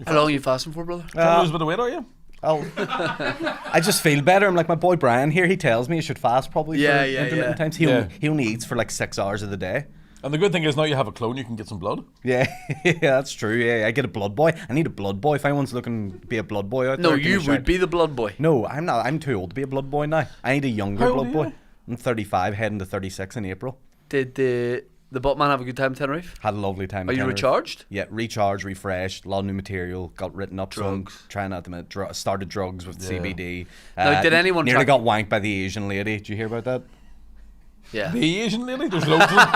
Speaker 2: How long are you fasting for, brother?
Speaker 3: Trying to lose a bit of weight, are you?
Speaker 9: I just feel better. I'm like my boy Brian here. He tells me I should fast probably
Speaker 2: Yeah,
Speaker 9: for
Speaker 2: yeah,
Speaker 9: intermittent
Speaker 2: yeah.
Speaker 9: times. He only eats for like 6 hours of the day.
Speaker 3: And the good thing is now you have a clone, you can get some blood.
Speaker 9: Yeah, yeah, that's true. Yeah, I get a blood boy. I need a blood boy. If anyone's looking to be a blood boy out
Speaker 2: No,
Speaker 9: there, give me
Speaker 2: you
Speaker 9: a shout.
Speaker 2: would be the blood boy.
Speaker 9: No, I'm not. I'm too old to be a blood boy now. I need a younger
Speaker 3: How old
Speaker 9: blood
Speaker 3: are you?
Speaker 9: boy. I'm 35, heading to 36 in April.
Speaker 2: Did the Buttman have a good time in Tenerife?
Speaker 9: Had a lovely time.
Speaker 2: Are
Speaker 9: in
Speaker 2: you
Speaker 9: Tenerife.
Speaker 2: recharged?
Speaker 9: Yeah, recharged, refreshed, a lot of new material, got written up.
Speaker 2: Drugs.
Speaker 9: So I'm trying at the minute. Started drugs with CBD.
Speaker 2: Now, did anyone
Speaker 9: nearly
Speaker 2: try-
Speaker 9: got wanked by the Asian lady? Did you hear about that?
Speaker 2: Yeah.
Speaker 3: The Asian lady, there's loads of them.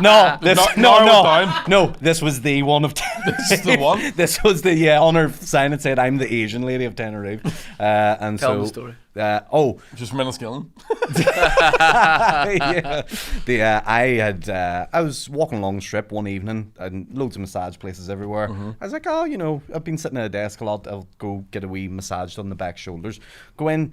Speaker 9: No, this
Speaker 3: narrow it down.
Speaker 9: no. This was the one of.
Speaker 3: This is the one?
Speaker 9: This was the on her sign. It said, "I'm the Asian lady of Tenerife," and
Speaker 2: Tell
Speaker 9: so.
Speaker 2: the story.
Speaker 3: Just from Enniskillen.
Speaker 9: I was walking along the strip one evening and loads of massage places everywhere. I was like, I've been sitting at a desk a lot. I'll go get a wee massage on the back shoulders. Go in,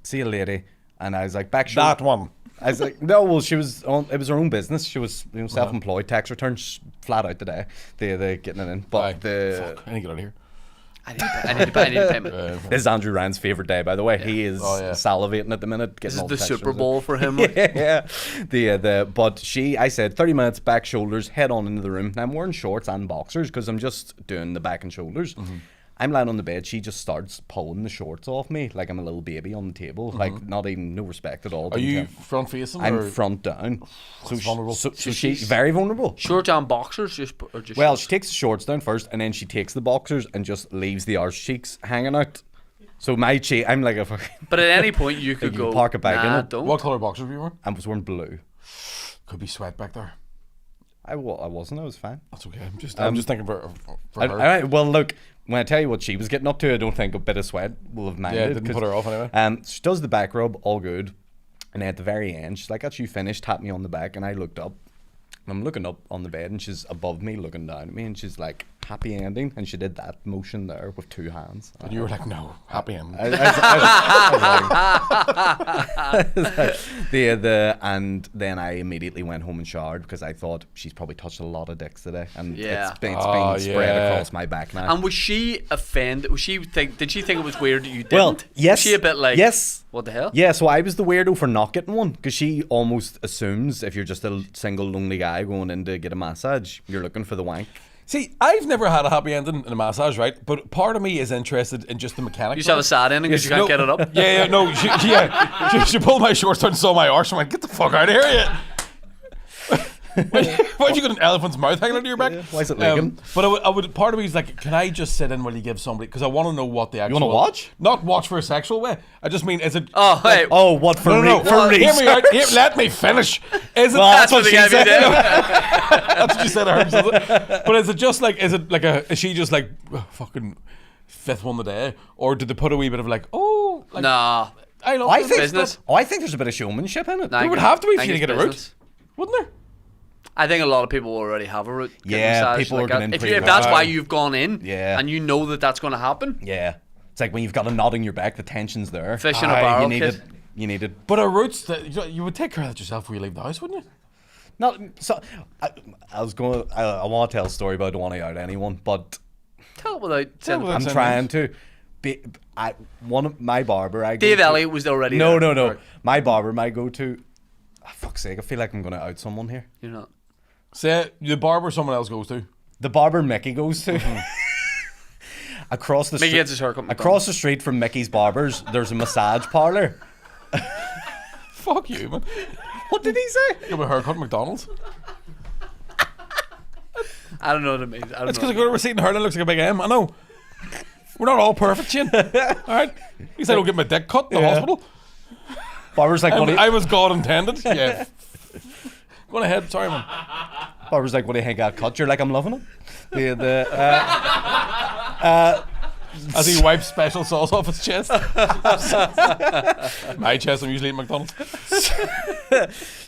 Speaker 9: see a lady, and I was like, back shoulder.
Speaker 3: That one.
Speaker 9: I was like, no, well, it was her own business. She was self-employed, tax returns flat out today. They're getting it in. But
Speaker 3: Fuck, I need to get out of here.
Speaker 2: I need to pay me.
Speaker 9: This is Andrew Ryan's favourite day, by the way. He is salivating at the minute.
Speaker 2: This
Speaker 9: Getting
Speaker 2: is
Speaker 9: all
Speaker 2: the
Speaker 9: tax
Speaker 2: Super
Speaker 9: returns in.
Speaker 2: Bowl for him.
Speaker 9: Yeah. I said 30 minutes, back shoulders, head on into the room. Now I'm wearing shorts and boxers because I'm just doing the back and shoulders. I'm lying on the bed. She just starts pulling the shorts off me like I'm a little baby on the table. Like no respect at all.
Speaker 3: Are
Speaker 9: didn't
Speaker 3: you
Speaker 9: care.
Speaker 3: front facing?
Speaker 9: I'm
Speaker 3: or?
Speaker 9: front down.
Speaker 3: That's vulnerable.
Speaker 9: So she's very vulnerable.
Speaker 2: Short down boxers, or just
Speaker 9: Well,
Speaker 2: shorts?
Speaker 9: she takes the shorts down first, and then she takes the boxers and just leaves the arse cheeks hanging out. So my cheek, I'm like a fucking.
Speaker 2: But at any point you could
Speaker 9: You
Speaker 2: go.
Speaker 9: park it back in
Speaker 2: nah,
Speaker 9: it.
Speaker 2: don't.
Speaker 3: What colour boxers were you wearing?
Speaker 9: I was wearing blue.
Speaker 3: Could be sweat back there.
Speaker 9: I wasn't. I was fine.
Speaker 3: That's okay. I'm just thinking for her.
Speaker 9: Well, look, when I tell you what she was getting up to, I don't think a bit of sweat will have minded.
Speaker 3: Yeah, it didn't put her off anyway.
Speaker 9: She does the back rub, all good. And then at the very end, she's like, "That's you finished," tapped me on the back, and I looked up. And I'm looking up on the bed, and she's above me, looking down at me, and she's like, "Happy ending," and she did that motion there with two hands.
Speaker 3: And you were like, no, happy ending.
Speaker 9: And then I immediately went home and showered because I thought she's probably touched a lot of dicks today, and
Speaker 2: Yeah.
Speaker 9: it's been spread
Speaker 3: yeah.
Speaker 9: across my back now.
Speaker 2: And was she offended? Did she think it was weird that you didn't?
Speaker 9: Well, yes.
Speaker 2: Was she a bit like,
Speaker 9: yes.
Speaker 2: What the hell?
Speaker 9: Yeah, so I was the weirdo for not getting one because she almost assumes if you're just a single lonely guy going in to get a massage, you're looking for the wank.
Speaker 3: See, I've never had a happy ending in a massage, right? But part of me is interested in just the mechanics.
Speaker 2: You just have a sad ending because you can't get it up.
Speaker 3: She pulled my shorts down and saw my arse. I'm like, get the fuck out of here, you. Why'd you got an elephant's mouth hanging out of your back?
Speaker 9: Why is it leaking?
Speaker 3: But I would. Part of me is like, can I just sit in while you give somebody? Because I want to know what the actual.
Speaker 9: wanna watch?
Speaker 3: Not watch for a sexual way. I just mean, is it?
Speaker 2: Oh, hey.
Speaker 9: Oh, what for?
Speaker 3: No.
Speaker 9: For
Speaker 3: Hear me out.
Speaker 9: research?
Speaker 3: Let me finish. Is it?
Speaker 9: Well,
Speaker 2: That's what
Speaker 3: she
Speaker 2: the guy
Speaker 3: said.
Speaker 2: did.
Speaker 3: That's what you said. I heard. Is it? But is it just like? Is she just like fucking fifth one of the day, or did they put a wee bit of like, oh, like,
Speaker 2: Nah.
Speaker 3: I love
Speaker 9: I
Speaker 3: this
Speaker 9: think.
Speaker 2: business.
Speaker 9: I think there's a bit of showmanship in it.
Speaker 2: Nah,
Speaker 3: There would
Speaker 2: I
Speaker 3: have to be if
Speaker 2: think
Speaker 3: you
Speaker 2: it's
Speaker 3: get a route,
Speaker 2: business.
Speaker 3: wouldn't there?
Speaker 2: I think a lot of people already have a route. getting
Speaker 9: Yeah,
Speaker 2: massaged
Speaker 9: people
Speaker 2: like
Speaker 9: are going
Speaker 2: that.
Speaker 9: in
Speaker 2: If
Speaker 9: pretty
Speaker 2: that's
Speaker 3: well.
Speaker 2: why you've gone in,
Speaker 9: Yeah.
Speaker 2: and you know that that's going to happen,
Speaker 9: Yeah, it's like when you've got a knot in your back, the tension's there.
Speaker 2: fish in a
Speaker 3: Aye,
Speaker 2: barrel,
Speaker 9: you need
Speaker 2: kid.
Speaker 9: it. You need it.
Speaker 3: But a routes that you would take care of that yourself before you leave the house, wouldn't you?
Speaker 9: Not so. I was going. I want to tell a story, but I don't want to out anyone. But
Speaker 2: Tell it without saying
Speaker 3: without
Speaker 9: I'm
Speaker 3: saying
Speaker 9: trying to. One of my barber. I go
Speaker 2: Dave
Speaker 9: to-
Speaker 2: Elliott was already
Speaker 9: No,
Speaker 2: there.
Speaker 9: no.
Speaker 2: Right.
Speaker 9: My barber. My go-to. Oh, fuck's sake! I feel like I'm going to out someone here.
Speaker 2: You're not.
Speaker 3: Say the barber someone else goes to.
Speaker 9: The barber Mickey goes to. Across the
Speaker 2: Mickey
Speaker 9: street.
Speaker 2: gets his haircut at
Speaker 9: Across the street from Mickey's barbers, there's a massage parlour.
Speaker 3: Fuck you, man.
Speaker 9: What did he say?
Speaker 3: Give me a haircut at McDonald's.
Speaker 2: I don't know what it means. I don't
Speaker 3: It's
Speaker 2: know.
Speaker 3: because I go to a receipt and her and it looks like a big M. I know. We're not all perfect, Shane. Alright? He said I don't get my dick cut in the hospital.
Speaker 9: Barber's like, what do you,
Speaker 3: I was God intended. Yeah. Go on ahead. Sorry, man.
Speaker 9: barber's like, what do you think I cut? You're like, I'm loving it.
Speaker 3: As he wipes special sauce off his chest. My chest, I'm usually at McDonald's.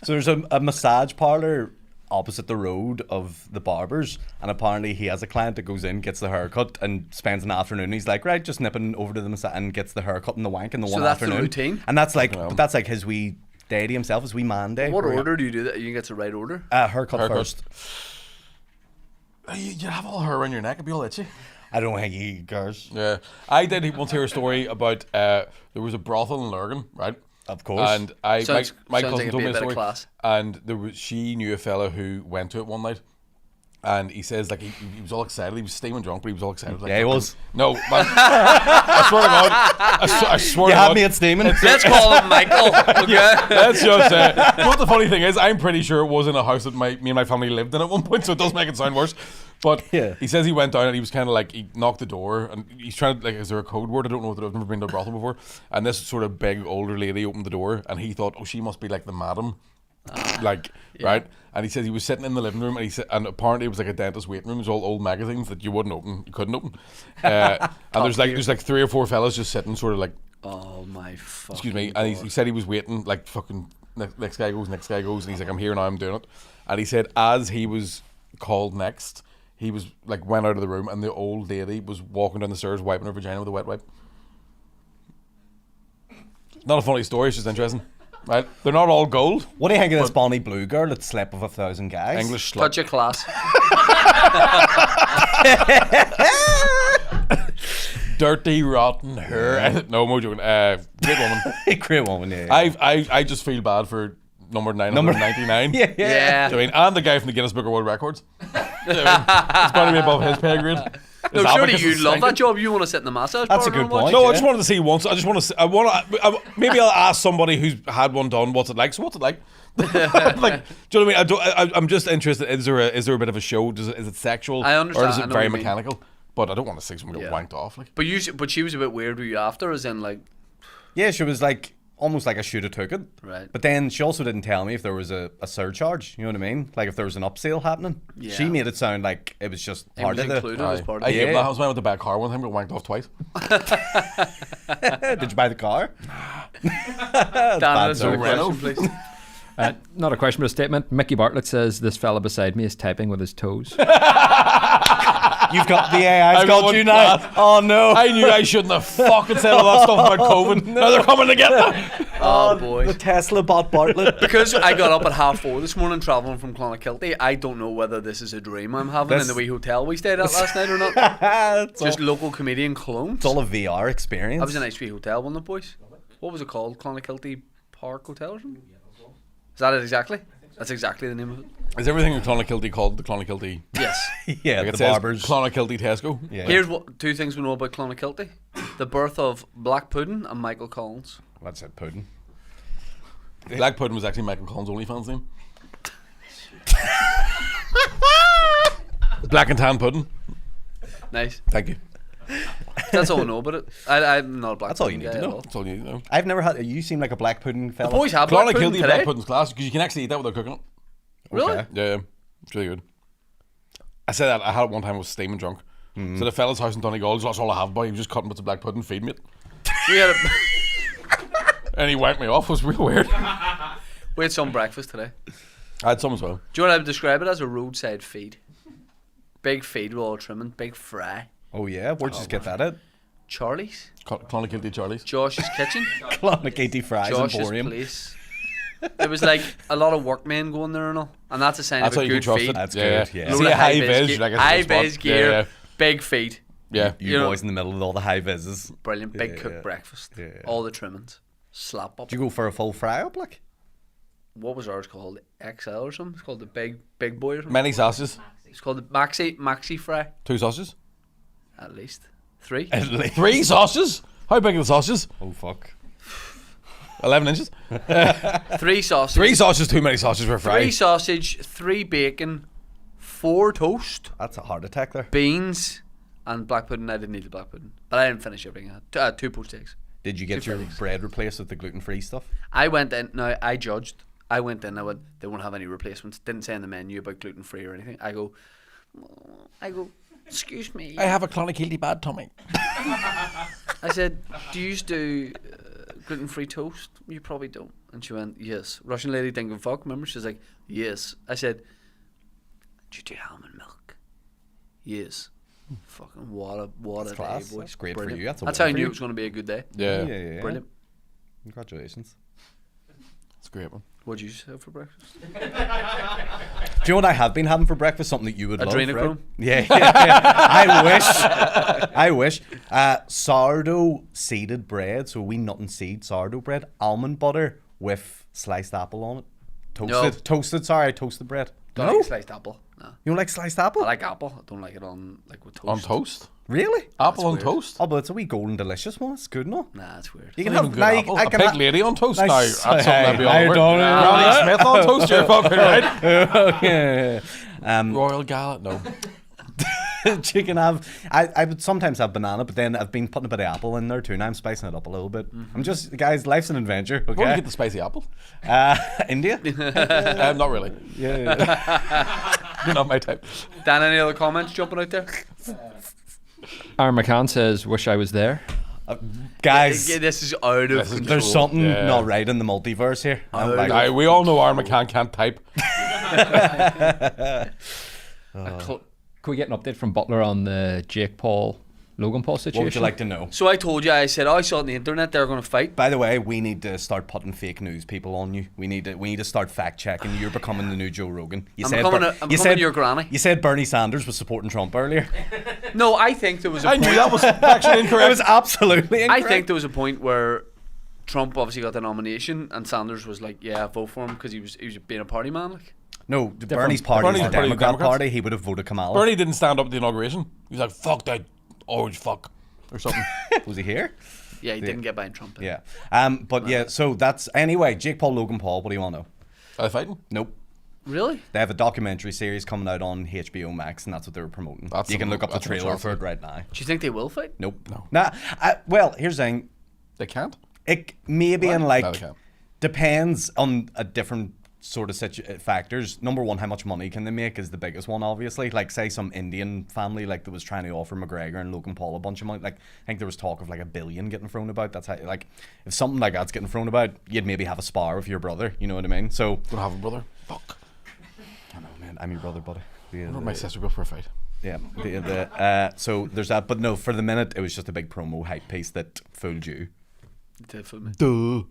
Speaker 9: So there's a massage parlour opposite the road of the barbers, and apparently he has a client that goes in, gets the haircut, and spends an afternoon. He's like, right, just nipping over to them and gets the haircut and the wank in the one
Speaker 2: that's the
Speaker 9: afternoon.
Speaker 2: routine?
Speaker 9: And that's like, but that's like his wee day to himself, his wee man day.
Speaker 2: What order do you do that? You get the right order?
Speaker 9: Haircut first.
Speaker 3: You have all hair around your neck, it'd be all itchy.
Speaker 9: I don't think he cares.
Speaker 3: Yeah, I did once hear a story about there was a brothel in Lurgan, right?
Speaker 9: Of course.
Speaker 3: And
Speaker 2: Sounds
Speaker 3: my
Speaker 2: like
Speaker 3: cousin
Speaker 2: it'd
Speaker 3: told
Speaker 2: be
Speaker 3: me
Speaker 2: a
Speaker 3: a
Speaker 2: bit of
Speaker 3: story,
Speaker 2: class.
Speaker 3: and she knew a fella who went to it one night, and he says like he was all excited. He was steaming drunk, but he was all excited. Like,
Speaker 9: Yeah, he was.
Speaker 3: No, man, I swear to God, I swear
Speaker 9: You
Speaker 3: to
Speaker 9: had
Speaker 3: God.
Speaker 9: me at steaming.
Speaker 2: Let's call him Michael. Okay.
Speaker 3: Let's just say. You know what the funny thing is? I'm pretty sure it was in a house that me and my family lived in at one point, so it does make it sound worse. But
Speaker 9: Yeah.
Speaker 3: he says he went down and he was kind of like, he knocked the door and he's trying to, like, is there a code word? I don't know what it is. I've never been to a brothel before. And this sort of big older lady opened the door and he thought, oh, she must be like the madam. Right? And he says he was sitting in the living room and he said, and apparently it was like a dentist waiting room. It was all old magazines that you wouldn't open, you couldn't open. And there's like 3 or 4 fellas just sitting sort of like,
Speaker 2: Oh my fucking
Speaker 3: excuse me, and he said he was waiting, like fucking next guy goes, and he's like, I'm here now, I'm doing it. And he said as he was called next, he was like went out of the room, and the old lady was walking down the stairs wiping her vagina with a wet wipe. Not a funny story, it's just interesting, right? They're not all gold.
Speaker 9: What do you think of this Bonnie Blue girl that slept with 1,000 guys?
Speaker 3: English slut.
Speaker 2: Touch of class.
Speaker 3: Dirty, rotten hair. No, more joking. Great woman.
Speaker 9: Great woman, yeah.
Speaker 3: I just feel bad for number 999.
Speaker 9: Yeah.
Speaker 3: Do you know what I mean? And the guy from the Guinness Book of World Records. Do you know what I mean? It's got to be above his pay grade.
Speaker 2: No,
Speaker 3: His
Speaker 2: surely
Speaker 3: abacus
Speaker 2: you
Speaker 3: is
Speaker 2: love
Speaker 3: stinking.
Speaker 2: that job. You want to sit in the massage
Speaker 9: That's a
Speaker 2: parlour
Speaker 9: good
Speaker 2: and watch?
Speaker 9: point.
Speaker 3: No, I
Speaker 9: Yeah.
Speaker 3: just wanted to see once. I just want to. Maybe I'll ask somebody who's had one done. What's it like? So what's it like? Like, do you know what I mean? I'm just interested. Is there a bit of a show? Is it sexual?
Speaker 2: I understand,
Speaker 3: Or is
Speaker 2: I
Speaker 3: it
Speaker 2: know
Speaker 3: very
Speaker 2: what you mean.
Speaker 3: mechanical? But I don't want to see someone get
Speaker 2: Yeah.
Speaker 3: wanked off. Like,
Speaker 2: But she was a bit weird with you after, as in like,
Speaker 9: Yeah, she was like, almost like I should have took it.
Speaker 2: Right.
Speaker 9: But then she also didn't tell me if there was a surcharge, you know what I mean? Like if there was an upsale happening.
Speaker 2: Yeah.
Speaker 9: She made it sound like it was just
Speaker 2: it
Speaker 9: part
Speaker 2: was
Speaker 9: of
Speaker 2: included as part of
Speaker 3: I
Speaker 2: it.
Speaker 3: hate
Speaker 9: Yeah.
Speaker 3: that. I was with a bad car one time, got wanked off twice.
Speaker 9: Did you buy the car?
Speaker 2: Dan, that's a
Speaker 3: Renault.
Speaker 2: question, please.
Speaker 5: Not a question, but a statement. Micky Bartlett says this fella beside me is typing with his toes.
Speaker 9: You've got the AI's
Speaker 3: I've got
Speaker 9: got
Speaker 3: one
Speaker 9: you now.
Speaker 3: bad.
Speaker 9: Oh no.
Speaker 3: I knew I shouldn't have fucking said all that stuff about COVID. Now they're coming to get me.
Speaker 2: Oh boy.
Speaker 9: The Tesla bot Bartlett.
Speaker 2: Because I got up at 4:30 this morning travelling from Clonakilty, I don't know whether this is a dream I'm having in the wee hotel we stayed at last night or not.
Speaker 9: it's,
Speaker 2: Just
Speaker 9: all,
Speaker 2: local comedian clones.
Speaker 9: it's all a VR experience.
Speaker 2: That was a nice wee hotel, wasn't it, boys? What was it called? Clonakilty Park Hotel or something? Is that it exactly? That's exactly the name of it.
Speaker 3: Is everything in Clonakilty called the Clonakilty?
Speaker 2: Yes.
Speaker 9: Yeah,
Speaker 3: Like
Speaker 9: the
Speaker 3: it says
Speaker 9: barbers.
Speaker 3: Clonakilty Tesco.
Speaker 9: Yeah.
Speaker 2: Here's two things we know about Clonakilty: the birth of Black Pudding and Michael Collins.
Speaker 9: That's it, pudding.
Speaker 3: Black Pudding was actually Michael Collins' OnlyFans name. Black and tan pudding.
Speaker 2: Nice.
Speaker 3: Thank you.
Speaker 2: That's all I know about it. I'm not a Black
Speaker 9: That's all you
Speaker 2: Pudding
Speaker 9: need to
Speaker 2: guy at
Speaker 9: know.
Speaker 2: all.
Speaker 3: That's all you need to know.
Speaker 9: I've never had. You seem like a black pudding fella.
Speaker 2: The boys have Black Pudding
Speaker 3: Clonakilty
Speaker 2: today.
Speaker 3: Black Pudding's class because you can actually eat that without cooking it.
Speaker 2: Really?
Speaker 9: Okay.
Speaker 3: Yeah, it's really good. I said that I had it one time. I was steaming drunk. So the fella's house in Donegal, that's all I have. Boy, he was just cutting bits of black pudding, feeding me it,
Speaker 2: We had a,
Speaker 3: and he wiped me off. It was real weird.
Speaker 2: we had some breakfast today.
Speaker 3: I had some as well.
Speaker 2: Do you know what I would describe it as? A roadside feed. Big feed with all trimming, big fry.
Speaker 9: Oh yeah, where'd you get that at?
Speaker 2: Charlie's,
Speaker 3: Clonakilty Charlie's.
Speaker 2: Josh's kitchen,
Speaker 9: Clonakilty Fries
Speaker 2: Josh's
Speaker 9: Emporium.
Speaker 2: place. It was like a lot of workmen going there and all, and that's a sign
Speaker 3: That's
Speaker 2: of
Speaker 3: how
Speaker 2: a
Speaker 3: you can
Speaker 2: good
Speaker 3: trust
Speaker 2: feed.
Speaker 3: it.
Speaker 9: That's good, yeah.
Speaker 3: See
Speaker 2: Load
Speaker 3: a
Speaker 2: of
Speaker 3: high
Speaker 2: vis
Speaker 3: vis,
Speaker 2: gear,
Speaker 3: like it's a
Speaker 2: high
Speaker 3: spot.
Speaker 2: vis gear,
Speaker 3: Yeah,
Speaker 2: big feed,
Speaker 3: yeah.
Speaker 9: You
Speaker 2: You know-
Speaker 9: boys in the middle of all the high vises.
Speaker 2: brilliant, big
Speaker 9: Yeah,
Speaker 2: cooked
Speaker 9: yeah.
Speaker 2: breakfast,
Speaker 9: Yeah.
Speaker 2: all the trimmings, slap up.
Speaker 9: Did you go for a full fry up, like?
Speaker 2: What was ours called? XL or something? It's called the big boy or something.
Speaker 3: Many sausages.
Speaker 2: It's called the maxi fry.
Speaker 3: 2 sausages.
Speaker 2: At least 3.
Speaker 3: 3 sausages. How big are the sausages?
Speaker 9: Oh fuck.
Speaker 3: 11 inches.
Speaker 2: 3 sausage.
Speaker 3: 3 sausages. Too many sausages for a fry.
Speaker 2: 3 sausage, 3 bacon, 4 toast,
Speaker 9: That's a heart attack there.
Speaker 2: beans, and black pudding. I didn't eat the black pudding, but I didn't finish everything. I had 2 poached eggs.
Speaker 9: Did you get
Speaker 2: Two
Speaker 9: your
Speaker 2: Fridays.
Speaker 9: bread replaced with the gluten-free stuff?
Speaker 2: I went in. Now I judged. I went in. I went. They won't have any replacements. Didn't say in the menu about gluten free or anything. I go. Excuse me.
Speaker 3: I have a Clonakilty bad tummy.
Speaker 2: I said, do you do gluten free toast? You probably don't. And she went, yes. Russian lady didn't give a fuck. Remember? She was like, yes. I said, Do you do almond milk? Yes. Fucking what a
Speaker 9: class.
Speaker 2: day, boy.
Speaker 9: That's great for
Speaker 2: Brilliant.
Speaker 9: you. That's a
Speaker 2: That's
Speaker 9: win
Speaker 2: how I
Speaker 9: for
Speaker 2: knew
Speaker 9: you.
Speaker 2: it was going to be a good day.
Speaker 3: Yeah.
Speaker 2: Brilliant.
Speaker 9: Congratulations.
Speaker 3: It's a great one.
Speaker 2: What'd you have for breakfast?
Speaker 9: Do you know what I have been having for breakfast? Something that you would love.
Speaker 2: Adrenochrome?
Speaker 9: Right? Yeah. I wish. Sourdough seeded bread. So nut and seed sourdough bread. Almond butter with sliced apple on it. Toasted bread.
Speaker 2: Don't like sliced apple. No.
Speaker 9: You don't like sliced apple?
Speaker 2: I like apple. I don't like it on like with toast.
Speaker 3: On toast?
Speaker 9: Really?
Speaker 3: Apple on
Speaker 2: weird.
Speaker 3: toast?
Speaker 9: Oh, but it's a wee golden delicious one. It's good, no?
Speaker 2: Nah, it's weird.
Speaker 9: You can
Speaker 3: Not
Speaker 9: have
Speaker 3: even good apple. A pig lady on toast? Now, that's something I'd be all over. Granny Smith on toast, you're fucking right. Royal Gallet, no.
Speaker 9: You can have. I would sometimes have banana, but then I've been putting a bit of apple in there too. Now I'm spicing it up a little bit. I'm just, guys, life's an adventure.
Speaker 3: Where do you
Speaker 9: Okay.
Speaker 3: get the spicy apple?
Speaker 9: India.
Speaker 3: Not really.
Speaker 9: Yeah.
Speaker 3: You're not my type.
Speaker 2: Dan, any other comments jumping out there?
Speaker 5: Aaron McCann says, "Wish I was there."
Speaker 9: Guys,
Speaker 2: This is out of control.
Speaker 9: there's something
Speaker 3: Yeah.
Speaker 9: not right in the multiverse here.
Speaker 3: Aye, we all know our McCann can't type.
Speaker 5: Can we get an update from Butler on the Jake Paul, Logan Paul situation?
Speaker 9: What would you like to know?
Speaker 2: So I told you, I said, I saw it on the internet, they're going to fight.
Speaker 9: By the way, we need to start putting fake news people on you. We need to start fact checking. You're becoming the new Joe Rogan.
Speaker 2: I'm becoming your granny.
Speaker 9: You said Bernie Sanders was supporting Trump earlier.
Speaker 2: No, I think there was a
Speaker 3: I
Speaker 2: point.
Speaker 3: knew that was actually
Speaker 9: It
Speaker 3: incorrect.
Speaker 9: was absolutely incorrect.
Speaker 2: I think there was a point where Trump obviously got the nomination and Sanders was like, yeah, vote for him because he was being a party man. Like.
Speaker 9: No, Bernie's party
Speaker 3: Bernie's
Speaker 9: is the
Speaker 3: party,
Speaker 9: Democrat
Speaker 3: Democrats.
Speaker 9: party. He would have voted Kamala.
Speaker 3: Bernie didn't stand up at the inauguration. He was like, fuck that orange fuck. Or something.
Speaker 9: Was he here?
Speaker 2: Yeah, he didn't get behind Trump.
Speaker 9: Yeah. But yeah, so that's anyway. Jake Paul, Logan Paul. What do you want to know?
Speaker 3: Are they fighting?
Speaker 9: Nope.
Speaker 2: Really?
Speaker 9: They have a documentary series coming out on HBO Max, and that's what they were promoting.
Speaker 3: That's
Speaker 9: you can look up the
Speaker 3: that's
Speaker 9: trailer for it
Speaker 3: atrocity.
Speaker 9: right now.
Speaker 2: Do you think they will fight?
Speaker 9: Nope. No. Nah. Well, here's the thing.
Speaker 3: They can't?
Speaker 9: It maybe in like
Speaker 3: No, they can't.
Speaker 9: depends on a different sort of factors. Number one, how much money can they make is the biggest one, obviously. Like, say some Indian family like that was trying to offer McGregor and Logan Paul a bunch of money. Like, I think there was talk of like $1 billion getting thrown about. That's how, like, if something like that's getting thrown about, you'd maybe have a spar with your brother. You know what I mean? So,
Speaker 3: Don't have a brother. Fuck.
Speaker 9: I know, man. I'm your brother, buddy.
Speaker 3: I want my sister go for a fight.
Speaker 9: Yeah. So there's that. But no, for the minute, it was just a big promo hype piece that fooled you.
Speaker 2: It did for me.
Speaker 3: Duh.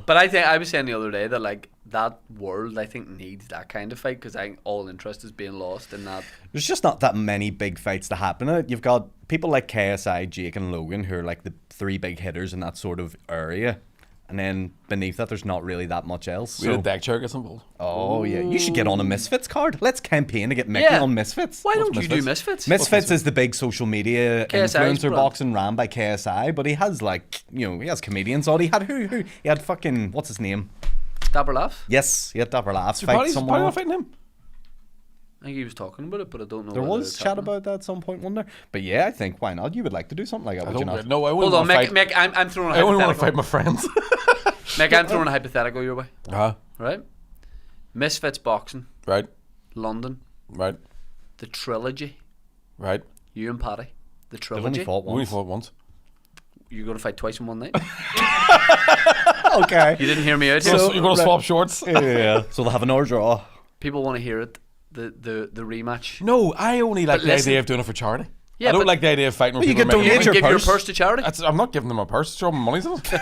Speaker 2: But I think I was saying the other day that like that world I think needs that kind of fight because I think all interest is being lost in that.
Speaker 9: There's just not that many big fights to happen in it. You've got people like KSI, Jake, and Logan who are like the three big hitters in that sort of area. And then beneath that, there's not really that much else.
Speaker 3: We had a deck chair gets involved.
Speaker 9: Oh, yeah. You should get on a Misfits card. Let's campaign to get Mickey
Speaker 2: Yeah.
Speaker 9: on Misfits.
Speaker 2: Why don't you do Misfits?
Speaker 9: Misfits is the big social media
Speaker 2: KSI's
Speaker 9: influencer
Speaker 2: brand.
Speaker 9: boxing ran by KSI, but he has like, you know, he has comedians on. He had who? He had fucking, what's his name?
Speaker 2: Dapper Laugh?
Speaker 9: Yes, he had Dapper Laughs
Speaker 3: So
Speaker 9: fight
Speaker 3: Paddy's
Speaker 9: someone.
Speaker 3: not fighting him.
Speaker 2: I think he was talking about it, but I don't know.
Speaker 9: There
Speaker 2: whether
Speaker 9: was
Speaker 2: it's
Speaker 9: chat
Speaker 2: happening.
Speaker 9: about that at some point, wasn't there? But yeah, I think why not? You would like to do something like that,
Speaker 3: I
Speaker 9: would you
Speaker 3: don't
Speaker 9: not?
Speaker 3: know. I
Speaker 2: Hold
Speaker 3: wouldn't
Speaker 2: on,
Speaker 3: want to fight.
Speaker 2: Mick, I'm throwing a
Speaker 3: I only want to
Speaker 2: hypothetical.
Speaker 3: fight my friends.
Speaker 2: Mick, I'm throwing a hypothetical your way. Right? Misfits Boxing,
Speaker 3: Right.
Speaker 2: London,
Speaker 3: Right.
Speaker 2: the trilogy,
Speaker 3: Right.
Speaker 2: you and Paddy, the
Speaker 9: They've only
Speaker 2: trilogy.
Speaker 9: fought
Speaker 3: We only
Speaker 9: once.
Speaker 3: fought once.
Speaker 2: You're going to fight twice in one night?
Speaker 9: Okay.
Speaker 2: You didn't hear me out here.
Speaker 3: You're going to swap shorts?
Speaker 9: Yeah. So they'll have an hour draw.
Speaker 2: People want to hear it, the rematch.
Speaker 3: No, I only like
Speaker 2: But
Speaker 3: the
Speaker 2: listen-
Speaker 3: idea of doing it for charity.
Speaker 2: Yeah,
Speaker 3: I don't
Speaker 2: but-
Speaker 3: like the idea of fighting with
Speaker 9: Well, you
Speaker 3: people
Speaker 9: could
Speaker 3: making
Speaker 9: donate
Speaker 2: You
Speaker 3: money.
Speaker 2: can
Speaker 9: your
Speaker 2: give your
Speaker 9: purse.
Speaker 2: purse to charity.
Speaker 3: I'm not giving them a purse. Show them money's in it.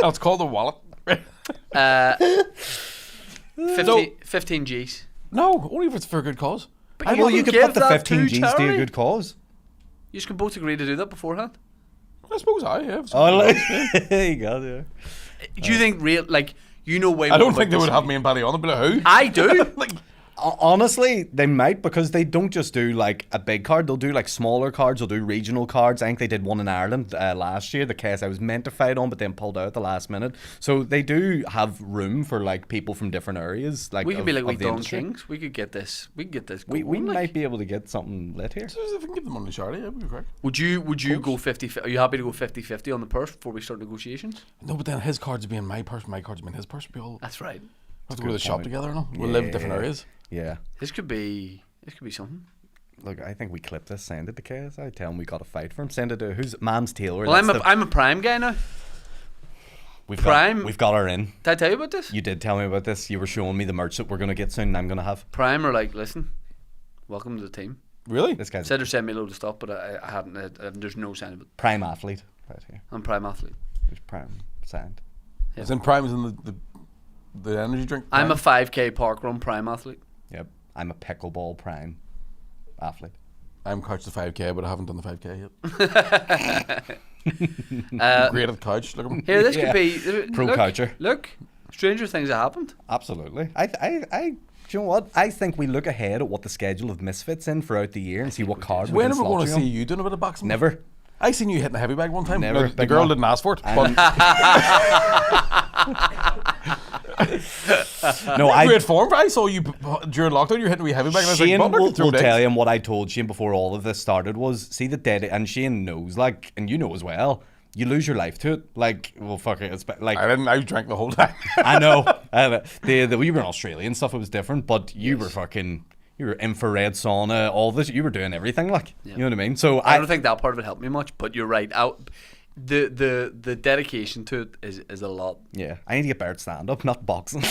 Speaker 3: It's called a wallet.
Speaker 2: 15 G's.
Speaker 3: No, only if it's for a good cause.
Speaker 2: But
Speaker 9: Well, you could
Speaker 2: give
Speaker 9: put the
Speaker 2: that
Speaker 9: 15
Speaker 2: to
Speaker 9: G's to a
Speaker 2: charity.
Speaker 9: good cause.
Speaker 2: You can both agree to do that beforehand.
Speaker 3: I suppose I have.
Speaker 9: There you go, yeah.
Speaker 2: Do you think real like you know way?
Speaker 3: I don't
Speaker 2: more
Speaker 3: think they
Speaker 2: about
Speaker 3: would
Speaker 2: this
Speaker 3: have
Speaker 2: than
Speaker 3: me and Paddy on. They'd be like, who?
Speaker 2: I do.
Speaker 3: Like,
Speaker 9: Honestly, they might, because they don't just do like a big card. They'll do like smaller cards. They'll do regional cards. I think they did one in Ireland last year. The case I was meant to fight on, but then pulled out at the last minute. So they do have room for like people from different areas. Like
Speaker 2: we could be like we
Speaker 9: the
Speaker 2: Don
Speaker 9: industry.
Speaker 2: Kings. We could get this. We could get this.
Speaker 9: We
Speaker 2: going, like.
Speaker 9: might be able to get something lit here.
Speaker 3: if we can give them money to charity, that would be correct.
Speaker 2: Would you go 50? Are you happy to go 50-50 on the purse before we start negotiations?
Speaker 3: No, but then his cards would be in my purse, my cards would be in his purse. We'll all
Speaker 2: That's right.
Speaker 3: have to go to the shop together. No? We'll live in different areas.
Speaker 9: Yeah.
Speaker 2: This could be something.
Speaker 9: Look, I think we clip this, send it to KSI, tell him we got a fight for him. Send it to who's Mam's Taylor.
Speaker 2: Well, I'm a Prime guy now.
Speaker 9: We've
Speaker 2: Prime.
Speaker 9: We've got her in.
Speaker 2: Did I tell you about this?
Speaker 9: You did tell me about this. You were showing me the merch that we're gonna get soon. And I'm gonna have.
Speaker 2: Prime are like, listen, welcome to the team.
Speaker 3: Really?
Speaker 9: This guy's
Speaker 2: Said they sent me a load of stuff, but I hadn't. There's no sign of it.
Speaker 9: prime athlete right here.
Speaker 2: I'm Prime athlete.
Speaker 9: There's prime signed.
Speaker 3: As in Prime is in the energy drink.
Speaker 2: I'm a
Speaker 3: Prime?
Speaker 2: 5K park run Prime athlete.
Speaker 9: Yep. I'm a pickleball prime athlete.
Speaker 3: I'm couch the 5K, but I haven't done the 5K yet. Great at couch. Look at me.
Speaker 2: Here, this
Speaker 9: Yeah.
Speaker 2: could be
Speaker 9: Pro
Speaker 2: look,
Speaker 9: coucher.
Speaker 2: Look, stranger things have happened.
Speaker 9: Absolutely. I do you know what? I think we look ahead at what the schedule of Misfits in throughout the year and see what cards we
Speaker 3: When
Speaker 9: can
Speaker 3: are we going to
Speaker 9: slot
Speaker 3: see
Speaker 9: you on.
Speaker 3: you doing a bit of boxing?
Speaker 9: Never.
Speaker 3: I seen you hitting a heavy bag one time.
Speaker 9: Never.
Speaker 3: The
Speaker 9: Big
Speaker 3: girl
Speaker 9: man.
Speaker 3: didn't ask for it.
Speaker 9: I'm-
Speaker 3: But
Speaker 9: No, I.
Speaker 3: great form. I saw you during lockdown. You were hitting a wee heavy bag. And I was like,
Speaker 9: Shane
Speaker 3: Butler
Speaker 9: will
Speaker 3: can throw
Speaker 9: tell
Speaker 3: digs.
Speaker 9: you what I told Shane before all of this started was see the dead and Shane knows like and you know as well you lose your life to it like well fuck it it's like
Speaker 3: I didn't. I drank the whole time.
Speaker 9: I know we were in Australia and stuff it was different but you were fucking you were infrared sauna all this you were doing everything like you know what I mean so
Speaker 2: I don't think that part of it helped me much, but you're right. The dedication to it is a lot.
Speaker 9: yeah I need to get better at stand up not boxing.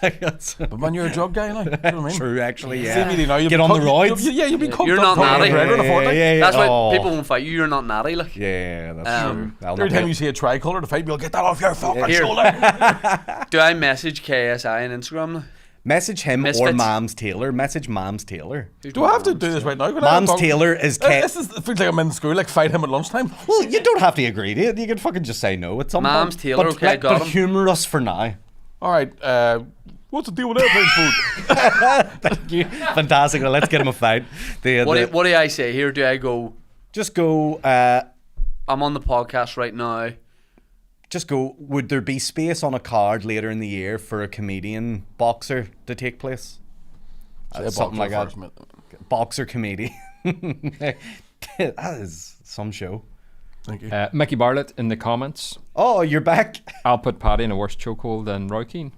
Speaker 3: But man, you're a drug guy now. You know what I mean?
Speaker 9: True actually yeah
Speaker 3: CBD now. You'll
Speaker 9: get
Speaker 3: be
Speaker 9: on the
Speaker 3: cut-
Speaker 9: roids
Speaker 3: You'll, yeah, you'll be cooked
Speaker 2: You're
Speaker 3: up
Speaker 2: not
Speaker 3: Conor
Speaker 2: natty.
Speaker 3: McGregor in a fortnight.
Speaker 2: That's why
Speaker 9: Oh.
Speaker 2: people won't fight you. You're not natty, like.
Speaker 9: yeah that's
Speaker 2: Um,
Speaker 9: true I'll
Speaker 3: Every
Speaker 9: not
Speaker 3: time
Speaker 9: be-
Speaker 3: you see a tricolour to fight, you'll get that off your fucking
Speaker 2: Here.
Speaker 3: shoulder.
Speaker 2: Do I message KSI on Instagram now?
Speaker 9: message him or
Speaker 2: Misfits.
Speaker 9: Mams Taylor message Mams Taylor.
Speaker 3: Do I have to do this right now?
Speaker 9: Mams Taylor is
Speaker 3: This is, it feels like I'm in school, like fight him at lunchtime.
Speaker 9: Well, you don't have to agree to it. You can fucking just say no at some
Speaker 2: Mams
Speaker 9: point.
Speaker 2: Taylor,
Speaker 9: but,
Speaker 2: okay, got
Speaker 9: but
Speaker 2: him.
Speaker 9: humour us for now.
Speaker 3: All right, what's the deal with airplane food?
Speaker 9: Thank you. Fantastic. Well, let's get him a fight.
Speaker 2: What do I say here? Do I go,
Speaker 9: Just go.
Speaker 2: I'm on the podcast right now.
Speaker 9: Just go. Would there be space on a card later in the year for a comedian boxer to take place? Something like that. Boxer comedian. That is some show.
Speaker 3: Thank you.
Speaker 5: Micky Bartlett in the comments.
Speaker 9: Oh, you're back.
Speaker 5: I'll put Paddy in a worse chokehold than Roy Keane.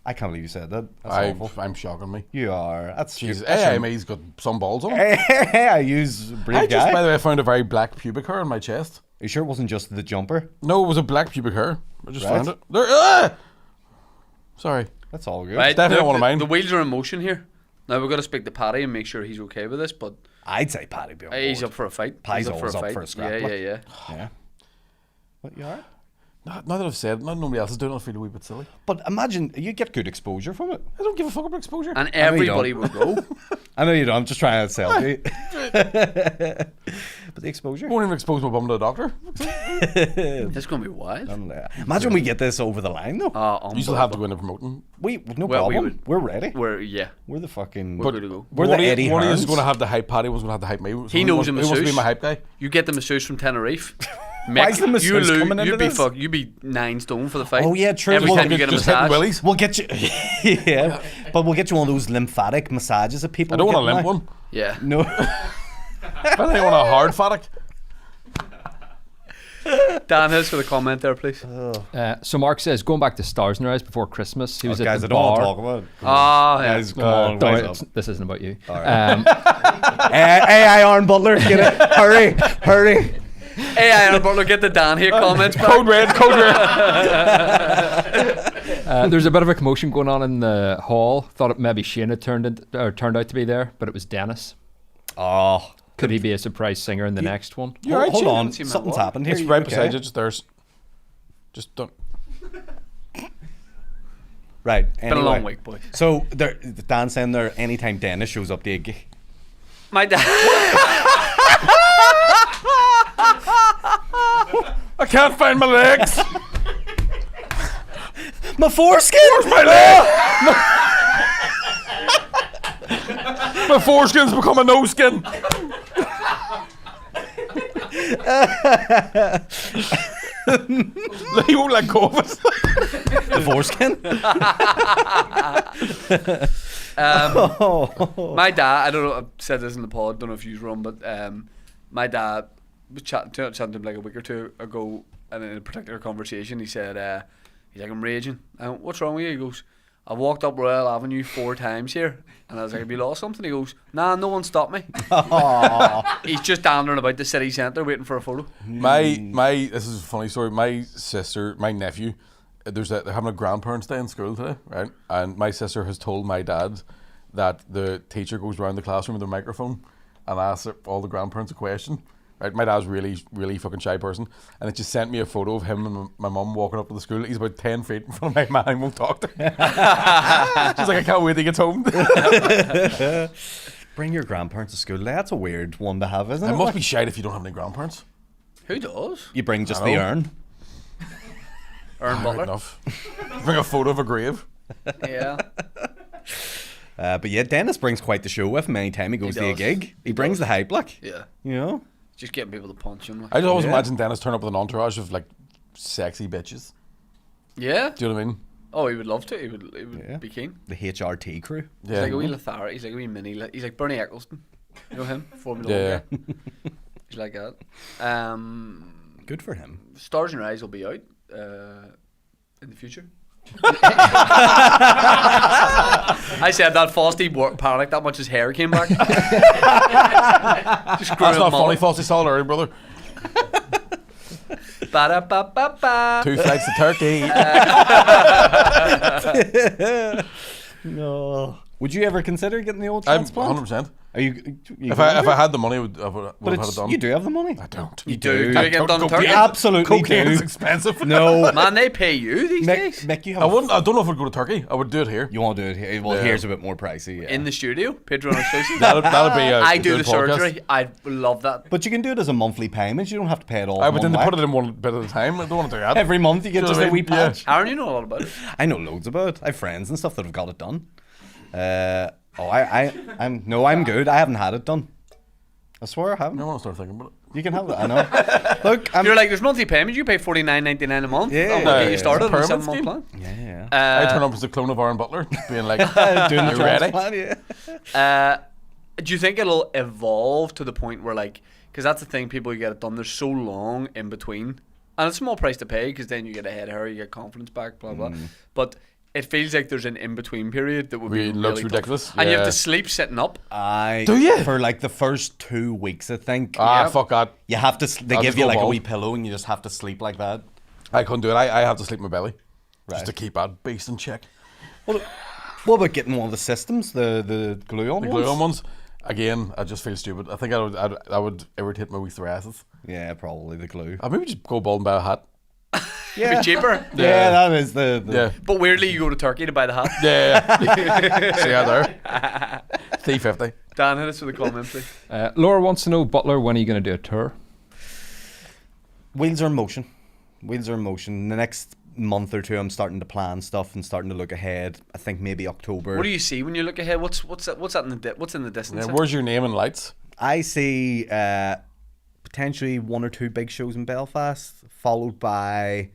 Speaker 9: I can't believe you said that. That's awful.
Speaker 3: I'm shocking me.
Speaker 9: You are. That's
Speaker 3: Jesus,
Speaker 9: that's your-
Speaker 3: AIME's got some balls on him.
Speaker 9: I use brave
Speaker 3: I just,
Speaker 9: guy.
Speaker 3: by the way, found a very black pubic hair on my chest.
Speaker 9: Are you sure it wasn't just the jumper?
Speaker 3: No, it was a black pubic hair. I just
Speaker 9: Right.
Speaker 3: found it. There. Ah! Sorry.
Speaker 9: That's all good.
Speaker 2: Right,
Speaker 3: definitely one of mine.
Speaker 2: The wheels are in motion here. Now we've got to speak to Paddy and make sure he's okay with this. But
Speaker 9: I'd say Paddy be on
Speaker 2: he's
Speaker 9: board.
Speaker 2: up for a fight.
Speaker 9: Paddy's
Speaker 2: He's
Speaker 9: always up
Speaker 2: fight.
Speaker 9: for a scrap,
Speaker 2: Yeah,
Speaker 9: like.
Speaker 2: yeah, yeah.
Speaker 9: Yeah. What, you alright?
Speaker 3: Now that I've said it, now nobody else is doing it, I feel a wee bit silly.
Speaker 9: But imagine, you get good exposure from it.
Speaker 3: I don't give a fuck about exposure.
Speaker 2: And
Speaker 9: you
Speaker 2: everybody
Speaker 9: don't.
Speaker 2: will go.
Speaker 9: I know you don't, I'm just trying to sell you. But the exposure.
Speaker 3: Won't even expose my bum to a doctor.
Speaker 2: It's gonna be wild.
Speaker 9: Imagine we get this over the line though.
Speaker 3: You still have to go in and promoting.
Speaker 9: No
Speaker 2: Well, we
Speaker 9: problem.
Speaker 2: would-
Speaker 9: We're ready.
Speaker 2: We're
Speaker 9: the fucking.
Speaker 2: We're good to go.
Speaker 9: We're the Eddie
Speaker 3: One
Speaker 9: Hearns.
Speaker 3: is going to have the hype Paddy, one's going to have the hype me.
Speaker 2: He knows a
Speaker 3: Who wants to be
Speaker 2: masseuse.
Speaker 3: my hype guy?
Speaker 2: You get the masseuse from Tenerife.
Speaker 9: Why is the masseuse coming into
Speaker 2: you'd be
Speaker 9: this?
Speaker 2: You'd be 9 stone for the fight.
Speaker 9: Oh, yeah, true.
Speaker 2: Every
Speaker 9: Well,
Speaker 2: time you get a
Speaker 3: Just hitting
Speaker 2: massage.
Speaker 3: willies.
Speaker 9: We'll get you. Yeah. But we'll get you one of those lymphatic massages that people
Speaker 3: I don't
Speaker 9: get
Speaker 3: want a limp
Speaker 9: now.
Speaker 3: one.
Speaker 2: Yeah.
Speaker 9: No.
Speaker 3: I think I want a hard phatic.
Speaker 2: Dan Hills for the comment there, please.
Speaker 5: So Mark says, going back to Stars in Your Eyes before Christmas, he was at
Speaker 9: Guys,
Speaker 5: the
Speaker 9: I don't want to
Speaker 5: bar.
Speaker 9: talk about it.
Speaker 2: Ah, yeah.
Speaker 9: Guys, come on.
Speaker 5: Don't
Speaker 9: rise
Speaker 5: worry,
Speaker 9: up.
Speaker 5: this isn't about you.
Speaker 9: Hey, Aaron Butler, get it. Hurry.
Speaker 2: Hey, Aaron Butler, get the Dan here comments back.
Speaker 3: Code red.
Speaker 5: There's a bit of a commotion going on in the hall. Thought it maybe Shane had turned out to be there, but it was Dennis.
Speaker 9: Oh.
Speaker 5: Could he be a surprise singer in the next one?
Speaker 3: You're right,
Speaker 9: Hold
Speaker 3: Shane.
Speaker 9: on.
Speaker 2: see him at
Speaker 9: Something's
Speaker 2: work.
Speaker 9: happened here.
Speaker 3: It's
Speaker 9: You
Speaker 3: right
Speaker 9: okay?
Speaker 3: beside you, just theirs. Just don't.
Speaker 9: Right.
Speaker 2: Been a long week, boy.
Speaker 9: So, Dan's saying there, anytime Dennis shows up to a gig.
Speaker 2: My dad.
Speaker 3: I can't find my legs.
Speaker 9: My foreskin!
Speaker 3: Where's my leg? My foreskin's become a no skin. He won't let go of it.
Speaker 9: The foreskin?
Speaker 2: My dad, I don't know, I've said this in the pod, don't know if you were on, but my dad was chatting to him like a week or two ago, and in a particular conversation, he said, he's like, I'm raging. I went, what's wrong with you? He goes, I walked up Royal Avenue 4 times here, and I was like, have you lost something? He goes, nah, no one stopped me. He's just dandering about the city centre waiting for a photo.
Speaker 3: My this is a funny story. My sister, my nephew, they're having a grandparents' day in school today, right? And my sister has told my dad that the teacher goes around the classroom with a microphone and asks all the grandparents a question. Right, my dad's really fucking shy person, and it just sent me a photo of him and my mum walking up to the school. He's about 10 feet in front of my man and won't talk to him. She's like, I can't wait to get home.
Speaker 9: Bring your grandparents to school. That's a weird one to have, isn't it?
Speaker 3: It must be shite if you don't have any grandparents.
Speaker 2: Who does?
Speaker 9: You bring just
Speaker 3: I
Speaker 9: the
Speaker 3: know.
Speaker 9: urn.
Speaker 2: Aaron
Speaker 3: Right
Speaker 2: Butler.
Speaker 3: enough. Bring a photo of a grave.
Speaker 2: Yeah.
Speaker 9: But yeah, Dennis brings quite the show with him anytime he goes to a
Speaker 2: does.
Speaker 9: gig. He brings the hype, like.
Speaker 2: Yeah.
Speaker 9: You know?
Speaker 2: Just getting people to punch him. Like.
Speaker 3: I just always
Speaker 9: Yeah.
Speaker 3: imagine Dennis turn up with an entourage of like sexy bitches.
Speaker 2: Yeah.
Speaker 3: Do you know what I mean?
Speaker 2: Oh, he would love to. He would
Speaker 9: Yeah.
Speaker 2: be keen.
Speaker 9: The HRT crew.
Speaker 2: He's
Speaker 3: Yeah.
Speaker 2: like a wee Lothar. He's like a wee mini. He's like Bernie Eccleston. You know him? Formula
Speaker 3: Yeah.
Speaker 2: 1 guy. He's like that.
Speaker 9: Good for him.
Speaker 2: Stars in Your Eyes will be out in the future. I said that Frosty panicked that much his hair came back. Just grew
Speaker 3: That's
Speaker 2: a
Speaker 3: not funny,
Speaker 2: mullet.
Speaker 3: Frosty Solidarity, brother.
Speaker 2: Ba-da-ba-ba-ba.
Speaker 3: 2 flights to Turkey.
Speaker 9: No. Would you ever consider getting the old
Speaker 3: I'm
Speaker 9: transplant?
Speaker 3: 100%.
Speaker 9: Are you
Speaker 3: If I had the money, I would have
Speaker 9: But
Speaker 3: had it done.
Speaker 9: you do have the money.
Speaker 3: I don't.
Speaker 9: You
Speaker 2: Do
Speaker 9: do.
Speaker 2: you get done in Turkey?
Speaker 9: Absolutely
Speaker 3: Cocaine is
Speaker 9: do.
Speaker 3: expensive.
Speaker 9: No.
Speaker 2: Man, they pay you these days.
Speaker 9: Mick, you have
Speaker 3: I wouldn't. I don't know if I'd go to Turkey. I would do it here.
Speaker 9: You want to do it here? Well,
Speaker 3: Yeah.
Speaker 9: here's a bit more pricey. Yeah.
Speaker 2: In the studio, Patreon exclusive.
Speaker 3: That'd be a
Speaker 2: I do
Speaker 3: good
Speaker 2: the
Speaker 3: podcast.
Speaker 2: surgery. I love that.
Speaker 9: But you can do it as a monthly payment. You don't have to pay it all.
Speaker 3: I
Speaker 9: in
Speaker 3: would
Speaker 9: one
Speaker 3: then
Speaker 9: whack.
Speaker 3: put it in one bit at a time. I don't want to do that.
Speaker 9: Every month. You get
Speaker 3: Do you
Speaker 9: just
Speaker 3: know
Speaker 9: a
Speaker 3: what I
Speaker 9: wee
Speaker 3: mean? Yeah.
Speaker 9: patch.
Speaker 2: Aaron, you know a lot about it.
Speaker 9: I know loads about it. I have friends and stuff that have got it done. I'm good. I haven't had it done. I swear I haven't.
Speaker 3: I want to start thinking about it.
Speaker 9: You can have that. I know. Look,
Speaker 2: You're like, there's monthly payments. You pay $49.99 a month.
Speaker 9: Yeah.
Speaker 2: I'm gonna get
Speaker 3: Yeah,
Speaker 2: you started
Speaker 3: it's a
Speaker 2: on a
Speaker 3: pyramid
Speaker 2: 7-month plan.
Speaker 9: yeah.
Speaker 3: I turn up as the clone of Aaron Butler, being like,
Speaker 9: Doing the
Speaker 3: "Are you ready?"
Speaker 9: transplant, yeah.
Speaker 2: Do you think it'll evolve to the point where, like, because that's the thing, people who get it done, there's so long in between, and it's a small price to pay because then you get ahead of her, you get confidence back, blah blah. But it feels like there's an in between period that would be
Speaker 3: Really looks
Speaker 2: really tough.
Speaker 3: ridiculous.
Speaker 2: and you have
Speaker 3: Yeah.
Speaker 2: to sleep sitting up.
Speaker 3: Do you?
Speaker 9: For like the first 2 weeks, I think.
Speaker 3: Fuck that.
Speaker 9: You have to. They
Speaker 3: I'll
Speaker 9: give
Speaker 3: just
Speaker 9: you
Speaker 3: go
Speaker 9: like a
Speaker 3: bald.
Speaker 9: wee pillow, and you just have to sleep like that.
Speaker 3: I couldn't do it. I have to sleep in my belly,
Speaker 9: Right.
Speaker 3: just to keep that beast in check.
Speaker 9: What about getting one of the systems, the glue on
Speaker 3: The
Speaker 9: ones?
Speaker 3: glue on ones, again, I just feel stupid. I think I would irritate my wee thoracics.
Speaker 9: Yeah, probably the glue.
Speaker 3: I'd maybe just go bald and buy a hat.
Speaker 2: It'd be cheaper.
Speaker 9: Yeah, that is the
Speaker 3: Yeah.
Speaker 2: But weirdly, you go to Turkey to buy the hat.
Speaker 3: Yeah. See ya there. $3.50.
Speaker 2: Dan, hit us with a comment, please.
Speaker 5: Laura wants to know, Butler, when are you going to do a tour?
Speaker 9: Wheels are in motion. Wheels are in motion. The next month or two, I'm starting to plan stuff and starting to look ahead. I think maybe October.
Speaker 2: What do you see when you look ahead? What's that in the what's in the distance?
Speaker 3: Yeah, where's your name and lights?
Speaker 9: I see potentially 1 or 2 big shows in Belfast, followed by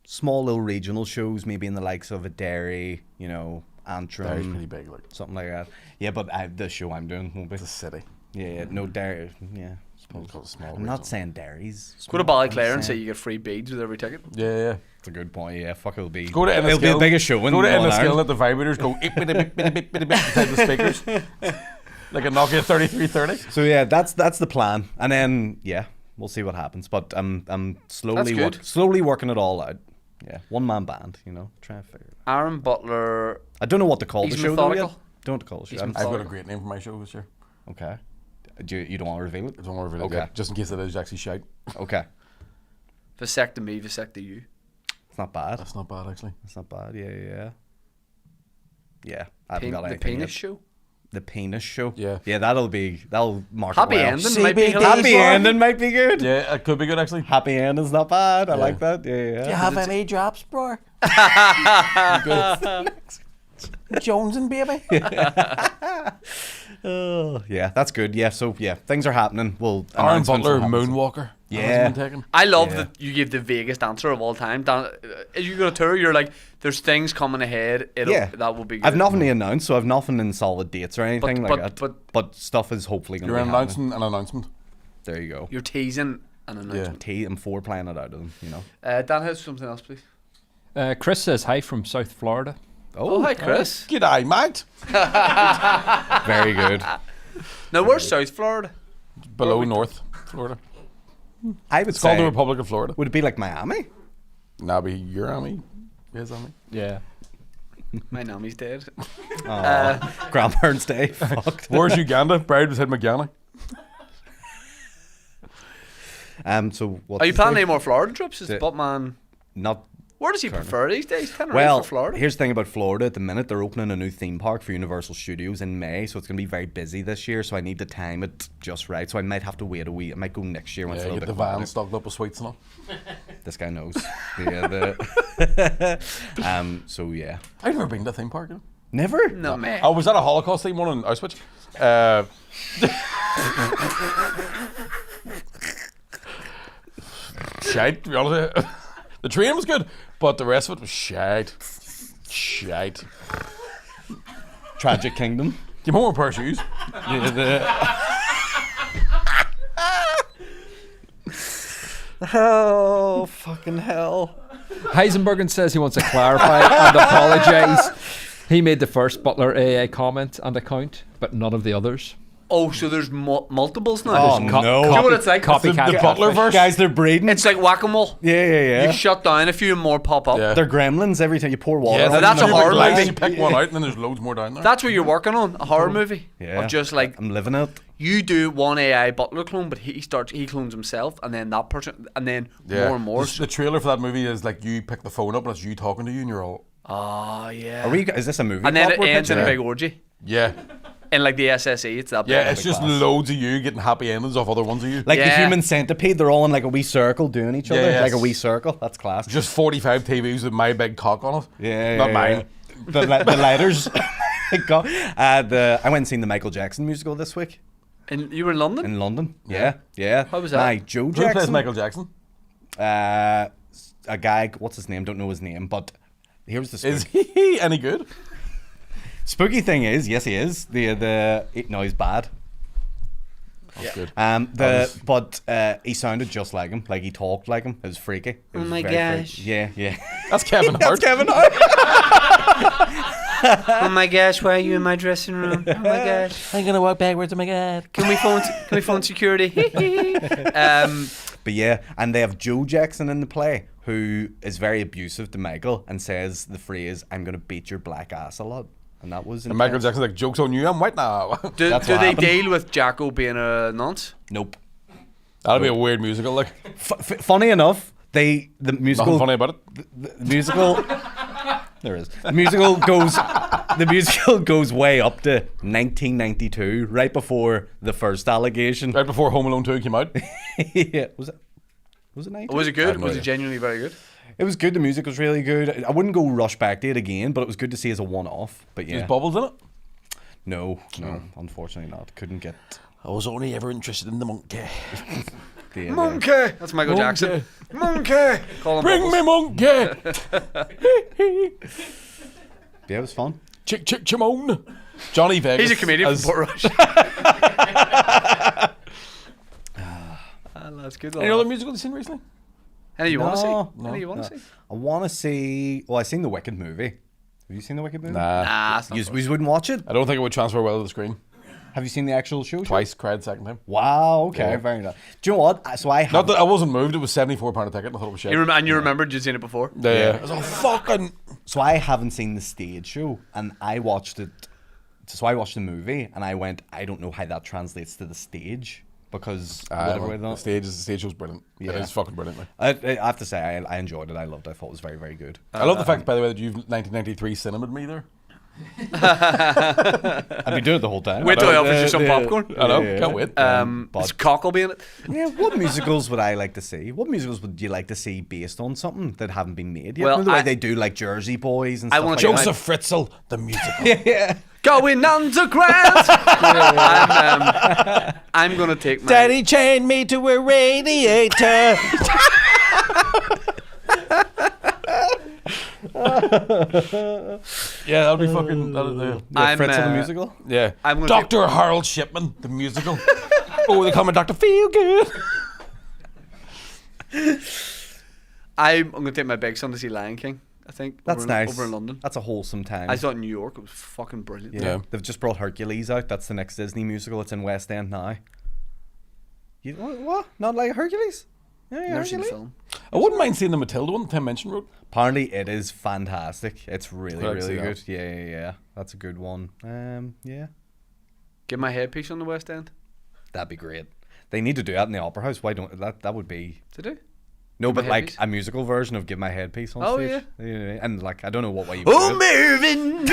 Speaker 9: small little regional shows, maybe in the likes of a Derry, you know, Antrim.
Speaker 3: Derry's pretty big, like.
Speaker 9: Something like that. Yeah, but the show I'm doing won't be.
Speaker 3: It's a city.
Speaker 9: Yeah, no Derry. Yeah, I suppose.
Speaker 3: It's a small
Speaker 9: I'm
Speaker 3: regional.
Speaker 9: not saying Derry's.
Speaker 2: Go to Ballyclare and say you get free beads with every ticket.
Speaker 3: Yeah.
Speaker 9: It's a good point. Yeah, fuck, it'll be.
Speaker 3: Go to
Speaker 9: It'll be the biggest show in
Speaker 3: Go to
Speaker 9: Northern
Speaker 3: Enniskillen,
Speaker 9: Ireland.
Speaker 3: let the vibrators go inside the speakers. Like a Nokia 3330.
Speaker 9: So yeah, that's the plan, and then yeah, we'll see what happens. But I'm slowly
Speaker 2: That's good.
Speaker 9: slowly working it all out. Yeah, one man band, you know, trying to figure it out.
Speaker 2: Aaron Butler.
Speaker 9: I don't know what to call
Speaker 2: He's
Speaker 9: the show though yet.
Speaker 2: methodical.
Speaker 9: Don't know what to call the show.
Speaker 2: He's
Speaker 9: I'm-
Speaker 3: I've got a
Speaker 2: methodical.
Speaker 3: great name for my show this year.
Speaker 9: Okay. You don't want to reveal it?
Speaker 3: I don't want to reveal it
Speaker 9: Okay.
Speaker 3: yet, just in case it is actually shite.
Speaker 9: Okay.
Speaker 2: Vasectomy me, vasecto you.
Speaker 9: It's not bad.
Speaker 3: That's not bad, actually.
Speaker 9: It's not bad. Yeah. Yeah. I haven't got
Speaker 2: The
Speaker 9: anything
Speaker 2: penis
Speaker 9: yet.
Speaker 2: show.
Speaker 9: The penis show.
Speaker 3: Yeah.
Speaker 9: Yeah, that'll mark
Speaker 2: Happy
Speaker 9: it well.
Speaker 2: ending might be
Speaker 4: CBD.
Speaker 2: hilarious.
Speaker 9: Happy ending might be good.
Speaker 3: Yeah, it could be good, actually.
Speaker 9: Happy ending's not bad. I
Speaker 3: Yeah.
Speaker 9: like that. Yeah.
Speaker 4: Do you have any drops, bro? Jones and baby.
Speaker 9: Oh, yeah, that's good. Yeah, so yeah, things are happening. Well,
Speaker 3: Aaron
Speaker 9: announcements
Speaker 3: Butler,
Speaker 9: will happen.
Speaker 3: Moonwalker.
Speaker 9: Yeah.
Speaker 3: That has been taken.
Speaker 2: I love
Speaker 9: Yeah.
Speaker 2: that you gave the vaguest answer of all time. Dan, as you go to tour, you're like, there's things coming ahead.
Speaker 9: Yeah,
Speaker 2: That will be good.
Speaker 9: I've nothing to announce, so I've nothing in solid dates or anything like
Speaker 2: but-
Speaker 9: that. But stuff is hopefully going to
Speaker 3: You're
Speaker 9: be happening.
Speaker 3: announcing an announcement.
Speaker 9: There you go.
Speaker 2: You're teasing an announcement.
Speaker 9: I'm planning it out of them, you know.
Speaker 2: Dan has something else, please.
Speaker 5: Chris says hi from South Florida.
Speaker 2: Oh, hi, Chris.
Speaker 3: G'day, mate.
Speaker 9: Very good.
Speaker 2: Now, where's South Florida?
Speaker 3: Below North Florida.
Speaker 9: I would
Speaker 3: It's called
Speaker 9: say,
Speaker 3: the Republic of Florida.
Speaker 9: would it be like Miami?
Speaker 3: Nah, be your army. His army.
Speaker 9: Yeah.
Speaker 2: My Nami's dead.
Speaker 9: Grandparents' Day. Fucked.
Speaker 3: Where's Uganda? Buried with him McGanna.
Speaker 9: So what?
Speaker 2: Are you planning any more Florida trips? Is Buttman...
Speaker 9: Not.
Speaker 2: Where does he prefer these days? Tenerife
Speaker 9: Well,
Speaker 2: or Florida?
Speaker 9: here's the thing about Florida. At the minute, they're opening a new theme park for Universal Studios in May, so it's going to be very busy this year. So I need to time it just right. So I might have to wait a week. I might go next year when it's a
Speaker 3: Yeah,
Speaker 9: little
Speaker 3: get
Speaker 9: bit
Speaker 3: the van
Speaker 9: quieter.
Speaker 3: stocked up with sweets and all.
Speaker 9: This guy knows. So yeah.
Speaker 3: I've never been to a theme park. You know?
Speaker 9: Never.
Speaker 2: No, man.
Speaker 3: Oh, was that a Holocaust theme one in Auschwitz? Shite, to be honest with you. The train was good, but the rest of it was shite. Shite.
Speaker 9: Tragic Kingdom.
Speaker 3: Give me one pair of shoes.
Speaker 9: Oh fucking hell!
Speaker 5: Heisenbergen says he wants to clarify and apologise. He made the first Butler AA comment and account, but none of the others.
Speaker 2: Oh, so there's multiples now?
Speaker 9: Oh,
Speaker 2: There's
Speaker 9: no.
Speaker 2: Do you know what it's like?
Speaker 5: Copycat.
Speaker 3: The Butler verse.
Speaker 9: Guys, they're breeding.
Speaker 2: It's like whack-a-mole.
Speaker 9: yeah.
Speaker 2: You shut down a few and more pop up.
Speaker 3: Yeah.
Speaker 9: They're gremlins every time you pour water.
Speaker 3: Yeah,
Speaker 9: on
Speaker 2: that's
Speaker 9: them.
Speaker 2: a horror
Speaker 3: Like,
Speaker 2: movie.
Speaker 3: you pick one out and then there's loads more down there.
Speaker 2: That's what you're working on, a horror movie.
Speaker 9: Yeah.
Speaker 2: Of just like,
Speaker 9: I'm living it.
Speaker 2: you do one AI Butler clone, but he clones himself, and then that person, and then
Speaker 3: Yeah.
Speaker 2: more and more.
Speaker 3: The trailer for that movie is like you pick the phone up and it's you talking to you and you're all,
Speaker 2: Oh, yeah.
Speaker 9: Are we? Is this a movie?
Speaker 2: And then
Speaker 9: plot
Speaker 2: it
Speaker 9: we're
Speaker 2: ends in a
Speaker 9: pitching?
Speaker 2: big orgy.
Speaker 3: yeah.
Speaker 2: In like the SSE, it's that
Speaker 3: Yeah,
Speaker 2: big.
Speaker 3: it's just
Speaker 9: class.
Speaker 3: loads of you getting happy endings off other ones of you.
Speaker 9: Like the
Speaker 2: Yeah.
Speaker 9: human centipede, they're all in like a wee circle doing each other.
Speaker 3: Yes.
Speaker 9: Like a wee circle. That's class.
Speaker 3: Just 45 TVs with my big cock on it.
Speaker 9: Yeah,
Speaker 3: Not
Speaker 9: yeah,
Speaker 3: mine.
Speaker 9: yeah. The lighters. I went and seen the Michael Jackson musical this week
Speaker 2: And you were in London?
Speaker 9: in London. Yeah.
Speaker 2: How was that?
Speaker 9: Aye, Joe
Speaker 3: Who plays
Speaker 9: Jackson.
Speaker 3: Michael Jackson?
Speaker 9: A guy. What's his name? Don't know his name. But here's the
Speaker 3: Is
Speaker 9: spooky,
Speaker 3: he any good?
Speaker 9: spooky thing is, yes, he is. No, he's bad.
Speaker 3: That's good.
Speaker 9: But he sounded just like him. Like he talked like him. It was freaky. It
Speaker 2: Oh
Speaker 9: was
Speaker 2: my
Speaker 9: very
Speaker 2: gosh.
Speaker 9: freaky. Yeah.
Speaker 3: That's Kevin Hart.
Speaker 9: That's Kevin Hart.
Speaker 2: Oh my gosh, why are you in my dressing room? Oh my gosh.
Speaker 4: I'm gonna walk backwards. Oh my god.
Speaker 2: Can we phone security?
Speaker 9: But yeah, and they have Joe Jackson in the play, who is very abusive to Michael and says the phrase, "I'm gonna beat your black ass" a lot. And that was
Speaker 3: And Michael
Speaker 9: intense.
Speaker 3: Jackson's like, joke's on you, I'm white now.
Speaker 2: Do
Speaker 9: That's
Speaker 2: they
Speaker 9: what happened.
Speaker 2: deal with Jacko being a nonce?
Speaker 9: Nope.
Speaker 3: That'll be a weird musical, like.
Speaker 9: Funny enough, the musical
Speaker 3: Nothing funny about it.
Speaker 9: the musical there is the musical goes way up to 1992, right before the first allegation.
Speaker 3: Right before Home Alone 2 came out.
Speaker 9: Yeah, was it 90?
Speaker 2: Was it
Speaker 3: I
Speaker 2: good?
Speaker 3: have no
Speaker 2: Was it
Speaker 3: idea.
Speaker 2: genuinely very good?
Speaker 9: It was good. The music was really good. I wouldn't go rush back to it again, but it was good to see as a one-off. But
Speaker 3: There's
Speaker 9: yeah,
Speaker 3: bubbles in it.
Speaker 9: no, unfortunately not. Couldn't get
Speaker 4: I was only ever interested in the monkey.
Speaker 9: the
Speaker 2: Monkey! That's Michael Jackson. Monkey! Call him
Speaker 3: Bring
Speaker 2: Bubbles.
Speaker 3: me monkey.
Speaker 9: Yeah, it was fun.
Speaker 3: Chick Chimone. Johnny Vegas.
Speaker 2: He's a comedian
Speaker 3: as-
Speaker 2: from Port Rush. That's good.
Speaker 3: Any other musical you've seen recently?
Speaker 2: Any you want to see?
Speaker 9: No,
Speaker 2: Any you want to see?
Speaker 9: I want to see. Well, I seen the Wicked movie. Have you seen the Wicked movie?
Speaker 3: Nah.
Speaker 2: Nah, it's not
Speaker 9: You
Speaker 2: for us.
Speaker 9: wouldn't watch it?
Speaker 3: I don't think it would transfer well to the screen.
Speaker 9: Have you seen the actual show?
Speaker 3: Twice, cried second time.
Speaker 9: Wow. Okay.
Speaker 3: Yeah.
Speaker 9: Very nice. Do you know what? So I
Speaker 3: Not
Speaker 9: have.
Speaker 3: that I wasn't moved, it was £74 a ticket. I thought it was shit.
Speaker 2: And you remembered you'd seen it before?
Speaker 3: Yeah. I was like, fucking.
Speaker 9: So I haven't seen the stage show, and I watched it. So I watched the movie, and I went, I don't know how that translates to the stage because whatever way
Speaker 3: The
Speaker 9: that.
Speaker 3: stage show's brilliant.
Speaker 9: Yeah.
Speaker 3: It is fucking brilliant. Like.
Speaker 9: I have to say, I enjoyed it. I loved it. I thought it was very, very good.
Speaker 3: I love the fact, by the way, that you've 1993 cinemaed me there.
Speaker 9: I've been doing it the whole time.
Speaker 2: Wait till I offer you some popcorn.
Speaker 3: I know,
Speaker 9: Yeah.
Speaker 3: can't wait.
Speaker 2: This cock will be in it.
Speaker 9: Yeah, what musicals would I like to see? What musicals would you like to see based on something that haven't been made yet?
Speaker 2: Well,
Speaker 9: You know the way
Speaker 2: I-
Speaker 9: they do like Jersey Boys and
Speaker 2: I
Speaker 9: stuff
Speaker 2: wanna
Speaker 9: like
Speaker 2: check
Speaker 9: that.
Speaker 3: Joseph Fritzl, the musical.
Speaker 9: Yeah.
Speaker 2: Going underground. I'm gonna take my.
Speaker 4: Daddy chained me to a radiator.
Speaker 3: Yeah, that'll be fucking. That'll do.
Speaker 2: I'm,
Speaker 9: Fritz the musical.
Speaker 3: Yeah.
Speaker 2: I'm gonna
Speaker 3: Dr. Harold Shipman, the musical. Oh, they call me Dr. Feelgood.
Speaker 2: I'm gonna take my big son to see Lion King. I think.
Speaker 9: That's nice.
Speaker 2: Over in London.
Speaker 9: That's a wholesome time.
Speaker 2: I saw it in New York. It was fucking brilliant.
Speaker 3: Yeah.
Speaker 9: They've just brought Hercules out. That's the next Disney musical. It's in West End now. You what? Not like Hercules? Yeah,
Speaker 2: Never seen the
Speaker 9: Hercules.
Speaker 2: film.
Speaker 3: I wouldn't mind seeing the Matilda one that Tim mentioned wrote.
Speaker 9: Apparently, it is fantastic. It's really,
Speaker 3: I'd see
Speaker 9: really
Speaker 3: that.
Speaker 9: good. Yeah. That's a good one. Yeah,
Speaker 2: Give my headpiece on the West End.
Speaker 9: that'd be great. They need to do that in the Opera House. Why don't that would be
Speaker 2: Did it?
Speaker 9: no,
Speaker 2: Give My
Speaker 9: but like
Speaker 2: Headpiece?
Speaker 9: a musical version of "Give My Headpiece" on
Speaker 2: Oh,
Speaker 9: stage. Yeah, and like I don't know what way you. would
Speaker 2: Oh,
Speaker 9: do it.
Speaker 2: Mervyn!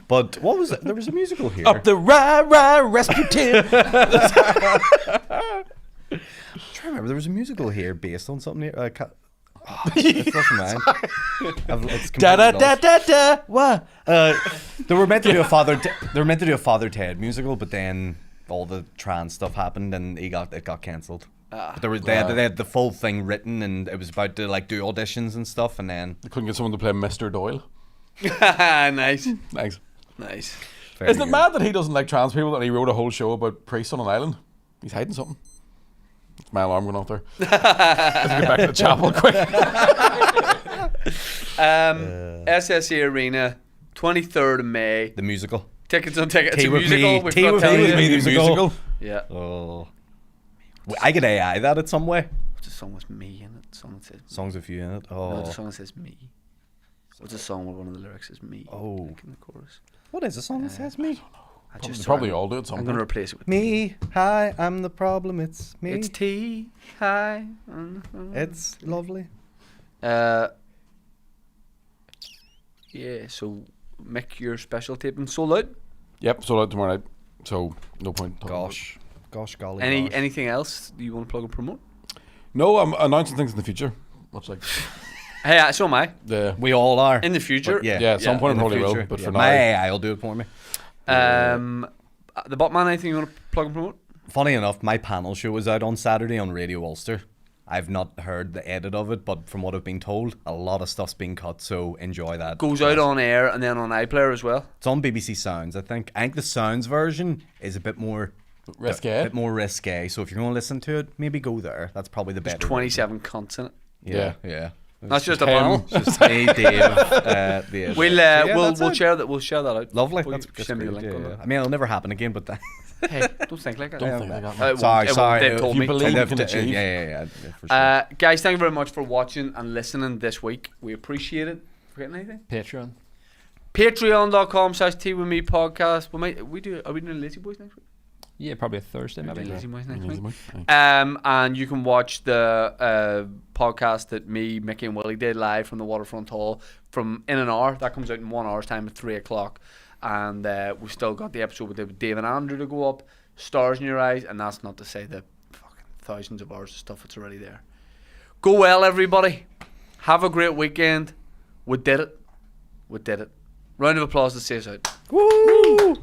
Speaker 9: But what was it? There was a musical here.
Speaker 4: Up the Rasputin.
Speaker 9: I'm trying to remember. There was a musical here based on something here. It doesn't mind. It's
Speaker 4: Da da
Speaker 9: completely
Speaker 4: da
Speaker 9: lost.
Speaker 4: da da. What?
Speaker 9: They were meant to do a Father. They were meant to do a Father Ted musical, but then all the trans stuff happened, and it got cancelled. But they had the full thing written, and it was about to like do auditions and stuff, and then
Speaker 3: They couldn't get someone to play Mr. Doyle.
Speaker 2: Nice.
Speaker 3: Thanks.
Speaker 2: Nice.
Speaker 9: very
Speaker 3: Isn't it
Speaker 9: good.
Speaker 3: mad that he doesn't like trans people and he wrote a whole show about priests on an island? He's hiding something. It's my alarm going off there. Let's get back to the chapel quick.
Speaker 2: SSE Arena, 23rd of May.
Speaker 9: The musical.
Speaker 2: Tickets on ticket. It's
Speaker 9: Tea
Speaker 2: a
Speaker 9: with
Speaker 2: musical.
Speaker 9: me.
Speaker 2: We've
Speaker 9: Tea
Speaker 2: got
Speaker 9: with
Speaker 2: to tell
Speaker 9: me.
Speaker 2: you.
Speaker 9: The musical.
Speaker 2: Yeah.
Speaker 9: Oh, I could AI that at some way.
Speaker 2: What's the song with me in it? The song that says
Speaker 9: Songs with you in it.
Speaker 2: no,
Speaker 9: Oh,
Speaker 2: the song that says me. What's the song where one of the lyrics is me?
Speaker 9: Oh.
Speaker 2: I think in the chorus.
Speaker 9: what is a song that says me?
Speaker 2: I
Speaker 3: They
Speaker 2: just
Speaker 3: probably all do it
Speaker 2: I'm gonna
Speaker 3: something.
Speaker 2: replace it with
Speaker 9: Me, hi, I'm the problem. It's me.
Speaker 2: It's tea. Hi.
Speaker 9: It's lovely.
Speaker 2: Yeah. So Mick, your special taping sold out.
Speaker 3: Yep, sold out tomorrow night. So no point. talking about it.
Speaker 9: Gosh, golly. gosh.
Speaker 2: Anything else you want to plug and promote?
Speaker 3: No, I'm announcing things in the future. Much like
Speaker 2: Hey, so am I.
Speaker 3: the
Speaker 9: We all are.
Speaker 2: In the future.
Speaker 9: But yeah,
Speaker 3: yeah. At some point I
Speaker 9: in the
Speaker 3: probably will,
Speaker 9: future.
Speaker 3: but
Speaker 9: Yeah,
Speaker 3: for
Speaker 9: my
Speaker 3: now,
Speaker 9: AI will do it for me.
Speaker 2: The Botman, anything you want to plug and promote?
Speaker 9: Funny enough, my panel show was out on Saturday on Radio Ulster. I've not heard the edit of it, but from what I've been told, a lot of stuff's been cut, so enjoy that.
Speaker 2: Goes out on air and then on iPlayer as well.
Speaker 9: It's on BBC Sounds, I think. I think the Sounds version is a bit more
Speaker 3: risque.
Speaker 9: bit more risque. So if you're going to listen to it, maybe go there. That's probably the
Speaker 2: There's
Speaker 9: better.
Speaker 2: 27 cunts in it.
Speaker 9: Yeah.
Speaker 2: That's just a
Speaker 3: Him.
Speaker 2: panel.
Speaker 9: Just me, Dave, Dave.
Speaker 2: We'll
Speaker 9: that's
Speaker 2: we'll
Speaker 9: it.
Speaker 2: share that. We'll share that out.
Speaker 9: Lovely.
Speaker 2: Will you
Speaker 9: That's
Speaker 2: send me the
Speaker 9: great,
Speaker 2: link on
Speaker 9: yeah.
Speaker 2: that.
Speaker 9: I mean, it'll never happen again, but that.
Speaker 2: Hey, don't think like that.
Speaker 3: Don't think like that.
Speaker 2: It
Speaker 3: man.
Speaker 2: won't-
Speaker 9: Sorry,
Speaker 2: it won't.
Speaker 9: sorry.
Speaker 2: They've told
Speaker 3: You
Speaker 2: me.
Speaker 3: believe you
Speaker 9: I'd
Speaker 3: can
Speaker 9: have to-
Speaker 3: achieve.
Speaker 9: yeah, for sure.
Speaker 2: Guys, thank you very much for watching and listening this week. We appreciate it. Forgetting anything?
Speaker 5: Patreon.
Speaker 2: Patreon.com/Tea With Me podcast. Are we doing LazyBoyz next week?
Speaker 5: Yeah, probably a Thursday
Speaker 2: Maybe
Speaker 5: maybe.
Speaker 2: LazyBoyz next
Speaker 3: Easy,
Speaker 2: week.
Speaker 3: mate.
Speaker 2: And you can watch the podcast that me, Mickey, and Willie did live from the Waterfront Hall from in an hour. That comes out in 1 hour's time at 3 o'clock. And we've still got the episode with Dave and Andrew to go up. Stars in your eyes, and that's not to say the fucking thousands of hours of stuff that's already there. Go well, everybody. Have a great weekend. We did it. We did it. Round of applause to say us out.
Speaker 9: Woo!